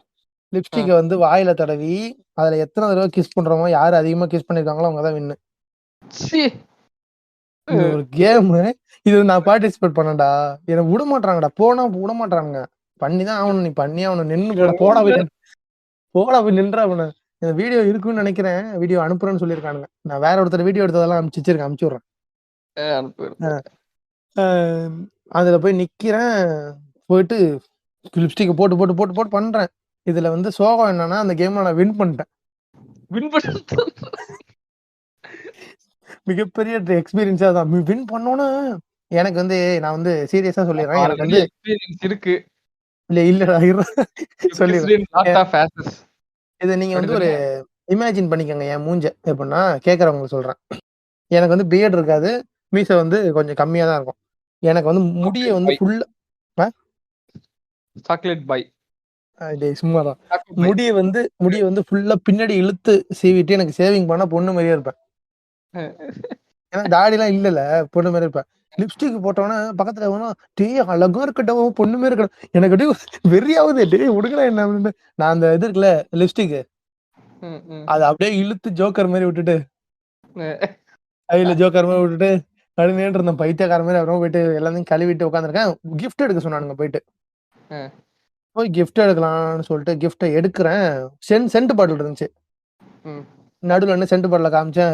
லிப்ஸ்டிக்கை வந்து வாயில தடவி அதுல எத்தனை தடவை கிஸ் பண்றோமோ, யாரு அதிகமா கிஸ் பண்ணிருக்காங்களோ அவங்க தான் வின்னு. இது ஒரு கேம். இது நான் பார்ட்டிசிபேட் பண்ணடா. என்ன விட மாட்டாங்கடா. போனா விட மாட்டானுங்க. பண்ணிதான் ஆகணும். நீ பண்ணி அவனு நின்று போடா போய் நின்றா அவனு. இந்த வீடியோ இருக்குன்னு நினைக்கிறேன். வீடியோ அனுப்புறேன்னு சொல்லியிருக்கானுங்க. நான் வேற ஒருத்தர் வீடியோ எடுத்ததெல்லாம் அனுப்பிச்சு விடுறேன். அதுல போய் நிக்கிறேன். போயிட்டு லிப்ஸ்டிக் போட்டு பண்றேன். இதுல வந்து சோகம் என்னன்னா அந்த கேம்ல நான் வின் பண்ணிட்டேன். மிகப்பெரிய எக்ஸ்பீரியன்ஸா தான். வின் பண்ணோன்னு எனக்கு வந்து நான் வந்து சீரியஸா சொல்லிடுறேன். எனக்கு வந்து எக்ஸ்பீரியன்ஸ் இருக்கு. இல்லடா சொல்லிடுறேன். இதை நீங்க வந்து ஒரு இமேஜின் பண்ணிக்கோங்க. என் மூஞ்ச எப்படின்னா கேட்கறவங்களுக்கு சொல்றேன். எனக்கு வந்து பியர்ட் இருக்காது. மீசை வந்து கொஞ்சம் கம்மியா தான் இருக்கும். எனக்கு வந்து முடிய வந்து ஃபுல்லா சாக்லேட் பாய். சும்மாதான். முடிய வந்து ஃபுல்லா பின்னாடி இழுத்து சீவிட்டு எனக்கு சேவிங் பண்ணா பொண்ணு மாதிரியே இருப்பேன். ஏன்னா தாடி எல்லாம் இல்லல, பொண்ணு மாதிரி இருப்பேன். லிப்ஸ்டிக் போட்டோன்னா பக்கத்துல டேய் அழகா இருக்கட்டும், பொண்ணு மாதிரி இருக்கட்டும். எனக்கு அப்படியே வெறியாவது. டேய் விடுங்கடா என்ன அப்படின்னு. நான் அந்த இது இருக்குல்ல லிப்ஸ்டிக், அதை அப்படியே இழுத்து ஜோக்கர் மாதிரி விட்டுட்டு ஜோக்கர் மாதிரி விட்டுட்டு கழுவிட்டு இருந்தேன். பைத்தியக்கார மாதிரி. அப்புறம் போயிட்டு எல்லாத்தையும் கழுவிட்டு உட்காந்துருக்கேன். கிஃப்ட் எடுக்க சொன்னானுங்க. போய் கிஃப்ட் எடுக்கலாம்னு சொல்லிட்டு கிஃப்டை எடுக்கிறேன். சென்ட் பாட்டில் இருந்துச்சு. நடுவில் என்ன சென்ட் பாட்டில காமிச்சேன்.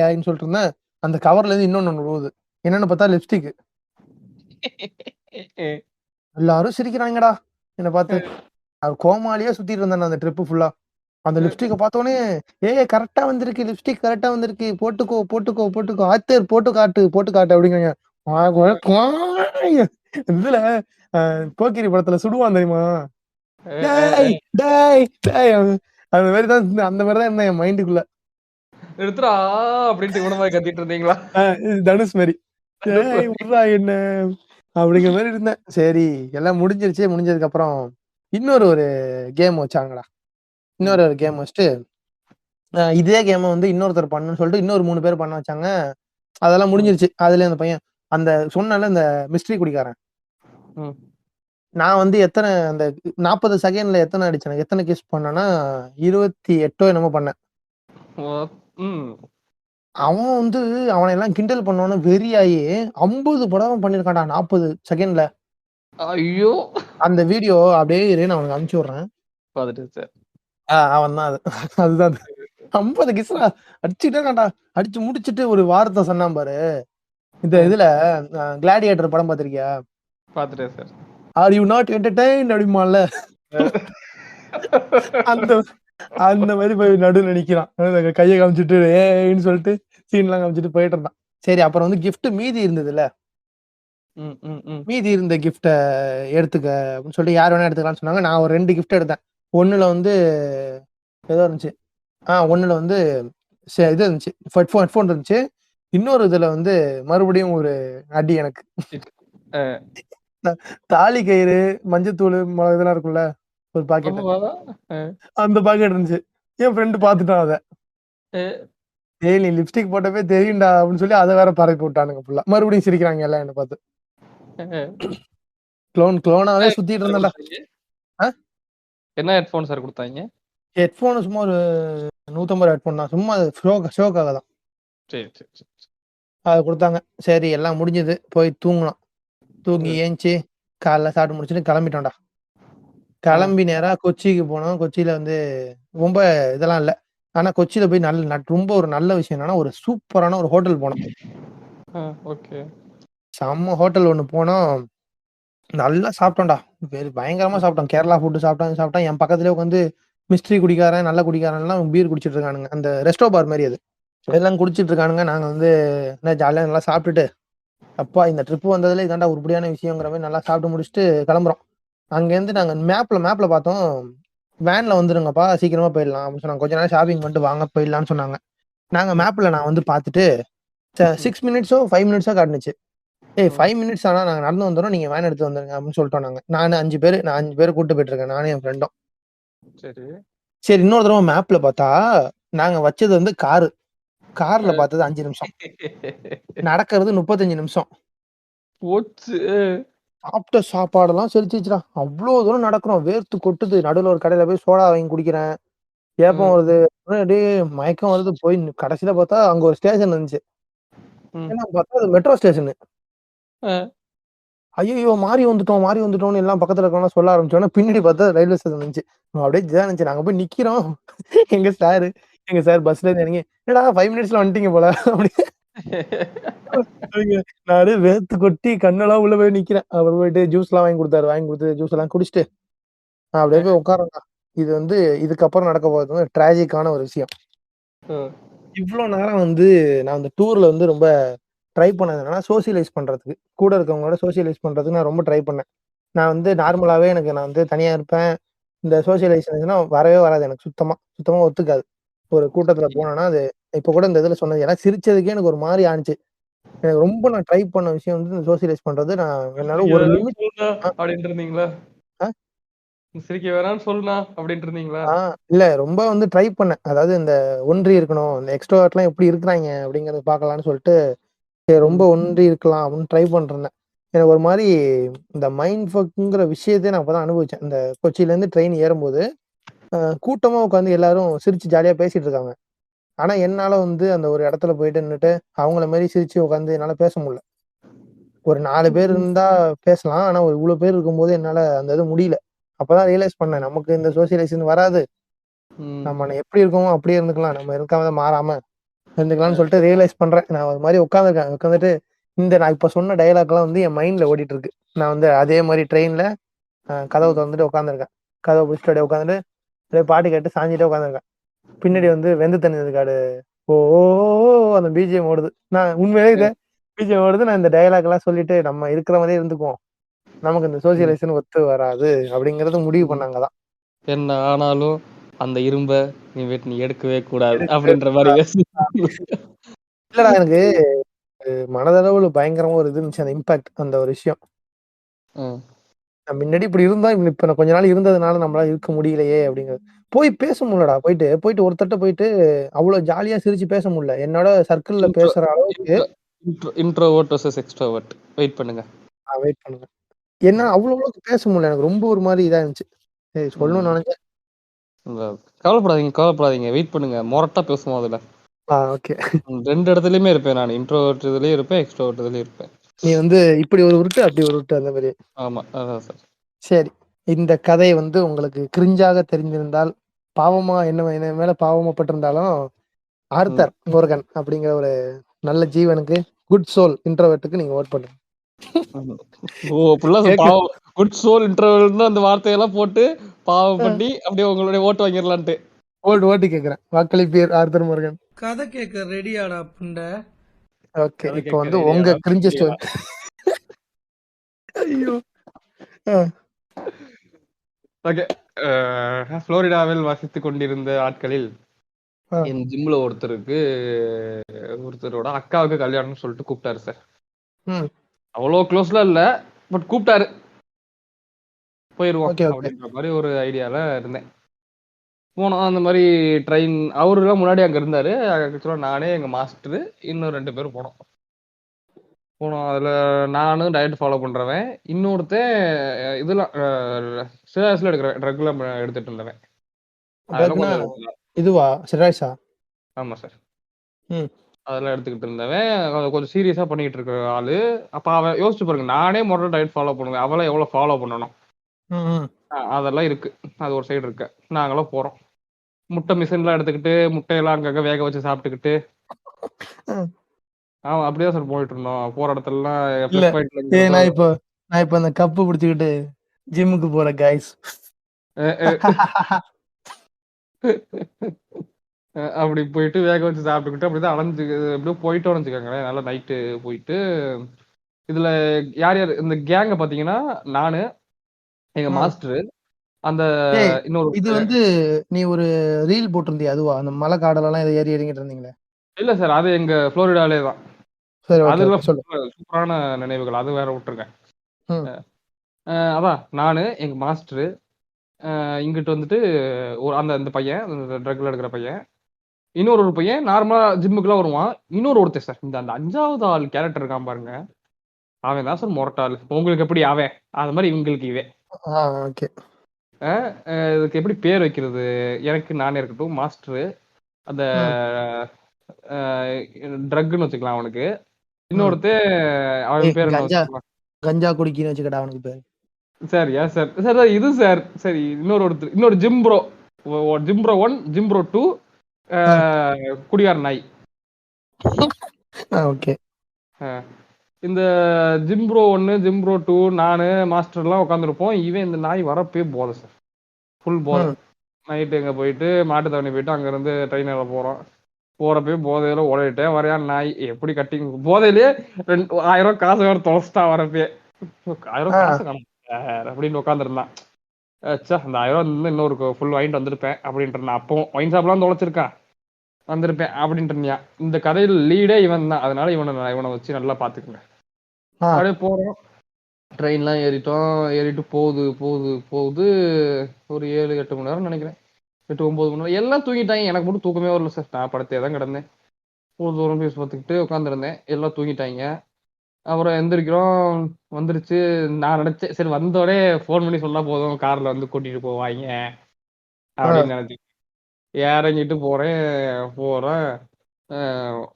ஏன்னு சொல்லிட்டு இருந்தேன். அந்த கவர்ல இருந்து இன்னொன்னு விழுவுது. என்னன்னு பார்த்தா லிப்ஸ்டிக். எல்லாரும் சிரிக்கிறாங்கடா என்ன பார்த்து. கோமாளியா சுத்திட்டு இருந்தேன் அந்த ட்ரிப்பு ஃபுல்லா. அந்த லிப்ஸ்டிக்க பார்த்தோனே, கரெக்ட்டா வந்திருக்கு. லிப்ஸ்டிக் கரெக்ட்டா வந்திருக்கு. போட்டுக்கோ, போட்டுக்கோ, போட்டுக்கோ. ஆத்தர் போட்டு காட்டு, போட்டு காட்டு அப்படிங்கிறாங்க. இதுல அ போக்கிரி படத்துல சுடுவான் தெரியுமா? டேய், டேய், டேய் அந்த மாரி தான் அந்த மாரி தான் இருந்தேன் என் மைண்டுக்குள்ள. நிறுத்துடா அப்படின்ட்டு இவன மாரி கத்திட்டு இருந்தீங்களா? தனுஷ் மாரி. தனுஷ் டேய் மாரி. உட்றா என்ன அப்படிங்கிற மாரி இருந்தேன். சரி எல்லாம் முடிஞ்சிருச்சு. முடிஞ்சதுக்கப்புறம் இன்னொரு கேம் வச்சாங்கடா. ம். இன்னொரு கேம் வச்சுட்டு இதே கேம வந்து இன்னொருத்தர் பண்ணணும்னு சொல்லிட்டு இன்னொரு 3 பேர் பண்ண வச்சாங்க. அதெல்லாம் ம். முடிஞ்சிருச்சு. அதுல அந்த பையன் அந்த சொன்னேன்ல இந்த மிஸ்ட்ரி குடிகாரன். ம். நான் வந்து அந்த 40 செகண்ட்ல எத்தன அடிச்சேன்? எத்தன கிஸ் பண்ணேன்னா 28ஓ என்னமோ பண்ணேன். ஓ ம். அவன் வந்து அவன எல்லாம் கிண்டல் பண்ணோன்னு வெறியாயி 50 படம் பண்ணியிருக்கான்டா 40 செகண்ட்ல. ஐயோ! அந்த வீடியோ அப்படியே இரு நான் உனக்கு அனுப்பிச்சு விடுறேன். பாத்துட்டேன் சார். அவன் தான் அது. அதுதான் அது. 50 கிஸ்ஸா அடிச்சுட்டே இருக்கான்டா. அடிச்சு முடிச்சுட்டு ஒரு வார்த்தை சொன்னான் பாரு. இந்த ம். இதுல கிளாடியேட்டர் படம் பார்த்திருக்கியா? பாத்துட்டேன் sir. Are you not entertained அப்படிம்பான்ல. அந்த அந்த மாரி போய் நடுவுல நிக்கிறான். கைய காமிச்சுட்டு ஏய்ன்னு சொல்லிட்டு சீன்லாம் காமிச்சுட்டு போயிட்டு இருந்தான். சரி அப்புறம் வந்து கிஃப்ட் மீதி இருந்ததுல்ல. ம். ம். ம். மீதி இருந்த கிஃப்ட்ட எடுத்துக்க அப்படின்னு சொல்லிட்டு யார் வேணா எடுத்துக்கலாம்னு சொன்னாங்க. நான் ஒரு 2 கிஃப்ட் எடுத்தேன். ஒண்ணுல வந்து ஏதோ இருந்துச்சு. ஒண்ணுல வந்து இது இருந்துச்சு. ஹெட்ஃபோன் இருந்துச்சு. இன்னொரு இதுல வந்து மறுபடியும் ஒரு அடி எனக்கு. அ தாலி கயிறு, மஞ்சத்தூளு, இதெல்லாம் இருக்கும்ல ஒரு பாக்கெட்டு. ஆமாவா? அ அந்த பாக்கெட் இருந்துச்சு. என் ஃப்ரெண்ட் பாத்துட்டான் அத. அ "டேய் நீ லிப்ஸ்டிக் போட்டப்பயே தெரியும்டா" அப்படின்னு சொல்லி அத வேற பரப்பி விட்டானுங்க ஃபுல்லா. மறுபடியும் சிரிக்கிறாங்க எல்லாம் என்ன பாத்து. அ குளோனாவே என்ன சுத்திட்டு சார் இருந்தேன்டா. குடுத்தாய்ங்க? ஆ என்ன ஹெட்ஃபோன் சார் குடுத்தாய்ங்க? ஹெட்ஃபோன் சும்மா ஒரு 150 ஹெட்ஃபோன் தான். சும்மா ஷோக்காக தான். சரி, சரி, சரி. அத குடுத்தாங்க. சரி எல்லாம் முடிஞ்சது. போய் தூங்குனோம். தூங்கி ம். ஏந்துச்சு காலைல சாப்பிட்டு முடிச்சுட்டு கிளம்பிட்டோம்டா. ஆ. கிளம்பி நேரா கொச்சிக்கு போனோம். கொச்சியில வந்து ரொம்ப இதெல்லாம் இல்ல. ஆனா கொச்சியில போய் ரொம்ப ஒரு நல்ல விஷயம் என்னன்னா, ஒரு சூப்பரான ஒரு ஹோட்டல் போனோம். ஆ. ஓகே. செம்ம ஹோட்டல் ஒண்ணு போனோம். நல்லா சாப்பிட்டோம்டா. பயங்கரமா சாப்பிட்டோம். கேரளா ஃபுட் சாப்பிட்டோம், அது சாப்பிட்டோம். என் பக்கத்திலேயே உட்காந்து மிஸ்ட்ரி குடிக்காரன், நல்ல குடிக்காரன்லாம் பீர் குடிச்சிட்டு இருக்கானுங்க. அந்த ரெஸ்டோ பார் மாரி அது. எல்லாம் குடிச்சிட்டு இருக்கானுங்க. நாங்க வந்து ஜாலியா நல்லா சாப்பிட்டுட்டு, அப்பா இந்த ட்ரிப் வந்ததுல இதான்டா உருப்படியான விஷயங்கிற மாரி நல்லா சாப்பிட்டு முடிச்சுட்டு கிளம்புறோம். அங்கேருந்து நாங்க மேப்ல பார்த்தோம். வேன்ல வந்துருங்கப்பா சீக்கிரமா போயிடலாம் அப்படின்னு சொன்னாங்க. கொஞ்ச நேரம் ஷாப்பிங் பண்ணிட்டு வாங்க போயிடலாம்னு சொன்னாங்க. நாங்க ம். மேப்ல நான் வந்து பார்த்துட்டு, ம். 6 மினிட்ஸோ 5 மினிட்ஸோ காட்டுனுச்சு. ம். 5 மினிட்ஸ் ஆனா நாங்க நடந்து வந்துர்றோம். நீங்க வேன் எடுத்து வந்துருங்க அப்படின்னு சொல்லிட்டோம் நாங்க. நான் 5 பேரு கூட்டு போயிட்டுருக்கேன். நானும் என் ஃப்ரெண்டும். சரி. சரி இன்னொரு தடவ மேப்ல பார்த்தா, நாங்க வச்சது வந்து காரு. கார்ல அ. பார்த்தது 5 நிமிஷம். நடக்கிறது 35 நிமிஷம். போச்சு. சாப்பிட்ட சாப்பாடெல்லாம் செரிச்சிருச்சுடா. அவ்ளோ தூரம் நடக்குறோம். வேர்த்து கொட்டுது. நடுவுல ஒரு கடையில போய் சோடா வாங்கி குடிக்கிறேன். ஏப்பம் ம். வருது. அப்படியே மயக்கம் வருது. போய் கடைசியில பார்த்தா அங்க ஒரு ஸ்டேஷன் இருந்துச்சு. ம். ஏன்னா பார்த்தா அது மெட்ரோ ஸ்டேஷனு. அ. ஐய்யய்யோ! மாறி வந்துட்டோம்ன்னு எல்லாம் பக்கத்துல இருக்கவங்கலாம் சொல்ல ஆரம்பிச்சோனே, பின்னாடி பார்த்தா ரயில்வே ஸ்டேஷன் இருந்துச்சு. அப்படியே இதான் இருந்துச்சு. நாங்க போய் நிக்கிறோம். எங்க சாரு எங்க சார் பஸ்லேருந்து இறங்கி, "என்னடா 5 மினிட்ஸ்ல வந்துட்டீங்க போல" அப்படி அப்படிங்க. நான் அப்படியே வேர்த்து கொட்டி கண்ணெல்லாம் உள்ள போய் நிக்கிறேன். அப்புறம் போயிட்டு ஜூஸ்லாம் வாங்கி குடுத்தாரு. வாங்கி குடுத்து ஜூஸ் எல்லாம் குடிச்சுட்டு, அப்படியே அ. போய் உட்கார்றேன்டா. இது வந்து இதுக்கப்புறம் நடக்க போறது வந்து ட்ராஜிக்கான ஒரு விஷயம். ம். இவ்ளோ நேரம் வந்து நான் அந்த டூர்ல வந்து ரொம்ப ட்ரை பண்ணது என்னன்னா, சோசியலைஸ் பண்றதுக்கு. கூட இருக்கவங்களோட சோசியலைஸ் பண்றதுக்கு நான் ரொம்ப ட்ரை பண்ணேன். நான் வந்து நார்மலாவே நான் வந்து தனியா இருப்பேன். இந்த சோசியலைசேஷன்லாம் வரவே வராது எனக்கு சுத்தமா. சுத்தமா ஒத்துக்காது. ஒரு கூட்டத்துல போனேன்னா, அது இப்ப கூட இந்த இதுல சொன்னது. ஏன்னா சிரிச்சதுக்கே எனக்கு ஒரு மாரி ஆனுச்சு. எனக்கு ரொம்ப நான் ட்ரை பண்ண விஷயம் வந்து இந்த சோசியலைஸ் பண்றது. நான் என்னால சிரிக்க ஒரு வேணாம்னு லிமிட் சொல்லுண்ணா அ, அப்டின்ட்டு இருந்தீங்களா? அ, சிரிக்க வேணாம்னு சொல்லுண்ணா அப்டின்ட்டு இருந்தீங்களா? ஆ இல்ல ரொம்ப வந்து ட்ரை பண்ணேன். அதாவது இந்த ஒன்றி இருக்கணும். இந்த எக்ஸ்ட்ரோவர்ட்லாம் எப்படி இருக்கிறாய்ங்க அப்படிங்கிறத பார்க்கலான்னு சொல்லிட்டு, சரி ரொம்ப ம். ஒன்றி இருக்கலாம் அப்படின்னு ட்ரை பண்ணிருந்தேன். எனக்கு ஒரு மாரி இந்த மைண்ட் ஃபக்குங்கிற விஷயத்தையே நான் அப்பதான் அனுபவிச்சேன். இந்த கொச்சியிலேருந்து ட்ரெயின் ஏறும்போது, கூட்டமா உட்காந்து எல்லாரும் சிரிச்சு ஜாலியா பேசிட்டு இருக்காங்க. ஆனா என்னால வந்து அந்த ஒரு இடத்துல போயிட்டு நின்னுட்டு, அவங்கள மாரி சிரிச்சு உட்காந்து என்னால பேச முடியல. ஒரு 4 பேர் ம். இருந்தா பேசலாம். ஆனா ஒரு இவ்ளோ பேர் இருக்கும்போது என்னால அந்த இது முடியல. அப்பதான் ரியலைஸ் பண்ணேன். நமக்கு இந்த சோசியலைசேஷன் வராது. ம். நம்ம எப்படி இருக்கோமோ அப்படியே இருந்துக்கலாம். நம்ம இருக்காம மாறாம இருந்துக்கலாம்னு அ. சொல்லிட்டு ரியலைஸ் பண்றேன். நான் ஒரு மாரி உட்கார்ந்துருக்கேன். உட்கார்ந்துட்டு நான் இப்ப சொன்ன டயலாக்லாம் வந்து என் மைண்ட்ல ஓடிட்டு இருக்கு. நான் வந்து அதே மாரி ட்ரெயின்ல கதவு தொறந்துட்டு உட்கார்ந்துருக்கேன். கதவ பூட்டிட்டு அப்படியே உட்கார்ந்துட்டு, அப்படியே பாட்டு கேட்டு சாஞ்சிட்டே உட்காந்துருக்கேன். பின்னாடி வந்து வெந்து தண்ணி காடு ஓ அந்த பிஜிஎம் ஓடுது. நான் உண்மையிலே இதை பிஜிஎம் ஓடுது. நான் இந்த டயலாக் எல்லாம் சொல்லிட்டு நம்ம இருக்கிற மாதிரியே இருந்துக்குவோம், நமக்கு இந்த சோசியலைசேஷன் ஒத்து வராது அப்படிங்கறத முடிவு பண்ணாங்கதான். என்ன ஆனாலும் அந்த இரும்ப நீ எடுக்கவே கூடாது அப்படின்ற மாதிரி. இல்லடா, எனக்கு மனதளவுல பயங்கரமா ஒரு இது இருந்துச்சு அந்த இம்பாக்ட், அந்த ஒரு விஷயம். முன்னாடி இப்படி இருந்தா இப்ப கொஞ்ச நாள் இருந்ததுனால நம்மளால இருக்க முடியலையே அப்படிங்கிறது. போய் பேச முடியலடா. போயிட்டு ஒருத்தட்ட போயிட்டு அவ்வளவு ஜாலியா சிரிச்சு பேச முடியல. என்னோட சர்க்கிள்ல பேசுற அளவுக்கு. Introvert versus extrovert. வெயிட் பண்ணுங்க. வெயிட் பண்ணுங்க. என்ன அவ்வளவுக்கு பேச முடியல. எனக்கு ரொம்ப ஒரு மாதிரி இதா இருந்துச்சு. சரி சொல்லணும்னு நினைச்சேன். கவலைப்படாதீங்க. வெயிட் பண்ணுங்க. மொரட்டா பேசுவோம் அதுல. ஓகே. 2 இடத்துலயுமே இருப்பேன் நான். இன்ட்ரோவர்ட் இதுலயும் இருப்பேன், எக்ஸ்ட்ரோவர்ட் இதுலயும் இருப்பேன். நீ வந்து இப்படி ஒரு உருட்டு அப்படி ஒரு உருட்டு அந்த மாதிரி. ஆமா, அதான் சார். சரி, இந்த கதை வந்து உங்களுக்கு கிரிஞ்சாக தெரிஞ்சிருந்தால், பாவமா என்ன மேல பாவமாப்பட்டிருந்தாலும் ஆர்தர் மோர்கன் அப்படிங்கிற ஒரு நல்ல ஜீவனுக்கு, குட் சோல் இன்ட்ரோவர்ட்டுக்கு நீங்க ஓட் பண்ணுங்க. ஓ அப்படிலாம் பாவம் குட் சோல் இன்ட்ரோவர்ட்னு அந்த வார்த்தையெல்லாம் போட்டு பாவம் பண்ணி அப்படியே உங்களுடைய ஓட்டு வாங்கிடலான்ட்டு. ஓட்டு கேக்குறேன். வாக்களிப்பீர் ஆர்தர் மோர்கன். கதை கேட்க ரெடியாடா புண்டை. ஓகே, இப்போ வந்து உங்க கிரிஞ்ச ஸ்டோரி. ஐயோ. ஓகே. புளோரிடாவில் வசித்துக் கொண்டிருந்த ஆட்களில் என் ஜிம்ல ஒருத்தரோட அக்காவுக்கு கல்யாணம்னு சொல்லிட்டு கூப்பிட்டாரு சார். அவ்வளோ க்ளோஸ்ல இல்ல, பட் கூப்பிட்டாரு. போயிருவோம் அப்படின்ற மாதிரி ஒரு ஐடியால இருந்தேன். போனோம். அந்த மாதிரி ட்ரெயின் அவருலாம் முன்னாடி அங்க இருந்தாரு. ஆக்சுவலா நானே, எங்க மாஸ்டர், இன்னும் 2 பேரும் போனோம். அதுல நானும் டயட் ஃபாலோ பண்றவன், இன்னொருத்தன் இதெல்லாம் ஸ்டெராய்ட்ஸ்ல எடுக்கிறேன், ட்ரக்லாம் எடுத்துட்டு இருந்தவன். இதுவா ஸ்டெராய்ட்ஸா? ஆமா சார். அதெல்லாம் எடுத்துக்கிட்டு இருந்தவன் கொஞ்சம் சீரியஸா பண்ணிட்டு இருக்கிற ஆளு. அப்ப அவன் யோசிச்சு பாருங்க, நானே முதல்ல டயட் ஃபாலோ பண்ணுவேன், அவளை எவ்வளவு ஃபாலோ பண்ணணும் அதெல்லாம் இருக்கு. அது ஒரு சைடு இருக்கு. நாங்களும் போறோம். முட்டை மிஷின்லாம் எடுத்துக்கிட்டு முட்டையெல்லாம் அங்கங்க வேக வச்சு சாப்பிட்டுக்கிட்டு அப்படியே சார் போயிட்டு இருந்தோம். போற இடத்துலலாம் நான் இப்ப அந்த கப்பு பிடிச்சுக்கிட்டு ஜிம்முக்கு போற கைஸ் அப்படி போயிட்டு வேக வச்சு சாப்பிட்டுக்கிட்டு அப்படிதான் அலைஞ்சு எப்படியும் போயிட்டோம்னு வச்சுக்கோங்களேன். நல்லா நைட்டு போயிட்டு, இதுல யார் யார் இந்த கேங்க பாத்தீங்கன்னா, நானு, எங்க மாஸ்டர், அந்த இன்னொரு இது வந்து நீ ஒரு ரீல் போட்டிருந்தியா? அதுவா அந்த மலை காடெல்லாம் ஏறி இறங்கிட்டு இருந்தீங்களே? இல்ல சார், அது எங்க புளோரிடாலே தான். அதெல்லாம் சூப்பரான நினைவுகள். அது வேற விட்டுருங்க. அதான் நானு, எங்க மாஸ்டர், இங்கிட்டு வந்துட்டு அந்த பையன், ட்ரக்ல எடுக்கிற பையன், இன்னொரு பையன் நார்மலா ஜிம்முக்குலாம் வருவான். ஒருத்தர் சார், இந்த 5வது ஆள் கேரக்டர் இருக்கான் பாருங்க, அவன் தான் சார் மொரட்டாள். உங்களுக்கு எப்படி அவன், அது மாதிரி இவங்களுக்கு இவன். இதுக்கு எப்படி பேர் வைக்கிறது? எனக்கு நானே இருக்கட்டும், மாஸ்டர் அந்த ட்ரக்னு வச்சுக்கலாம் அவனுக்கு. இன்னொருத்தர் அவன் பேர் கஞ்சா குடிக்கின்னு வச்சுக்கடா அவனுக்கு பேர். சார் ஏன் சார் சார் இது சார் சரி, இன்னொரு ஜிம் ப்ரோ 1, ஜிம் ப்ரோ 2, குடியார் நாய். ஓகே. இந்த ஜிம் ப்ரோ 1, ஜிம் ப்ரோ 2, நானு மாஸ்டர்லாம் உட்காந்துருப்போம். இவன் இந்த நாய் வரப்பே போதை சார், ஃபுல் போதை. நைட்டு எங்க போயிட்டு மாட்டு தவணி போயிட்டு அங்கிருந்து ட்ரெயினில் போறோம். போறப்பயே போதையில ஓடிட்டே வரையான் நாய். எப்படி கட்டிங் போதையிலேயே 1000 காசு வேற தொலைச்சிட்டா. வரப்பே 1000 காசு அப்படின்னு உட்காந்துருந்தான். அந்த 1000 இன்னொரு ஃபுல் வாங்கிட்டு வந்திருப்பேன் அப்படின்ட்டு. நான் அப்போ ஒயின் ஷாப்லாம் தொலைச்சிருக்கேன் வந்திருப்பேன் அப்படின்ட்டு. இந்த கதையில் லீடே இவன் தான். அதனால இவனை வச்சு நல்லா பாத்துக்குங்க. அப்படியே போறோம். ட்ரெயின்லாம் ஏறிட்டு போகுது. ஒரு 7-8 மணி நேரம் நினைக்கிறேன். 8-9 மணி நேரம். எல்லாம் தூங்கிட்டாங்க. எனக்கு மட்டும் தூக்கமே வரல சார். நான் படுத்தே தான் கிடந்தேன். ஒரு தூரம் பேசி பார்த்துக்கிட்டு உட்காந்துருந்தேன். எல்லாம் தூங்கிட்டாங்க. அப்புறம் எந்திரிக்கிறோம். வந்துருச்சு. நான் நினைச்சேன், சரி வந்தோடனே ஃபோன் பண்ணி சொன்னா போதும், கார்ல வந்து கூட்டிட்டு போவாங்க அப்படின்னு நினைச்சேன். இறங்கிட்டு போறேன்.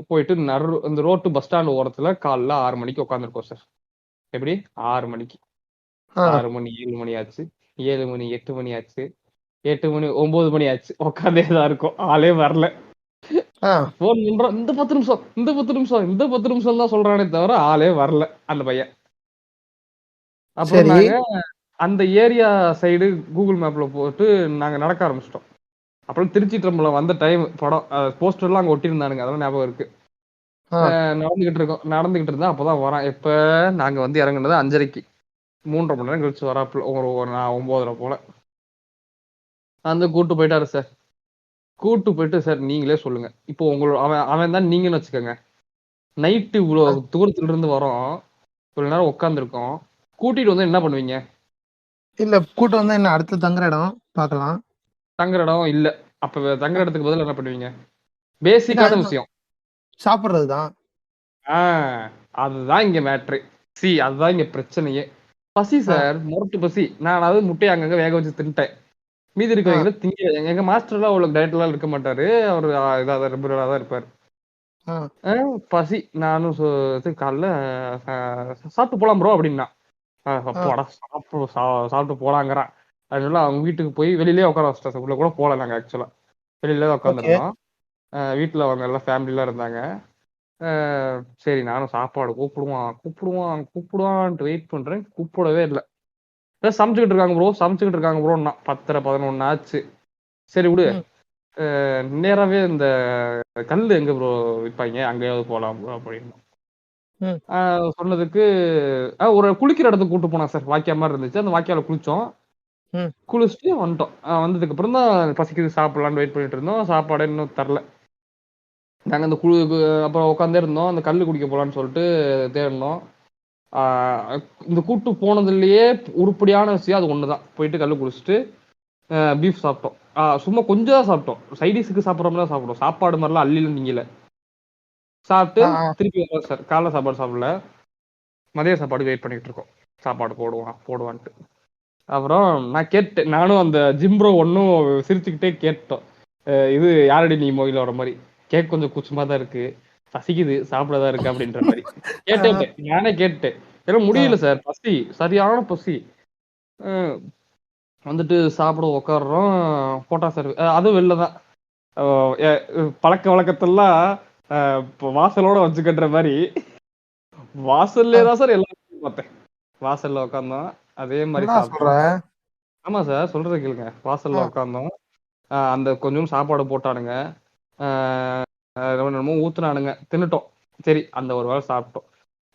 போயிட்டு இந்த ரோட்டு பஸ் ஸ்டாண்ட் ஓரத்துல காலைல 6 மணிக்கு உட்காந்துருக்கோம் சார். எப்படி 6 மணிக்கு 6 மணி 7 மணி ஆச்சு, 7 மணி 8 மணி ஆச்சு, 8 மணி 9 மணி ஆச்சு. உட்காந்தே தான் இருக்கும், ஆளே வரல. போன் பண்றோம், இந்த 10 நிமிஷம் தான் சொல்றானே தவிர ஆளே வரல அந்த பையன். அப்புறம் நாங்க அந்த ஏரியா சைடு கூகுள் மேப்ல போட்டு நாங்க நடக்க ஆரம்பிச்சிட்டோம். அப்புறம் திருச்சி ட்ரம்பில் வந்த டைம் படம் போஸ்டர்லாம் அங்கே ஒட்டியிருந்தானுங்க, அதெல்லாம் ஞாபகம் இருக்கு. நடந்துகிட்டு இருந்தா அப்போதான் வரான். எப்ப நாங்க வந்து இறங்குனது 5:30க்கு, 3:30 மணி நேரம் கழிச்சு வராப்புல ஒரு 9:30 போல. அந்த கூட்டு போயிட்டாரு சார். கூட்டு போயிட்டு சார் நீங்களே சொல்லுங்க, இப்போ உங்களோட அவன் தான் நீங்கன்னு வச்சுக்கோங்க. நைட்டு இவ்வளவு தூரத்துல இருந்து வரோம், இவ்வளவு நேரம் உட்காந்துருக்கோம், கூட்டிட்டு வந்து என்ன பண்ணுவீங்க? இல்ல கூட்டு வந்தா என்ன அடுத்து தங்குற இடம் பார்க்கலாம். தங்குற இடம் இல்ல, அப்ப தங்குற இடத்துக்கு பதிலா என்ன பண்ணுவீங்க? பேசிக்கான விஷயம் சாப்பிடுறதுதான். அதுதான் இங்க மேட்ரு. அதுதான் இங்க பிரச்சனையே. பசி சார், முரட்டு பசி. நான் அதாவது முட்டையை அங்கங்க வேக வச்சு தின்ட்டேன். மீதி இருக்கிறவங்க திங்க. எங்க மாஸ்டர் எல்லாம் அவ்வளவு டயட் எல்லாம் இருக்க மாட்டாரு. அவரு இதாக ரெகுலரா தான் இருப்பாரு. பசி. நானும் காலைல சாப்பிட்டு போலாம் ப்ரோ அப்படின்னா, சாப்பிட்டு போலாங்கிறான். அதனால அவங்க வீட்டுக்கு போய் வெளியிலே உட்கார வச்சிட்டேன். உள்ள கூட போல நாங்க ஆக்சுவலா வெளியில உட்காந்துருந்தோம். வீட்டுல அவங்க எல்லாம் ஃபேமிலி எல்லாம் இருந்தாங்க. சரி நானும் சாப்பாடு கூப்பிடுவான்ட்டு வெயிட் பண்றேன், கூப்பிடவே இல்லை. சமைச்சுக்கிட்டு இருக்காங்க ப்ரோன்னா 10:11 ஆச்சு. சரி விடு, நேராவே இந்த கல்லு எங்க ப்ரோ விற்பாங்க, அங்கேயாவது போலாம் ப்ரோ அப்படின்னு சொன்னதுக்கு ஒரு குளிக்கிற இடத்துக்கு கூட்டு போனா சார். வாக்கியா மாதிரி இருந்துச்சு, அந்த வாக்கியால குளிச்சோம். குளிச்சுட்டு வந்துட்டோம். வந்ததுக்கு அப்புறம் தான் பசிக்குது சாப்பிடலான்னு வெயிட் பண்ணிட்டு இருந்தோம். சாப்பாடு இன்னும் தரல. நாங்க அந்த அப்புறம் உட்காந்தே இருந்தோம். அந்த கல்லு குடிக்க போலான்னு சொல்லிட்டு தேடினோம். இந்த கூட்டு போனதுலயே உருப்படியான விஷயம் அது ஒண்ணுதான். போயிட்டு கல்லு குடிச்சிட்டு பீஃப் சாப்பிட்டோம். சும்மா கொஞ்சம் தான் சாப்பிட்டோம். சைடிஸுக்கு சாப்பிட்ற மாதிரி தான் சாப்பிட்டோம். சாப்பாடு மாதிரிலாம் அள்ளிலும் நீங்கல சாப்பிட்டு திருப்பி வரோம் சார். காலைல சாப்பாடு சாப்பிடல, மதிய சாப்பாடு வெயிட் பண்ணிட்டு இருக்கோம். சாப்பாடு போடுவான்ட்டு. அப்புறம் நான் கேட்டேன், நானும் அந்த ஜிம்ப்ரோ ஒன்னும் சிரிச்சுக்கிட்டே கேட்டோம், இது யாரடி நீ மொயில வர மாதிரி, கேக் கொஞ்சம் கூச்சமா தான் இருக்கு, பசிக்குது சாப்பிடதான் இருக்கு அப்படின்ற மாதிரி கேட்டேன். நானே கேட்டேன். ஏன்னா முடியல சார், பசி சரியான பசி. வந்துட்டு சாப்பிட உட்காடுறோம். போட்டா சார் அதுவும் வெளிலதான். பழக்க வழக்கத்தெல்லாம் வாசலோட வச்சு கட்டுற மாதிரி வாசல்லே தான் சார் எல்லாரும் பார்த்தேன். வாசல்ல உட்காந்தோம், அதே மாதிரி சாப்பிட்டோம். ஆமா சார், சொல்றத கேளுங்க. வாசல்ல உட்காந்தோம், அந்த கொஞ்சம் சாப்பாடு போட்டானுங்க, என்னமோ ஊத்துனானுங்க, தின்னுட்டோம். சரி அந்த ஒரு வேளை சாப்பிட்டோம்.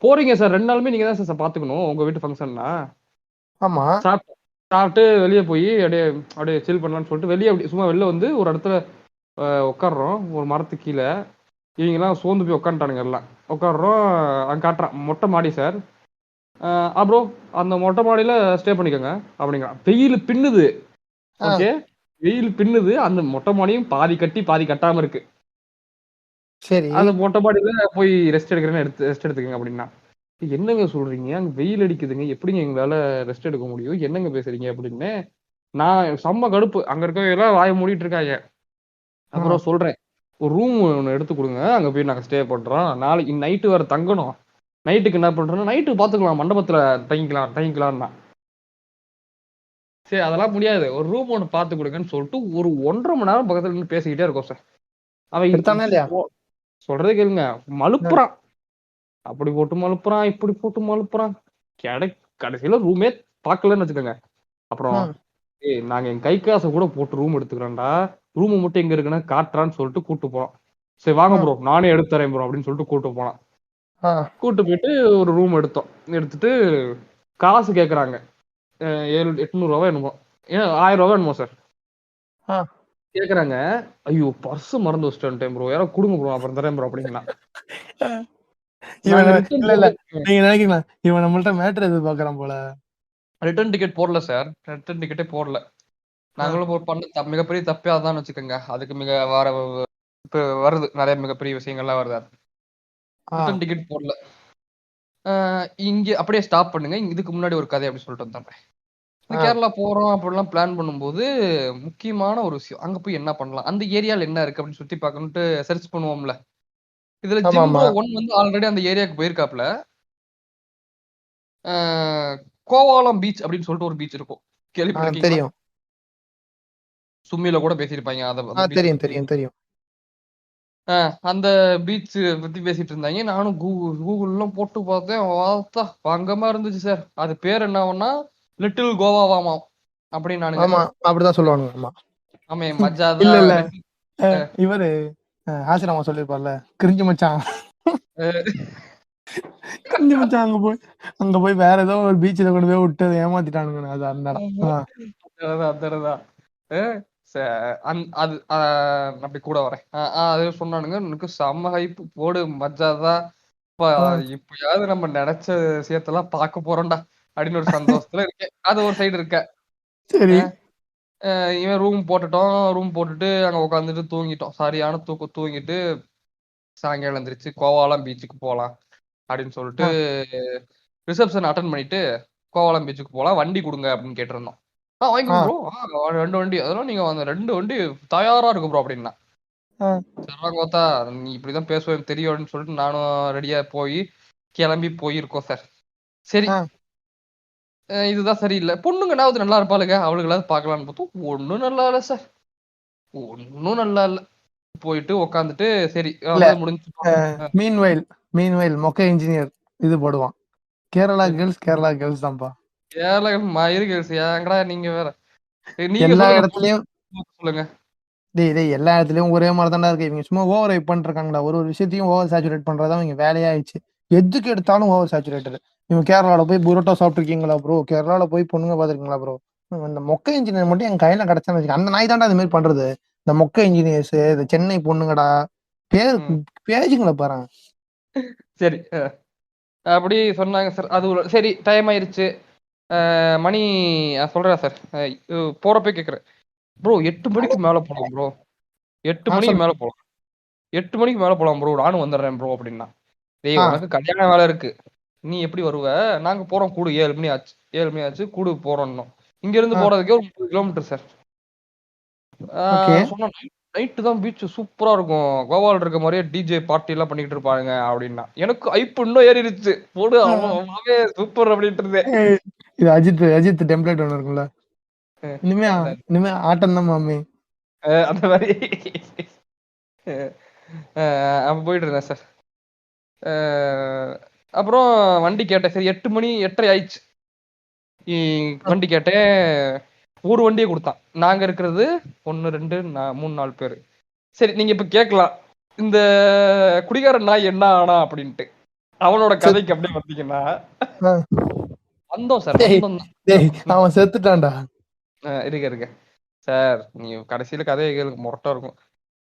போறீங்க சார், 2 நாளுமே நீங்க தான் சார் பாத்துக்கணும் உங்க வீட்டு ஃபங்க்ஷன்னா. ஆமா, சாப்பிட்டு வெளியே போய் அப்படியே சில் பண்ணலாம்னு சொல்லிட்டு வெளியே அப்படி சும்மா வெளில வந்து ஒரு இடத்துல உட்காடுறோம், ஒரு மரத்துக்கு கீழே. இவங்கெல்லாம் சோர்ந்து போய் உட்காந்துட்டானுங்க, எல்லாம் உட்காடுறோம். அங்க காட்டுறான் மொட்டை மாடி சார். அப்புறம் அந்த மொட்டை மாடியில ஸ்டே பண்ணிக்கோங்க அப்படிங்கிறான். வெயில் பின்னுது, ஓகே, வெயில் பின்னுது. அந்த மொட்டை மாடியும் பாதி கட்டி பாதி கட்டாம இருக்கு. சரி, அந்த மொட்டை மாடியில போய் ரெஸ்ட் எடுத்துக்கங்க அப்படின்னா. என்னங்க சொல்றீங்க, அங்க வெயில் அடிக்குதுங்க, எப்படிங்க எங்களால ரெஸ்ட் எடுக்க முடியும், என்னங்க பேசுறீங்க அப்படின்னு நான் செம்ம கடுப்பு. அங்க இருக்கவங்க எல்லாம் வாய மூடிட்டு இருக்காங்க. அப்புறம் சொல்றேன், ஒரு ரூம் ஒன்று எடுத்து கொடுங்க, அங்க போய் நாங்க ஸ்டே பண்றோம், நாளைக்கு நைட்டு வேற தங்கணும். நைட்டுக்கு என்ன பண்றோம்னா நைட்டு பாத்துக்கலாம், மண்டபத்துல தங்கிக்கலாம்னா. சரி அதெல்லாம் முடியாது, ஒரு ரூம் ஒன்று பார்த்து கொடுங்கன்னு சொல்லிட்டு ஒரு 1.5 மணி நேரம் பக்கத்துல இருந்து பேசிக்கிட்டே இருக்கோம் சார். அவன் சொல்றதே கேளுங்க, மழுப்புறான். அப்படி போட்டு மழுப்புறான், இப்படி போட்டு மழுப்புறான். கடைசியில ரூமே பார்க்கலன்னு வச்சுக்கோங்க. அப்புறம் நாங்க என் கை காசை கூட போட்டு ரூம் எடுத்துக்கிறோம்டா, ரூம் மட்டும் எங்க இருக்குன்னா காட்டுறான்னு சொல்லிட்டு கூட்டு போனோம். சரி வாங்க ப்ரோ, நானே எடுத்து தரேன் ப்ரோ அப்படின்னு சொல்லிட்டு கூட்டு போனான். கூட்டு போயிட்டு ஒரு ரூம் எடுத்தோம். எடுத்துட்டு காசு கேக்குறாங்க, 800 ரூபா என்னமோ, 1000 ரூபா என்னமோ சார் கேக்குறாங்க. ஐயோ பர்ஸ் மறந்து வச்சுட்டேன் ப்ரோ, யாரோ கொடுங்க ப்ரோ, அப்புறம் தரேன் ப்ரோ அப்படிங்களா. நீங்க நினைக்கலாம் இவன் நம்மள்ட்ட மேட்டர் எதிர்பார்க்கறான் போல. ரிட்டர்ன் டிக்கெட் போடல சார், ரிட்டர்ன் டிக்கெட்டே போடல. நாங்களும் பண்ண மிகப்பெரிய தப்பே அதான் வச்சுக்கோங்க. அதுக்கு இப்ப வருது நிறைய மிகப்பெரிய விஷயங்கள்லாம் வருது. ரிட்டர்ன் டிக்கெட் போடல. இங்க அப்படியே ஸ்டாப் பண்ணுங்க, இதுக்கு முன்னாடி ஒரு கதை அப்படி சொல்லிட்டு வந்தேன். கேரளா போறோம் அப்படிலாம் பிளான் பண்ணும்போது முக்கியமான ஒரு விஷயம், அங்க போய் என்ன பண்ணலாம், அந்த ஏரியால என்ன இருக்கு அப்படின்னு சுத்தி பார்க்கணும்ட்டு சர்ச் பண்ணுவோம்ல. இதுல ஜிம்ப்ரோ 1 வந்து ஆல்ரெடி அந்த ஏரியாவுக்கு போயிருக்காப்ல. கோவாலம் பீச் அப்படின்னு சொல்லிட்டு ஒரு பீச் இருக்கும், கேள்விப்பட்டிருக்கீங்களா? சும்மில கூட பேசியிருப்பாங்க அத. தெரியும் தெரியும் தெரியும். அந்த பீச் பத்தி பேசிட்டு இருந்தாங்க. நானும் கூகுள்லாம் போட்டு பார்த்தேன், பார்த்தா பங்கமா இருந்துச்சு சார். அது பேர் என்னன்னா லிட்டில் கோவாவாமாம் அப்படின்னு நானுங்க. ஆமா அப்படிதான் சொல்லுவானுங்க. ஆமா ஆமே இல்ல மஜாதா இல்ல லிட்டில். இவரு ஆசிரமா சொல்லிருப்பார்ல, கிரிஞ்சு மச்சான் கிரிஞ்சு மச்சான் அங்க போய் வேற ஏதோ ஒரு பீச்ல கொண்டு போய் விட்டு அதை ஏமாத்திட்டானுங்க. அது அந்த அதான் அது அப்படி கூட வரேன். அது சொன்னானுங்க. எனக்கு செம்ம ஹைப் போடு மஜாதான். இப்பயாவது நம்ம நினைச்ச விஷயத்தெல்லாம் பார்க்க போறோம்டா அப்படின்னு ஒரு சந்தோஷத்துல இருக்கேன். அது ஒரு சைடு இருக்க. சரி. இவன் ரூம் போட்டுட்டோம். ரூம் போட்டுட்டு அங்க உட்காந்துட்டு தூங்கிட்டோம். சரியான தூக்கம் தூங்கிட்டு சாயங்காலம் எந்திரிச்சு கோவாலம் பீச்சுக்கு போலாம் அப்படின்னு சொல்லிட்டு ரிசப்ஷன் அட்டன் பண்ணிட்டு கோவாலம் பீச்சுக்கு போலாம், வண்டி கொடுங்க அப்படின்னு கேட்டிருந்தோம். வாங்கிக்கோ ப்ரோ. 2 வண்டி. அதெல்லாம் நீங்க அந்த 2 வண்டி தயாரா இருக்கு ப்ரோ அப்படின்னா. சரங்கோத்தா நீ இப்படிதான் பேசுவேன் தெரியும் அப்படின்னு சொல்லிட்டு நானும் ரெடியா போய் கிளம்பி போயிருக்கோம் சார். சரி, இதுதான் சரியில்லை. பொண்ணுங்கனாவது நல்லா இருப்பாளுங்க, அவளுகளாவது பார்க்கலான்னு பார்த்தோம். ஒன்னும் நல்லா இல்ல சார், ஒன்னும் நல்லா இல்ல. போயிட்டு உட்காந்துட்டு சரி முடிஞ்சு. மீன்வைல் மொக்க இன்ஜினியர் இது போடுவான். கேரளா கேர்ள்ஸ் தான்ப்பா. கேரளா மயிறு கேர்ள்ஸ் ஏங்கடா நீங்க வேற. நீங்க எல்லா சொல்லுங்க இடத்துலயும் சொல்லுங்க. டேய் எல்லா இடத்துலயும் ஒரே மாதிரி தான்டா இருக்கு. இவங்க சும்மா ஓவர் ஹைப் பண்ணிருக்காங்கடா. ஒரு விஷயத்தையும் ஓவர் சேச்சுரேட் பண்றதா இவங்க வேலையாயிடுச்சு. எதுக்கு எடுத்தாலும் ஓவர் சேச்சுரேட்டட். இவங்க கேரளால போய் புரோட்டா சாப்பிட்டுருக்கீங்களா ப்ரோ, கேரளால போய் பொண்ணுங்க பாத்துருக்கீங்களா ப்ரோ. இந்த மொக்க இன்ஜினியர் மட்டும் என் கையில கிடைச்சான்னு வச்சுக்க, அந்த நாய் தாண்டா அது மாதிரி பண்றது. இந்த மொக்க இன்ஜினியர்ஸ், இந்த சென்னை பொண்ணுங்கடா பேஜுங்களை பாருங்க. சரி, அப்படி சொன்னாங்க சார். அது சரி டைம் ஆயிருச்சு. மணி சொல்றேன் சார். போறப்ப கேக்குறேன் ப்ரோ 8 மணிக்கு மேல போலாம் ப்ரோ, 8 மணிக்கு மேல போலாம், 8 மணிக்கு மேல போலாம் ப்ரோ, நானும் வந்துடுறேன் ப்ரோ அப்படின்னா. டேய் உனக்கு கல்யாண வேலை இருக்கு, நீ எப்படி வருவ? நாங்க போறோம் கூடு 7 மணி ஆச்சு. 7 மணி ஆச்சு கூடு போறோம். இங்க இருந்து போறதுக்கே ஒரு 30 கிலோமீட்டர் சார். சொன்னா நைட்டு தான் பீச் சூப்பரா இருக்கும், கோவால இருக்க மாதிரியே டிஜே பார்ட்டி எல்லாம் பண்ணிட்டு இருப்பாங்க அப்படின்னா. எனக்கு ஐப்பு இன்னும் ஏறிடுச்சு. போடு அவவே சூப்பர் அப்படின்ட்டு இருந்தேன். இது அஜித் டெம்ப்ளேட் ஒண்ணு இருக்கும்ல, இனிமே ஆட்டம் தான் மாமி, அந்த மாதிரி அப்ப போயிட்டு இருந்தேன் சார். அப்புறம் வண்டி கேட்டேன். சரி 8 மணி 8:30 ஆயிடுச்சு. வண்டி கேட்டேன். ஒரு வண்டியை கொடுத்தான். நாங்க இருக்கிறது 1 2 3 4 பேரு. சரி நீங்க இப்ப கேட்கலாம், இந்த குடிகாரன் நாய் என்ன ஆனா அப்படின்ட்டு. அவனோட கதைக்கு அப்படியே வந்தீங்கன்னா வந்தோம் சார். அவன் செத்துட்டான்டா. இருக்க சார், நீ கடைசியில கதையை கேளுங்க, மொரட்டா இருக்கும்.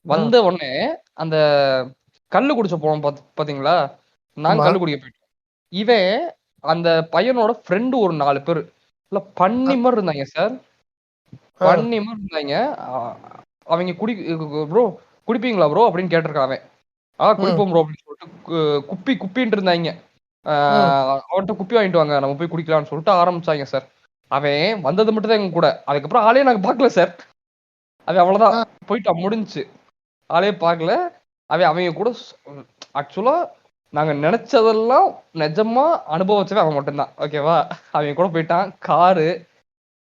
வந்த உடனே அந்த கல்லு குடிச்ச போனோம் பாத்தீங்களா, நாங்க கல்லு குடிக்க போயிட்டோம். இவன் அந்த பையனோட ஃப்ரெண்டு ஒரு 4 பேரு இல்ல பண்ணி மாதிரி இருந்தாங்க சார். பண்ணி மாதிரி இருந்தாங்க. அவங்க ப்ரோ குடிப்பீங்களா ப்ரோ அப்படின்னு கேட்டிருக்கான் அவன். குடிப்போம் ப்ரோ அப்படின்னு சொல்லிட்டு குப்பின்ட்டு இருந்தாங்க. அவன்கிட்ட குப்பி வாங்கிட்டு வாங்க, நம்ம போய் குடிக்கலாம்னு சொல்லிட்டு ஆரம்பிச்சாங்க சார். அவன் வந்தது மட்டும் தான் எங்க கூட, அதுக்கப்புறம் ஆளே நாங்க பாக்கல சார். அவன் அவ்வளவுதான் போயிட்டான், முடிஞ்சு. ஆளே பார்க்கல. அவங்க கூட ஆக்சுவலா நாங்க நினைச்சதெல்லாம் நிஜமா அனுபவிச்சவே அவன் மட்டும்தான். ஓகேவா, அவங்க கூட போயிட்டான். காரு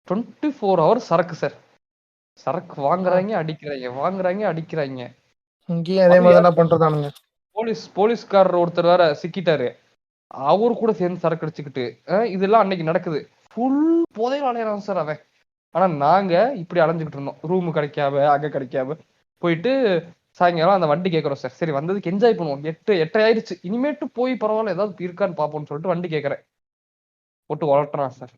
24 ஹவர்ஸ் சரக்கு சார். சரக்கு வாங்குறாங்க அடிக்கிறாங்க. இங்கேயும் அதே மாதிரி தான் பண்றதானுங்க. போலீஸ்காரர் ஒருத்தர் வேற சிக்கிட்டாரு. அவரு கூட சேர்ந்து சரக்கு அடிச்சுக்கிட்டு இதெல்லாம் அன்னைக்கு நடக்குது. ஃபுல் போதையில அலையறான் சார் அவன். ஆனா நாங்க இப்படி அலைஞ்சுக்கிட்டு இருந்தோம், ரூமு கிடைக்காம அங்க கிடைக்காம. போயிட்டு சாயங்காலம் அந்த வண்டி கேட்கறோம் சார். சரி வந்ததுக்கு என்ஜாய் பண்ணுவோம். 8 ஆயிடுச்சு, இனிமேட்டு போய் பரவாயில்ல ஏதாவது இருக்கான்னு பாப்போம்னு சொல்லிட்டு வண்டி கேட்கறேன். போட்டு வளர்ட்டுறான் சார்.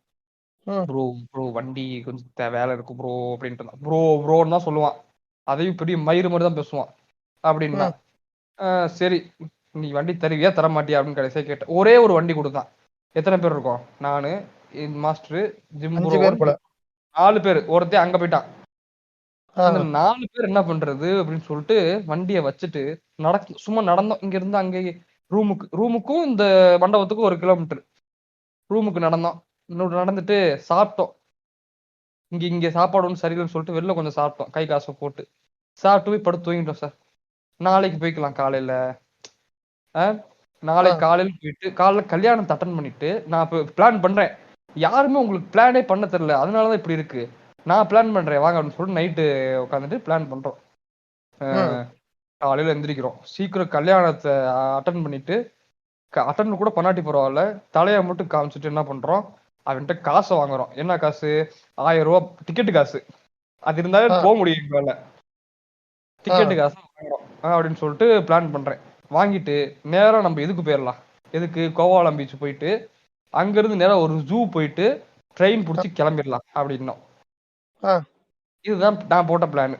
ப்ரோ வண்டி கொஞ்சம் வேலை இருக்கு ப்ரோ அப்படின்ட்டு. ப்ரோன்னு தான் சொல்லுவான். அதையும் பெரிய மயிறு மாதிரி தான் பேசுவான் அப்படின்னா. சரி நீ வண்டி தருவியா தர மாட்டியா அப்படின்னு கடைசியா கேட்டேன். ஒரே ஒரு வண்டி கொடுத்தான். எத்தனை பேர் இருக்கோம்? நானு, மாஸ்டர், ஜிம் ப்ரோ, 4 பேர். ஒருத்தன் அங்க போயிட்டான். அந்த 4 பேர் என்ன பண்றது அப்படின்னு சொல்லிட்டு வண்டியை வச்சுட்டு சும்மா நடந்தோம். இங்க இருந்து அங்கே ரூமுக்கும் இந்த மண்டபத்துக்கும் 1 கிலோமீட்டர். ரூமுக்கு நடந்தோம். நடந்துட்டு சாப்பிட்டோம். இங்க சாப்பாடு ஒன்றும் சரியில்லைன்னு சொல்லிட்டு வெளில கொஞ்சம் சாப்பிட்டோம், கை காசை போட்டு. சாப்பிட்டு போய் படுத்து தூங்கிட்டோம் சார். நாளைக்கு போய்க்கலாம் காலையில. நாளைக்கு காலையில போயிட்டு காலைல கல்யாணத்தை அட்டன் பண்ணிட்டு நான் இப்போ பிளான் பண்றேன். யாருமே உங்களுக்கு பிளானே பண்ண தெரியல, அதனாலதான் இப்படி இருக்கு. நான் பிளான் பண்றேன் வாங்க அப்படின்னு சொல்லிட்டு நைட்டு உட்காந்துட்டு பிளான் பண்றோம். காலையில எந்திரிக்கிறோம் சீக்கிரம், கல்யாணத்தை அட்டன் பண்ணிட்டு, அட்டன் கூட பண்ணாட்டி பரவாயில்ல, தலையை மட்டும் காமிச்சிட்டு என்ன பண்றோம், அவன்கிட்ட காசை வாங்குறோம். என்ன காசு? 1000 ரூபா டிக்கெட்டு காசு. அது இருந்தாலே போக முடியும் எங்களால. டிக்கெட்டு காசு வாங்குறோம் அப்படின்னு சொல்லிட்டு பிளான் பண்றேன். வாங்கிட்டு நேரா நம்ம இதுக்கு போயிடலாம். எதுக்கு? கோவாலம் பீச் போயிட்டு அங்கிருந்து நேரா ஒரு ஜூ போயிட்டு ட்ரெயின் பிடிச்சி கிளம்பிடலாம் அப்படின்னோம். இதுதான் நான் போட்ட பிளான்.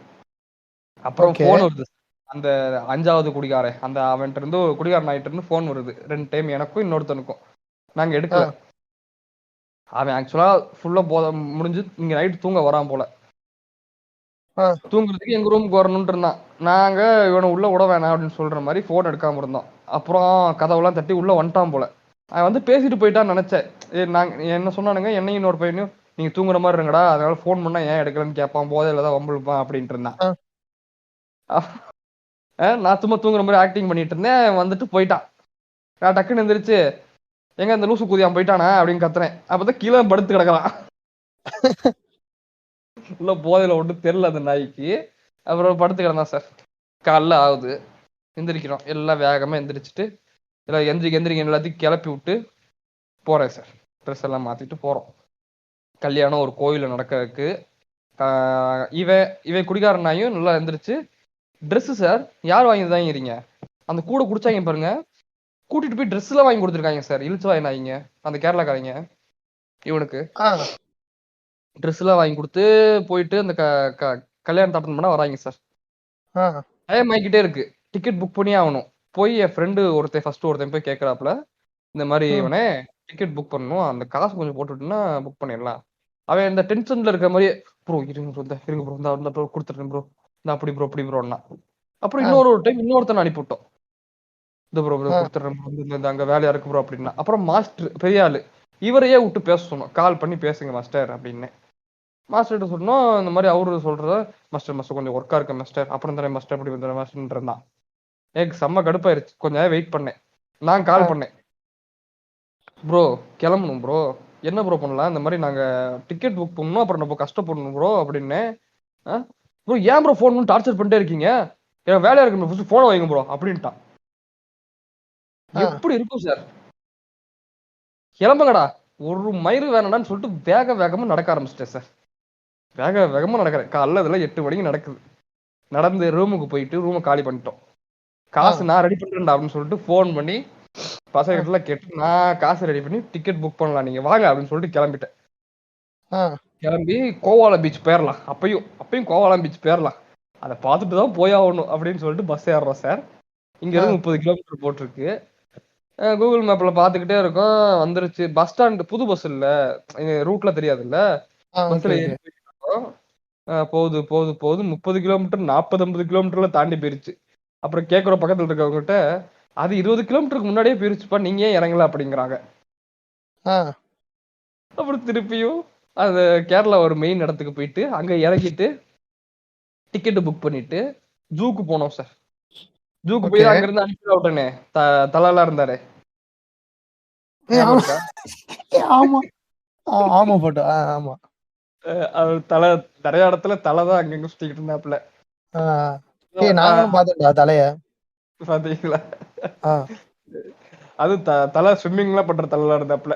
அப்புறம் போன் வருது. அந்த 5வது குடிகாரன் அந்த அவன்கிட்ட இருந்து குடிகாரன் ஆகிட்டு இருந்து போன் வருது 2 டைம், எனக்கும் இன்னொருத்தனுக்கும். நாங்க எடுக்கல. அவன் ஆக்சுவலா ஃபுல்லா போத முடிஞ்சு இங்க நைட் தூங்க வரான் போல. தூங்குறதுக்கு எங்க ரூமுக்கு வரணும்னு இருந்தான். நாங்க இவனை உள்ள விட வேணாம் அப்படின்னு சொல்ற மாதிரி போன் எடுக்காம இருந்தோம். அப்புறம் கதவெல்லாம் தட்டி உள்ள வந்துட்டான் போல. அவன் வந்து பேசிட்டு போயிட்டான்னு நினைச்சேன். நாங்க என்ன சொன்னானுங்க, என்னையும் இன்னொரு பையனையும் நீங்க தூங்குற மாதிரி இருங்கடா, அதனால போன் பண்ணா ஏன் எடுக்கலன்னு கேட்பான், போதையில தான் வம்பிழுப்பான் அப்படின்ட்டு இருந்தான். நான் சும்மா தூங்குற மாதிரி ஆக்டிங் பண்ணிட்டு இருந்தேன். வந்துட்டு போயிட்டான். நான் டக்குன்னு எந்திரிச்சு எங்க அந்த லூசு குதியான் போயிட்டானா அப்படின்னு கத்துறேன். அப்பதான் கீழே படுத்து கிடக்குறான். உள்ள போதையில ஒன்றும் தெரியல அந்த நாய்க்கு. அப்புறம் படுத்து கிடந்தான் சார். காலைல ஆகுது, எந்திரிக்கிறோம். எல்லாம் வேகமா எந்திரிச்சிட்டு எல்லாம் எந்திரிங்க எல்லாத்தையும் கிளப்பி விட்டு போறேன் சார். ட்ரெஸ் எல்லாம் மாத்திட்டு போறோம். கல்யாணம் ஒரு கோயில நடக்கிறதுக்கு. இவன் குடிகாரன் நாயும் நல்லா எந்திரிச்சு ட்ரெஸ் சார் யார் வாங்கி தாங்கிறீங்க, அந்த கூட குடிச்சாங்க பாருங்க, கூட்டிட்டு போய் ட்ரெஸ் எல்லாம் வாங்கி கொடுத்துருக்காங்க சார். இழுச்சு வாங்கி நாய்ங்க அந்த கேரளாக்காரங்க. இவனுக்கு ட்ரெஸ் எல்லாம் வாங்கி கொடுத்து போயிட்டு அந்த கல்யாணத்தை அட்டன் பண்ண வராங்க சார். டைம் ஆகிக்கிட்டே இருக்கு. டிக்கெட் புக் பண்ணி ஆகணும். போய் என் ஃப்ரெண்டு ஒருத்தன் போய் கேட்கறாப்புல, இந்த மாதிரி இவனே டிக்கெட் புக் பண்ணணும், அந்த காசு கொஞ்சம் போட்டுட்டுன்னா புக் பண்ணிடலாம். அவன் இந்த டென்ஷன்ல இருக்கிற மாதிரியே ப்ரோ இருங்க ப்ரோ இந்த ப்ரோ கொடுத்துட்டேன் ப்ரோ, இந்த அப்படி ப்ரோ அப்படி ப்ரோன்னா. அப்புறம் இன்னொரு டைம் இன்னொருத்தனை அனுப்பிவிட்டோம். இந்த ப்ரோ கொடுத்துட்றேன் ப்ரோ, இந்த அங்க வேலையா இருக்கு ப்ரோ அப்படின்னா. அப்புறம் மாஸ்டர் பெரிய ஆளு, இவரையே விட்டு பேச சொன்னோம். கால் பண்ணி பேசுங்க மாஸ்டர் அப்படின்னு. மாஸ்டர்கிட்ட சொன்னோம் இந்த மாதிரி அவரு சொல்றத, மாஸ்டர் கொஞ்சம் ஒர்க்கா இருக்க மாஸ்டர், அப்புறம் தானே மாஸ்டர் அப்படி வந்த மாஸ்டர் இருந்தான். எனக்கு செம்ம கடுப்பாயிருச்சு. கொஞ்ச நேரம் வெயிட் பண்ணேன். நான் கால் பண்ணேன், ப்ரோ கிளம்பணும் ப்ரோ, என்ன ப்ரோ பண்ணலாம், இந்த மாதிரி நாங்க டிக்கெட் புக் பண்ணணும், அப்புறம் நம்ம கஷ்டப்படணும் ப்ரோ அப்படின்னு. ப்ரோ ஏன் ப்ரோ ஃபோன் பண்ணி டார்ச்சர் பண்ணிட்டே இருக்கீங்க, என் வேலையா இருக்கு, ஃபர்ஸ்ட் போனை வைங்க ப்ரோ அப்படின்ட்டான். எப்படி இருக்கும் சார்? கிளம்புங்கடா, ஒரு மயிறு வேணான்னு சொல்லிட்டு வேகமா நடக்க ஆரம்பிச்சிட்டேன் சார். வேகமா நடக்கிறேன். காலைல இதெல்லாம் 8 மணிக்கு நடக்குது. நடந்து ரூமுக்கு போயிட்டு ரூமை காலி பண்ணிட்டோம். காசு நான் ரெடி பண்றேன்டா அப்படின்னு சொல்லிட்டு போன் பண்ணி பசங்க கிட்ட கேட்டு நான் காசு ரெடி பண்ணி டிக்கெட் புக் பண்ணலாம், நீங்க வாங்க அப்படின்னு சொல்லிட்டு கிளம்பிட்டேன். கிளம்பி கோவாலம் பீச் போயிடலாம். அப்பயும் கோவாலம் பீச் போயிடலாம், அதை பார்த்துட்டு தான் போயாகணும் அப்படின்னு சொல்லிட்டு பஸ் ஏறுறோம் சார். இங்க இருந்து 30 கிலோமீட்டர் போட்டிருக்கு. கூகுள் மேப்ல பாத்துக்கிட்டே இருக்கோம். வந்துருச்சு பஸ் ஸ்டாண்ட். புது பஸ் இல்ல, ரூட்ல தெரியாது இல்ல, பஸ்ல ஏறி போகுது 30 கிலோமீட்டர் 40-50 கிலோமீட்டர்ல தாண்டி போயிருச்சு. அப்புறம் கேக்குற பக்கத்துல இருக்கவங்ககிட்ட, அது 20 கிலோமீட்டருக்கு முன்னாடியே போயிருச்சுப்பா, நீங்க ஏன் இறங்கல அப்படிங்கிறாங்க. அப்புறம் திருப்பியும் அந்த கேரளா ஒரு மெயின் இடத்துக்கு போயிட்டு அங்க இறங்கிட்டு டிக்கெட் புக் பண்ணிட்டு ஜூக்கு போனோம் சார். ஜூக்கு போய் அங்க இருந்து அனுப்பி விட்டனே தலா இருந்தாரு. அவர் தலை நிறைய இடத்துல தலைதான் அங்கங்க சுத்திக்கிட்டு இருந்தாப்புல. பாத்தீங்களா? அது தலை ஸ்விம்மிங் எல்லாம் பண்ற தலையா இருந்தாப்புல.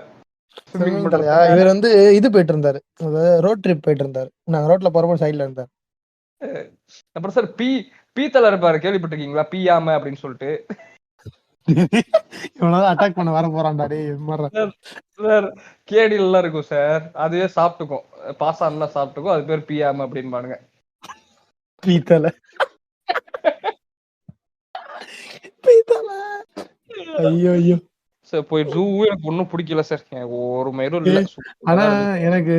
இவர் வந்து இது போயிட்டு இருந்தாரு, ரோட் ட்ரிப் போயிட்டு இருந்தாரு. நான் ரோட்ல போறப்போ சைடுல இருந்தார். அப்புறம் சார் பி தலை இருப்பாரு, கேள்விப்பட்டிருக்கீங்களா? பியாம அப்படின்னு சொல்லிட்டு. இவனதான் அட்டாக் பண்ண வர போறான்டா சார். கேடில எல்லாம் இருக்கும் சார், அதுவே சாப்பிட்டுக்கும், பாசான் எல்லாம் சாப்பிட்டுக்கும், அது பேர் பியாம அப்படின்னு பாருங்க. பீத்தலை ஐயோ ஐயோ சார் போய் ஜூவும் எனக்கு ஒன்னும் பிடிக்கல சார், ஒரு மயிரும் இல்ல. ஆனா எனக்கு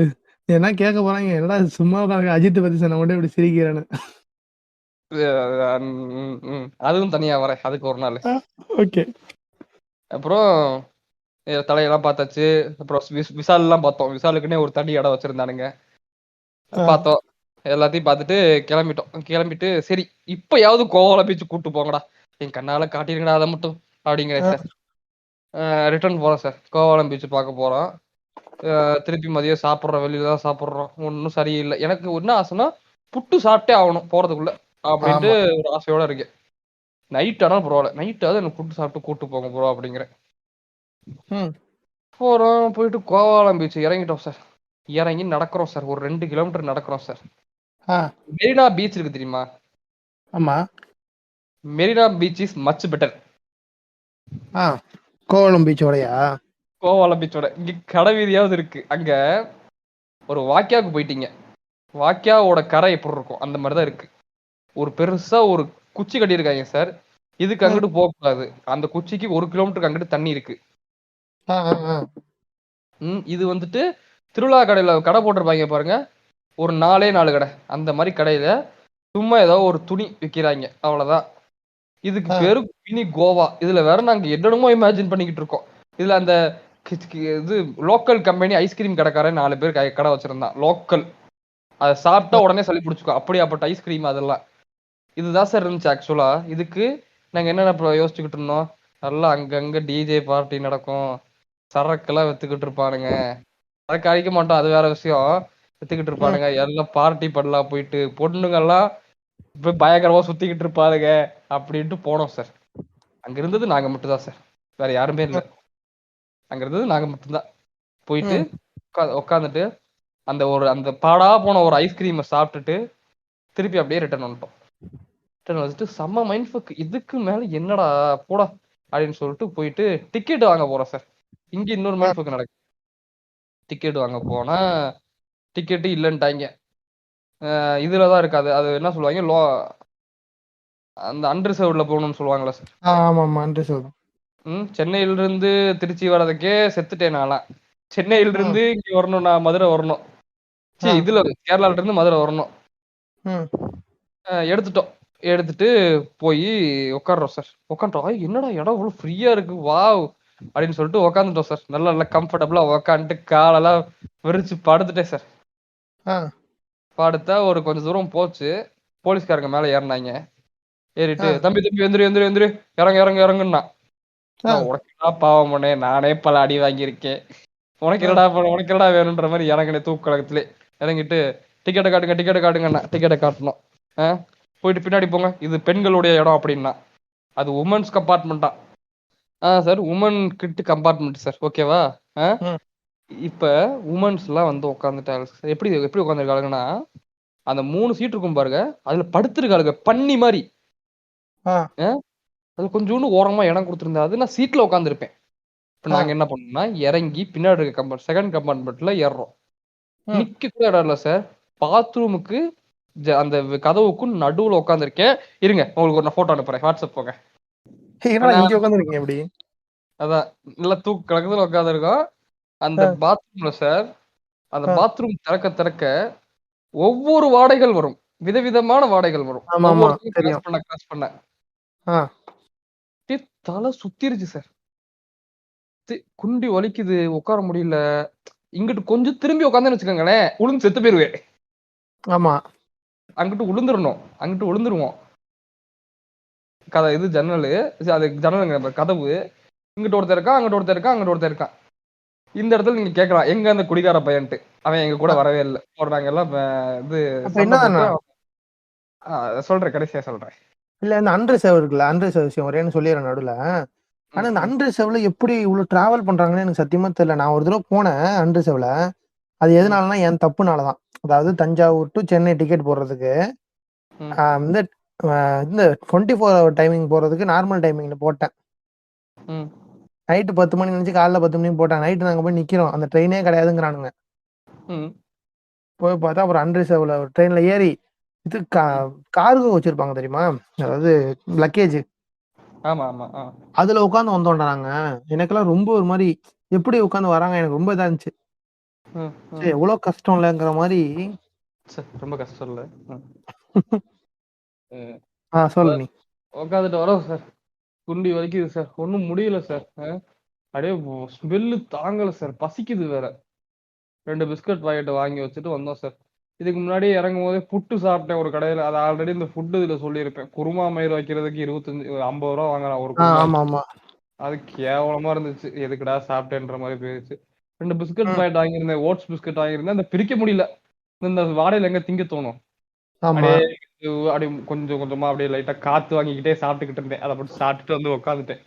என்ன கேட்க போறாங்க, என்னடா சும்மா அஜித் பத்தி சொன்ன மட்டும் இப்படி சிரிக்கிறேன்னு. அதுவும் தனியா வரேன் அதுக்கு ஒரு நாள். ஓகே. அப்புறம் தலையெல்லாம் பார்த்தாச்சு. அப்புறம் விசால் எல்லாம் பார்த்தோம். விசாலுக்குன்னே ஒரு தனி இடம் வச்சிருந்தானுங்க, பார்த்தோம். எல்லாத்தையும் பார்த்துட்டு கிளம்பிட்டு சரி இப்பயாவது கோவால பீச் கூட்டு போங்கடா, என் கண்ணால காட்டிருங்கடா அதை மட்டும் அப்படிங்கிற சார். ரிட்டர்ன் போறோம் சார். கோவாலம் பீச் பார்க்க போறோம். திருப்பி மதியம் சாப்பிட்றோம், வெளியில தான் சாப்பிட்றோம். ஒன்றும் சரியில்லை. எனக்கு என்ன ஆசைன்னா புட்டு சாப்பிட்டே ஆகணும் போறதுக்குள்ள அப்படின்ட்டு ஒரு ஆசையோட இருக்கேன். நைட் ஆனாலும் பரவாயில்ல, நைட்டாவது எனக்கு புட்டு சாப்பிட்டு கூட்டு போங்க ப்ரோ அப்படிங்கிறேன். போறோம், போயிட்டு கோவாலம் பீச் இறங்கிட்டோம் சார். இறங்கி நடக்கிறோம் சார். ஒரு 2 கிலோமீட்டர் நடக்கிறோம் சார். மெரினா பீச் இருக்கு தெரியுமா? ஆமா. Marina beach is much better. Kovalam பீச்சோடயா? கோவாலம் பீச்சோட இங்க கடை வீதியாவது இருக்கு. அங்க ஒரு வாக்கியாவுக்கு போயிட்டீங்க. வாக்கியாவோட கரை எப்படி இருக்கும் அந்த மாதிரிதான் இருக்கு. ஒரு பெருசா ஒரு குச்சி கட்டியிருக்காங்க சார். இதுக்கு அங்கிட்டு போக கூடாது. அந்த குச்சிக்கு 1 கிலோமீட்டருக்கு அங்கிட்டு தண்ணி இருக்கு. இது வந்துட்டு திருவிழா கடையில கடை போட்டிருப்பாங்க பாருங்க. ஒரு 4 கடை. அந்த மாதிரி கடையில சும்மா ஏதோ ஒரு துணி விக்கிறாங்க. அவ்வளவுதான். இதுக்கு பேரு மினி கோவா. இதுல வேற நாங்க என்னென்னமோ இமேஜின் பண்ணிக்கிட்டு இருக்கோம். இதுல அந்த இது லோக்கல் கம்பெனி ஐஸ்கிரீம் கடைக்காரன் 4 பேர் கடை வச்சிருந்தான். லோக்கல். அதை சாப்பிட்டா உடனே சளி பிடிச்சிக்கோ. அப்படியாப்பட்ட ஐஸ்கிரீம் அதெல்லாம். இதுதான் சார் இருந்துச்சு ஆக்சுவலா. இதுக்கு நாங்க என்னென்ன யோசிச்சுக்கிட்டு இருந்தோம். நல்லா அங்கங்க டிஜே பார்ட்டி நடக்கும். சரக்கெல்லாம் வித்துக்கிட்டு இருப்பானுங்க. சரக்கு அடிக்க மாட்டோம், அது வேற விஷயம். வித்துக்கிட்டு இருப்பானுங்க. எல்லாம் பார்ட்டி பண்ணலாம் போயிட்டு. பொண்ணுங்கெல்லாம் பயங்கரமா சுத்திக்கிட்டு இருப்பானுங்க அப்படின்ட்டு போனோம் சார். அங்க இருந்தது நாங்க மட்டும் தான் சார். வேற யாருமே இல்லை. அங்க இருந்தது நாங்க மட்டும்தான். போயிட்டு உட்காந்துட்டு அந்த பாடா போன ஒரு ஐஸ்கிரீமை சாப்பிட்டுட்டு திருப்பி அப்படியே ரிட்டர்ன் வந்துட்டோம். ரிட்டர்ன் வந்துட்டு செம்ம மைண்ட் ஃபக். இதுக்கு மேல என்னடா போடா அப்படின்னு சொல்லிட்டு போயிட்டு டிக்கெட் வாங்க போறோம் சார். இங்க இன்னொரு மைண்ட் ஃபக் நடக்குது. டிக்கெட் வாங்க போனா டிக்கெட்டு இல்லைன்ட்டாங்க. இதுலதான் இருக்காது. அது என்ன சொல்லுவாங்க, அந்த அன்ரிசர்வ்ட்ல போகணும்னு சொல்லுவாங்களா சார்? ஆமாமா, அன்ரிசர்வ்ட். சென்னையில இருந்து திருச்சி வர்றதுக்கே செத்துட்டேன் நான்லாம். சென்னையில இருந்து இங்க வரணும், நான் மதுரை வரணும். இதுல கேரளால இருந்து மதுரை வரணும். எடுத்துட்டோம். எடுத்துட்டு போய் உட்காடுறோம் சார். உட்காந்துட்டோம். என்னடா இடம் இவ்வளவு ஃப்ரீயா இருக்கு, வாவ் அப்படின்னு சொல்லிட்டு உட்காந்துட்டோம் சார். நல்லா நல்லா கம்ஃபர்டபுளா உட்காந்துட்டு காலெல்லாம் விரிச்சு படுத்துட்டேன் சார். படுத்தா ஒரு கொஞ்சம் தூரம் போச்சு. போலீஸ்காரங்க மேல ஏறினாங்க. ஏறிட்டு தம்பி தம்பி எந்திரி எந்திரி எந்திரி இறங்க இறங்க இறங்குன்னா. உனக்கு என்ன பாவம் பண்ணே, நானே பல அடி வாங்கியிருக்கேன். உனக்கு என்னடா வேணுன்ற மாதிரி இறங்கினேன் தூக்கலகத்திலே. இறங்கிட்டு டிக்கெட்டை காட்டுங்க டிக்கெட்டை காட்டுங்கண்ணா. டிக்கெட்டை காட்டணும். போயிட்டு பின்னாடி போங்க, இது பெண்களுடைய இடம் அப்படின்னா. அது உமன்ஸ் கம்பார்ட்மெண்ட்டா? சார் உமன் கிட்ட கம்பார்ட்மெண்ட் சார். ஓகேவா? இப்ப உமன்ஸ் எல்லாம் வந்து உட்காந்துட்டாங்க. எப்படி எப்படி உட்காந்துருக்காங்கன்னா, அந்த 3 சீட் இருக்கும் பாருங்க, அதுல படுத்திருக்காளுங்க பன்னி மாதிரி. அது கொஞ்சோண்டு ஓரமா இடம் கொடுத்துருந்தா அது நான் சீட்ல உட்காந்துருப்பேன். இப்ப நாங்க என்ன பண்ணோம்னா இறங்கி பின்னாடி இருக்க செகண்ட் கம்பார்ட்மெண்ட்ல ஏறுறோம். நிக்க கூட இடம் இல்ல சார். பாத்ரூமுக்கு அந்த கதவுக்கும் நடுவுல உட்காந்துருக்கேன். இருங்க, உங்களுக்கு ஒரு போட்டோ அனுப்புறேன், வாட்ஸ்அப் போங்க. அதான் நல்லா தூக்கு கலக்கத்துல உட்காந்துருக்கோம் அந்த பாத்ரூம்ல சார். அந்த பாத்ரூம் திறக்க திறக்க ஒவ்வொரு வாடைகள் வரும். விதவிதமான வாடைகள் வரும். கிராஸ் பண்ண தலை சுத்திருச்சு சார். குண்டி வலிக்குது, உட்கார முடியல. இங்கிட்டு கொஞ்சம் திரும்பி உட்காந்து வச்சுக்கோங்களேன், உளுந்து செத்து போயிருவேன். ஆமா, அங்கிட்டு விழுந்துருவோம். இது ஜன்னலு, அது ஜன்னலுங்க கதவு. இங்கிட்ட ஒருத்தர் இருக்கான், அங்கிட்ட ஒருத்தர் இருக்கான், அங்கிட்ட ஒருத்தர் இருக்கான். இந்த இடத்துல நீங்க கேட்கலாம், எங்க அந்த குடிகார பையன்ட்டு. அவன் எங்க கூட வரவே இல்லை. நாங்க எல்லாம் இது சொல்றேன், கடைசியா சொல்றேன். இல்ல, இந்த அன்ரிசர்வ் இருக்குல்ல, அன்ரிசர்வ் விஷயம் ஒரேன்னு சொல்லிடுறேன் நடுவுல. ஆனா இந்த அன்ரிசர்வ்ல எப்படி இவ்வளவு டிராவல் பண்றாங்கன்னு எனக்கு சத்தியமா தெரியல. நான் ஒரு தடவை போனேன் அன்ரிசர்வ்ல. அது எதனாலனா என் தப்புனாலதான். அதாவது தஞ்சாவூர் டு சென்னை டிக்கெட் போடுறதுக்கு இந்த 24 hour டைமிங் போறதுக்கு நார்மல் டைமிங்ல போட்டேன். நைட்டு 10 மணி நினைச்சு காலைல 10 மணிக்கு போட்டாங்க. நைட்டு நாங்க போய் நிக்கிறோம், அந்த ட்ரெயினே கிடையாதுங்கிறானுங்க. போய் பார்த்தா அப்புறம் அன்ரிசர்வ்ல ட்ரெயின்ல ஏறி இது கார்கோ வச்சிருப்பாங்க தெரியுமா, அதாவது லக்கேஜ். அதுல உட்காந்து வந்தோம்டா நாங்க. எனக்கெல்லாம் ரொம்ப ஒரு மாதிரி எப்படி உட்காந்து வராங்க, எனக்கு ரொம்ப இதா இருந்துச்சு. எவ்வளவு கஷ்டம் இல்லைங்கிற மாதிரி. ரொம்ப கஷ்டம் இல்ல. சொல்லு நீ. உட்காந்துட்டு வரோம் சார். குண்டி வலிக்குது சார், ஒன்னும் முடியல சார். அப்படியே ஸ்மெல்லு தாங்கல சார், பசிக்குது வேற. 2 பிஸ்கட் பாக்கெட் வாங்கி வச்சுட்டு வந்தோம் சார். இதுக்கு முன்னாடி இறங்கும் போதே புட்டு சாப்பிட்டேன் ஒரு கடையில. அது ஆல்ரெடி இந்த ஃபுட்டு இதுல சொல்லியிருப்பேன். குருமா மயிர் வைக்கிறதுக்கு 50 ரூபா வாங்குறான் ஒரு குருமா. அது கேவலமா இருந்துச்சு. எதுக்குடா சாப்பிட்டேன்ற மாதிரி போயிருச்சு. 2 பிஸ்கட் பாக்கெட் வாங்கியிருந்தேன், ஓட்ஸ் பிஸ்கட் வாங்கியிருந்தேன். அந்த பிரிக்க முடியல. இந்த வாடையில எங்க திங்க தோணும். அப்படியே கொஞ்சம் கொஞ்சமா அப்படியே லைட்டா காத்து வாங்கிக்கிட்டே சாப்பிட்டுக்கிட்டு இருந்தேன். அதை மட்டும் சாப்பிட்டுட்டு வந்து உட்காந்துட்டேன்.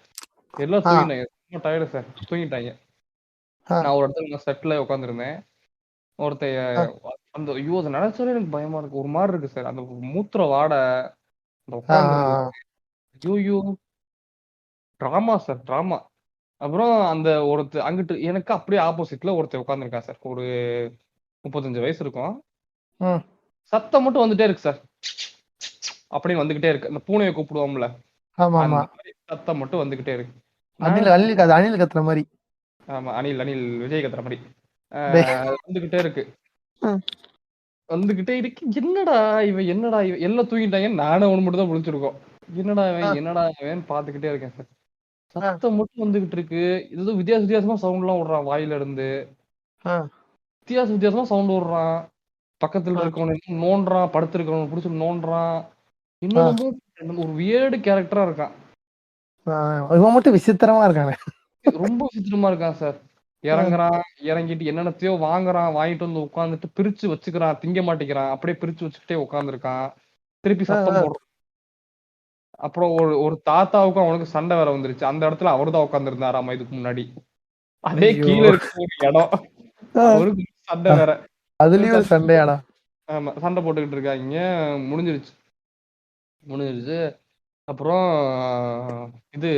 எல்லாம் தூங்கிட்டாங்க. டயர்டு சார், தூங்கிட்டாங்க. நான் ஒரு இடத்துல செட்ல உட்காந்துருந்தேன். ஒருத்தன் அந்த ஐயோ அதை நினைச்சாலே எனக்கு பயமா இருக்கு. ஒரு மாதிரி இருக்கு சார். அந்த மூத்திர வாடை அந்த உட்காந்துருந்தது. ஐயோ டிராமா சார், டிராமா. அப்புறம் அந்த அங்கிட்டு எனக்கு அப்படியே ஆப்போசிட்ல ஒருத்தர் உட்காந்துருக்கான் சார். ஒரு 35 வயசு இருக்கும். சத்தம் மட்டும் வந்துட்டே இருக்கு சார். அப்படின்னு வந்துகிட்டே இருக்கு. அந்த பூனையை கூப்பிடுவோம்ல, அந்த மாதிரி சத்தம் மட்டும் வந்துகிட்டே இருக்கு. அணில் கத்துற மாதிரி. ஆமா, அணில் விஜய் கத்துற மாதிரி வந்துகிட்டே இருக்கு. வந்துகிட்டே இருக்கு. என்னடா இவன் எல்லாம் தூங்கிட்டாங்க. நானும் அவனு மட்டும் தான் முழிச்சிருக்கோம். என்னடா இவன் பாத்துக்கிட்டே இருக்கேன் சார். சத்தம் மட்டும் வந்துகிட்டு இருக்கு. இது வித்தியாசமா சவுண்ட் எல்லாம் விடுறான் வாயில இருந்து. வித்தியாசமா சவுண்ட் விடுறான். பக்கத்துல இருக்கவன நோண்டுறான், படுத்திருக்கவன புடிச்சு நோண்டுறான். இன்னொன்னு ஒரு வியர்டு கேரக்டரா இருக்கான். இவன் மட்டும் விசித்திரமா இருக்கானே. ரொம்ப விசித்திரமா இருக்கான் சார். இறங்கிட்டு என்னென்னத்தையோ வாங்கிட்டு வந்து உட்காந்துட்டு பிரிச்சு வச்சுக்கிறான். திங்க மாட்டேங்கிறான். அப்படியே பிரிச்சு வச்சுக்கிட்டே உட்காந்துருக்கான். திருப்பி சத்தம் போடுறான். அப்புறம் ஒரு தாத்தாவுக்கும் அவனுக்கு சண்டை வேற வந்துருச்சு. அந்த இடத்துல அவர்தான் உட்காந்துருந்தாராமா இதுக்கு முன்னாடி. அதே கீழே இருக்க ஒரு இடம். அவருக்கு சண்டை வேற. அதுலயும் சண்டையாடா. ஆமா, சண்டை போட்டுக்கிட்டு இருக்காங்க. முடிஞ்சிருச்சு. அப்புறம் இது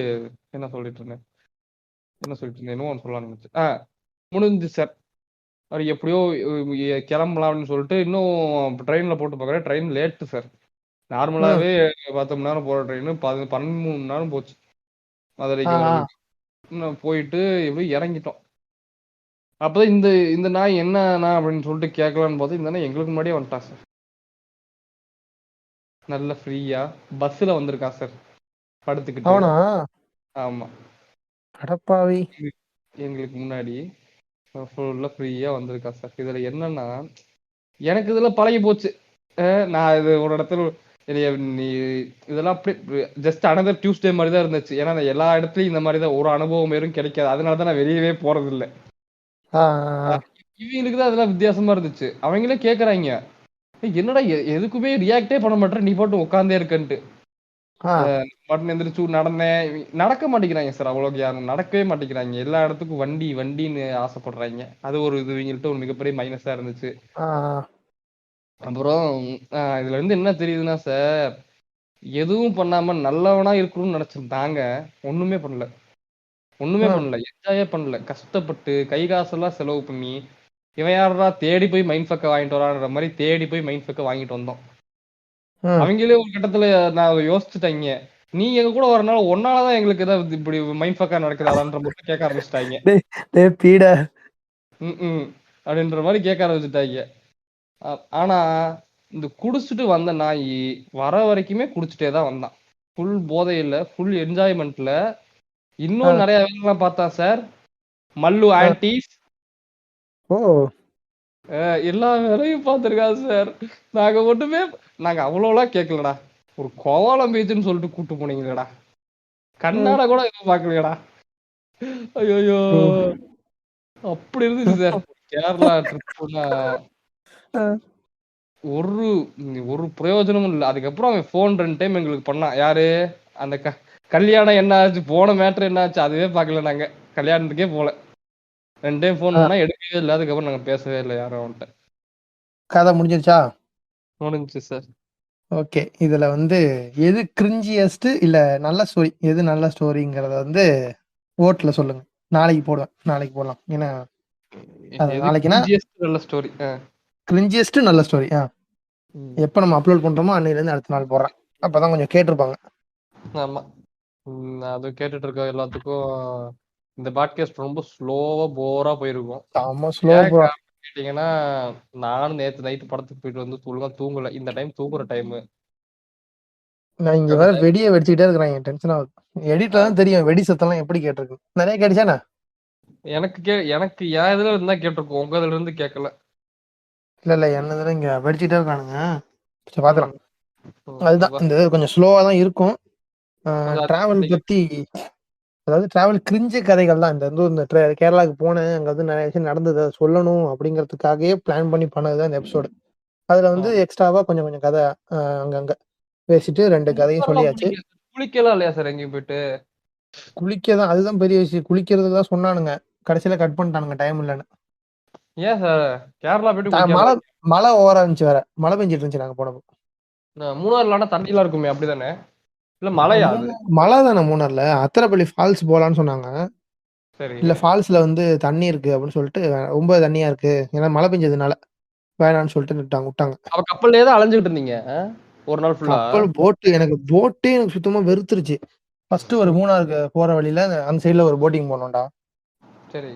என்ன சொல்லிட்டு இருந்தேன் இன்னும் சொல்லலாம்னு நினைச்சேன். முடிஞ்சு சார். அவர் எப்படியோ கிளம்பலாம்னு சொல்லிட்டு இன்னும் ட்ரெயின்ல போட்டு பார்க்குறேன். Train late sir. நார்மலாவே 10 மணி நேரம் போற ட்ரெயின் 13 மணி நேரம் போச்சு மதுரைக்கு வரதுக்கு. இன்னும் போயிட்டு எப்படி இறங்கிட்டோம். அப்பதான் இந்த நாய் என்ன அப்படின்னு சொல்லிட்டு கேட்கலான்னு பார்த்தா இந்த நாய் எங்களுக்கு முன்னாடியே வந்துட்டான் சார். நல்ல ஃப்ரீயா பஸ்ல வந்திருக்கான் சார் படுத்துக்கிட்டு. ஆமா, கடப்பாவி எங்களுக்கு முன்னாடி ஃபுல்லா ஃப்ரீயா வந்திருக்கான் சார். இதுல என்னன்னா எனக்கு இதுல பழகி போச்சு. நான் இது ஒரு இடத்துல நீ இதெல்லாம் அப்படியே ஜஸ்ட் அனதர் டியூஸ்டே மாதிரி தான் இருந்துச்சு. ஏன்னா எல்லா இடத்துலயும் இந்த மாதிரி தான் ஒரு அனுபவம் எதுவும் கிடைக்காது. அதனாலதான் நான் வெளியவே போறது இல்லை. இவங்களுக்கு தான் அதெல்லாம் வித்தியாசமா இருந்துச்சு. அவங்களே கேக்குறாங்க, என்னடா எதுக்குமே ரியாக்டே பண்ண மாட்டேன், நீ போட்டு உட்காந்தே இருக்கன்ட்டு. பட்டன் எந்திரிச்சு நடக்க மாட்டேங்கிறாங்க சார். அவ்வளவு யாரும் நடக்கவே மாட்டேங்கிறாங்க. எல்லா இடத்துக்கும் வண்டின்னு ஆசைப்படுறாங்க. அது ஒரு இது இவங்கள்ட்ட ஒரு மிகப்பெரிய மைனஸா இருந்துச்சு. அப்புறம் இதுல இருந்து என்ன தெரியுதுன்னா சார், எதுவும் பண்ணாம நல்லவனா இருக்கணும்னு நினைச்சிருந்தாங்க. ஒண்ணுமே பண்ணல. என்ஜாயே பண்ணல. கஷ்டப்பட்டு கை காசெல்லாம் செலவு பண்ணி இவன் யாரா தேடி போய் மைண்ட் ஃபக்க வாங்கிட்டு வரான்ற மாதிரி தேடி போய் மைண்ட் ஃபக்க வாங்கிட்டு வந்தோம். அவங்களே ஒரு கட்டத்துல நான் யோசிச்சுட்டாங்க, நீ எங்க கூட வரனால ஒன்னாலதான் எங்களுக்கு ஏதாவது இப்படி மைண்ட் ஃபக்கா நடக்குதான்ற மட்டும் கேட்க ஆரம்பிச்சுட்டாங்க. அப்படின்ற மாதிரி கேட்க ஆரம்பிச்சுட்டாங்க. ஆனா இந்த குடிச்சிட்டு வந்த நாய் வர வரைக்குமே குடிச்சிட்டே தான் வந்தான். ஃபுல் போதையில, ஃபுல் என்ஜாய்மெண்ட்ல. இன்னும் நிறைய வேலைலாம் பார்த்தா சார். மல்லு ஆன்டிஸ் எல்லா வேலையும் பார்த்திருக்காது சார். நாங்க அவ்வளோலாம் கேட்கலடா. ஒரு கோவாலம் பீச்சுன்னு சொல்லிட்டு கூட்டு போனீங்களேடா, கண்ணாட கூட எதுவும் பாக்கலையடா. ஐயோ அப்படி இருந்துச்சு சார். கேரளா ட்ரிப்னா ஒரு பிரயோஜனமும் இல்லை. அதுக்கப்புறம் அவன் போன் 2 டைம் எங்களுக்கு பண்ணான். யாரு அந்த கல்யாணம் என்ன ஆச்சு, போன மேட்ரு என்ன ஆச்சு அதுவே பாக்கல. நாங்க கல்யாணத்துக்கே போல. 2 டைம் போன் பண்ணா எடுக்கவே இல்லை. அதுக்கப்புறம் நாங்க பேசவே இல்லை யாரும் அவன்கிட்ட. கதை முடிஞ்சிருச்சா? முடிஞ்சிச்சு சார். ஓகே, இதுல எது கிரிஞ்சியஸ்ட் இல்ல நல்ல ஸ்டோரி, எது நல்ல ஸ்டோரிங்கிறத ஓட்ல சொல்லுங்க. நாளைக்கு போடுவேன். நாளைக்கு போடலாம். ஏன்னா நாளைக்குனா நல்ல ஸ்டோரி, கிரிஞ்சியஸ்ட் நல்ல ஸ்டோரி. எப்ப நம்ம அப்லோட் பண்றோமோ அன்னையில இருந்து அடுத்த நாள் போடுறேன். அப்பதான் கொஞ்சம் கேட்டிருப்பாங்க. ஆமா, அது கேட்டுட்டு இருக்க எல்லாத்துக்கும் இந்த பாட்காஸ்ட் ரொம்ப ஸ்லோவா போரா போயிருக்கும். ஆமா, ஸ்லோ ப்ரோ. கேட்டீங்கன்னா நானும் நேத்து நைட்டு படத்துக்கு போயிட்டு வந்து ஒழுங்கா தூங்கல. இந்த டைம் தூங்குற டைம். நான் இங்க வேற வெடியை வெடிச்சுக்கிட்டே இருக்கிறாங்க. டென்ஷன் ஆகுது. எடிட்ல தான் தெரியும் வெடி சத்தம்லாம் எப்படி கேட்டிருக்கு. நிறைய கேட்டுச்சானே? எனக்கு என் இதுல இருந்தா கேட்டிருக்கும், உங்க இதுல இருந்து கேட்கல. இல்ல என்னதுல இங்க வெடிச்சுட்டே இருக்கானுங்க. சரி பாத்துக்கலாம். அதுதான் இந்த கொஞ்சம் ஸ்லோவா தான் இருக்கும். டிராவல் பத்தி, அதாவது டிராவல் கிரிஞ்சு கதைகள் தான். இந்த கேரளாவுக்கு போனேன், அங்க நிறைய விஷயம் நடந்தது சொல்லணும் அப்படிங்கறதுக்காகவே பிளான் பண்ணி பண்ணதுதான் இந்த எபிசோடு. அதுல எக்ஸ்ட்ராவா கொஞ்சம் கொஞ்சம் கதை அங்கங்க பேசிட்டு 2 கதையும் சொல்லியாச்சு. குளிக்கலாம் இல்லையா சார் எங்கேயும் போயிட்டு? குளிக்கதான், அதுதான் பெரிய விஷயம். குளிக்கிறதுக்கு தான் சொன்னானுங்க. கடைசியில கட் பண்ணிட்டானுங்க டைம் இல்லன்னு. ஏன் சார் கேரளா போயிட்டு மழை குளிக்கலாம்? மழை ஓவரா இருந்துச்சு வேற. மழை பெஞ்சிட்டு இருந்துச்சு நாங்க போனப்போ. மூணாறுல ஆனா தண்ணிலாம் இருக்குமே அப்படிதானே? இல்ல மலையா அது? மழை தானே மூணாறுல. அத்திரப்பள்ளி ஃபால்ஸ் போலான்னு சொன்னாங்க. சரி. இல்ல ஃபால்ஸ்ல வந்து தண்ணி இருக்கு அப்படின்னு சொல்லிட்டு ரொம்ப தண்ணியா இருக்கு. ஏன்னா மழை பெஞ்சதுனால வேணான்னு சொல்லிட்டு விட்டாங்க. அவ கப்பல்லே தான் அலைஞ்சுகிட்டு இருந்தீங்க ஒரு நாள் ஃபுல்லா? கப்பல் போட்டே எனக்கு சுத்தமா வெறுத்துருச்சு. ஃபர்ஸ்ட் ஒரு மூணாருக்கு போற வழியில அந்த சைடுல ஒரு போட்டிங் போனோம்டா. சரி.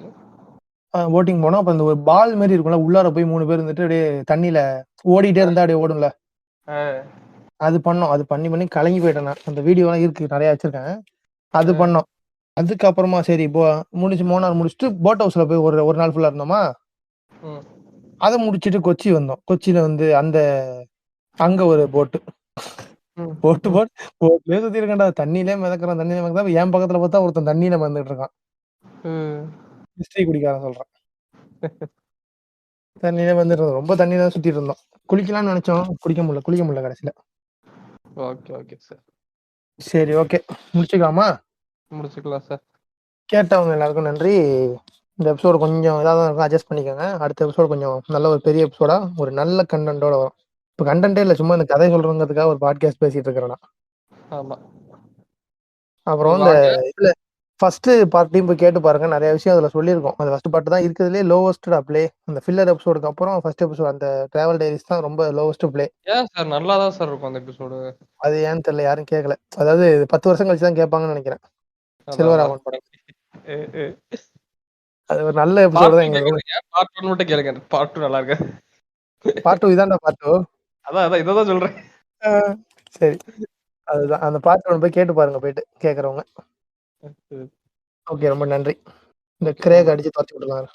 போட்டிங் போனோம். அப்ப அந்த ஒரு பால் மாதிரி இருக்கும்ல, உள்ளார போய் 3 பேர் இருந்துட்டு அப்படியே தண்ணியில ஓடிட்டே இருந்தா அப்படியே ஓடும்ல. அது பண்ணோம். அது பண்ணி கலங்கி போயிட்டேன் நான். அந்த வீடியோலாம் இருக்கு, நிறைய வச்சிருக்கேன். அது பண்ணோம். அதுக்கப்புறமா சரி மூணார் முடிச்சுட்டு போட் ஹவுஸ்ல போய் ஒரு நாள் ஃபுல்லா இருந்தோமா. அதை முடிச்சுட்டு கொச்சி வந்தோம். கொச்சியில வந்து அங்க ஒரு போட்லயே சுத்தி இருக்கேன்டா. தண்ணியிலே மிதக்குறான். என் பக்கத்துல பார்த்தா ஒருத்தன் தண்ணியில மிதந்துட்டு இருக்கான். ஹிஸ்டரி குடிக்காரன் சொல்றான். தண்ணியிலே வந்துட்டு இருந்தோம். ரொம்ப தண்ணி தான் சுத்திட்டு இருந்தோம். குளிக்கலாம்னு நினைச்சோம், குளிக்க முடியல கடைசியில. Okay sir. சரி, ஓகே, முடிச்சுக்கலாமா? முடிச்சுக்கலாம் சார். கேட்டவங்க எல்லாருக்கும் நன்றி. இந்த எபிசோடு கொஞ்சம் இதாக தான் இருக்கும், அட்ஜஸ்ட் பண்ணிக்கோங்க. அடுத்த எபிசோடு கொஞ்சம் நல்ல ஒரு பெரிய எபிசோடா ஒரு நல்ல கண்டென்ட்டோட வரும். இப்போ கண்டென்ட்டே இல்லை, சும்மா இந்த கதை சொல்றதுக்காக ஒரு பாட்காஸ்ட் பேசிட்டு இருக்கிறேன். ஆமா. அப்புறம் இந்த இதுல ஃபர்ஸ்ட் பார்ட்டையும் போய் கேட்டு பாருங்க, நிறைய விஷயம் அதுல சொல்லியிருக்கோம். அது ஃபர்ஸ்ட் பார்ட் தான் இருக்கிறதுலே லோவஸ்ட் ப்ளே. அந்த ஃபில்லர் எபிசோடுக்கு அப்புறம் ஃபர்ஸ்ட் எபிசோட் அந்த டிராவல் டைரிஸ் தான் ரொம்ப லோவஸ்ட் ப்ளே. ஏன் சார் நல்லா தான் சார் இருக்கும் அந்த எபிசோடு? அது ஏன்னு தெரியல, யாரும் கேட்கல. அதாவது 10 வருஷம் கழிச்சு தான் கேட்பாங்கன்னு நினைக்கிறேன். சில்வர் ஆவன் படம். அது ஒரு நல்ல எபிசோடு தான். பார்ட் 1 மட்டும் கேளுங்க. பார்ட் 2 நல்லா இருக்கு. பார்ட் 2 இதான்டா பார்ட் 2. அதான் இததான் சொல்றேன். சரி, அதுதான் அந்த பார்ட் 1 போய் கேட்டு பாருங்க போயிட்டு கேக்குறவங்க. ஓகே, ரொம்ப நன்றி. இந்த கிரேக் அடிச்சு துரத்தி விடலாம்.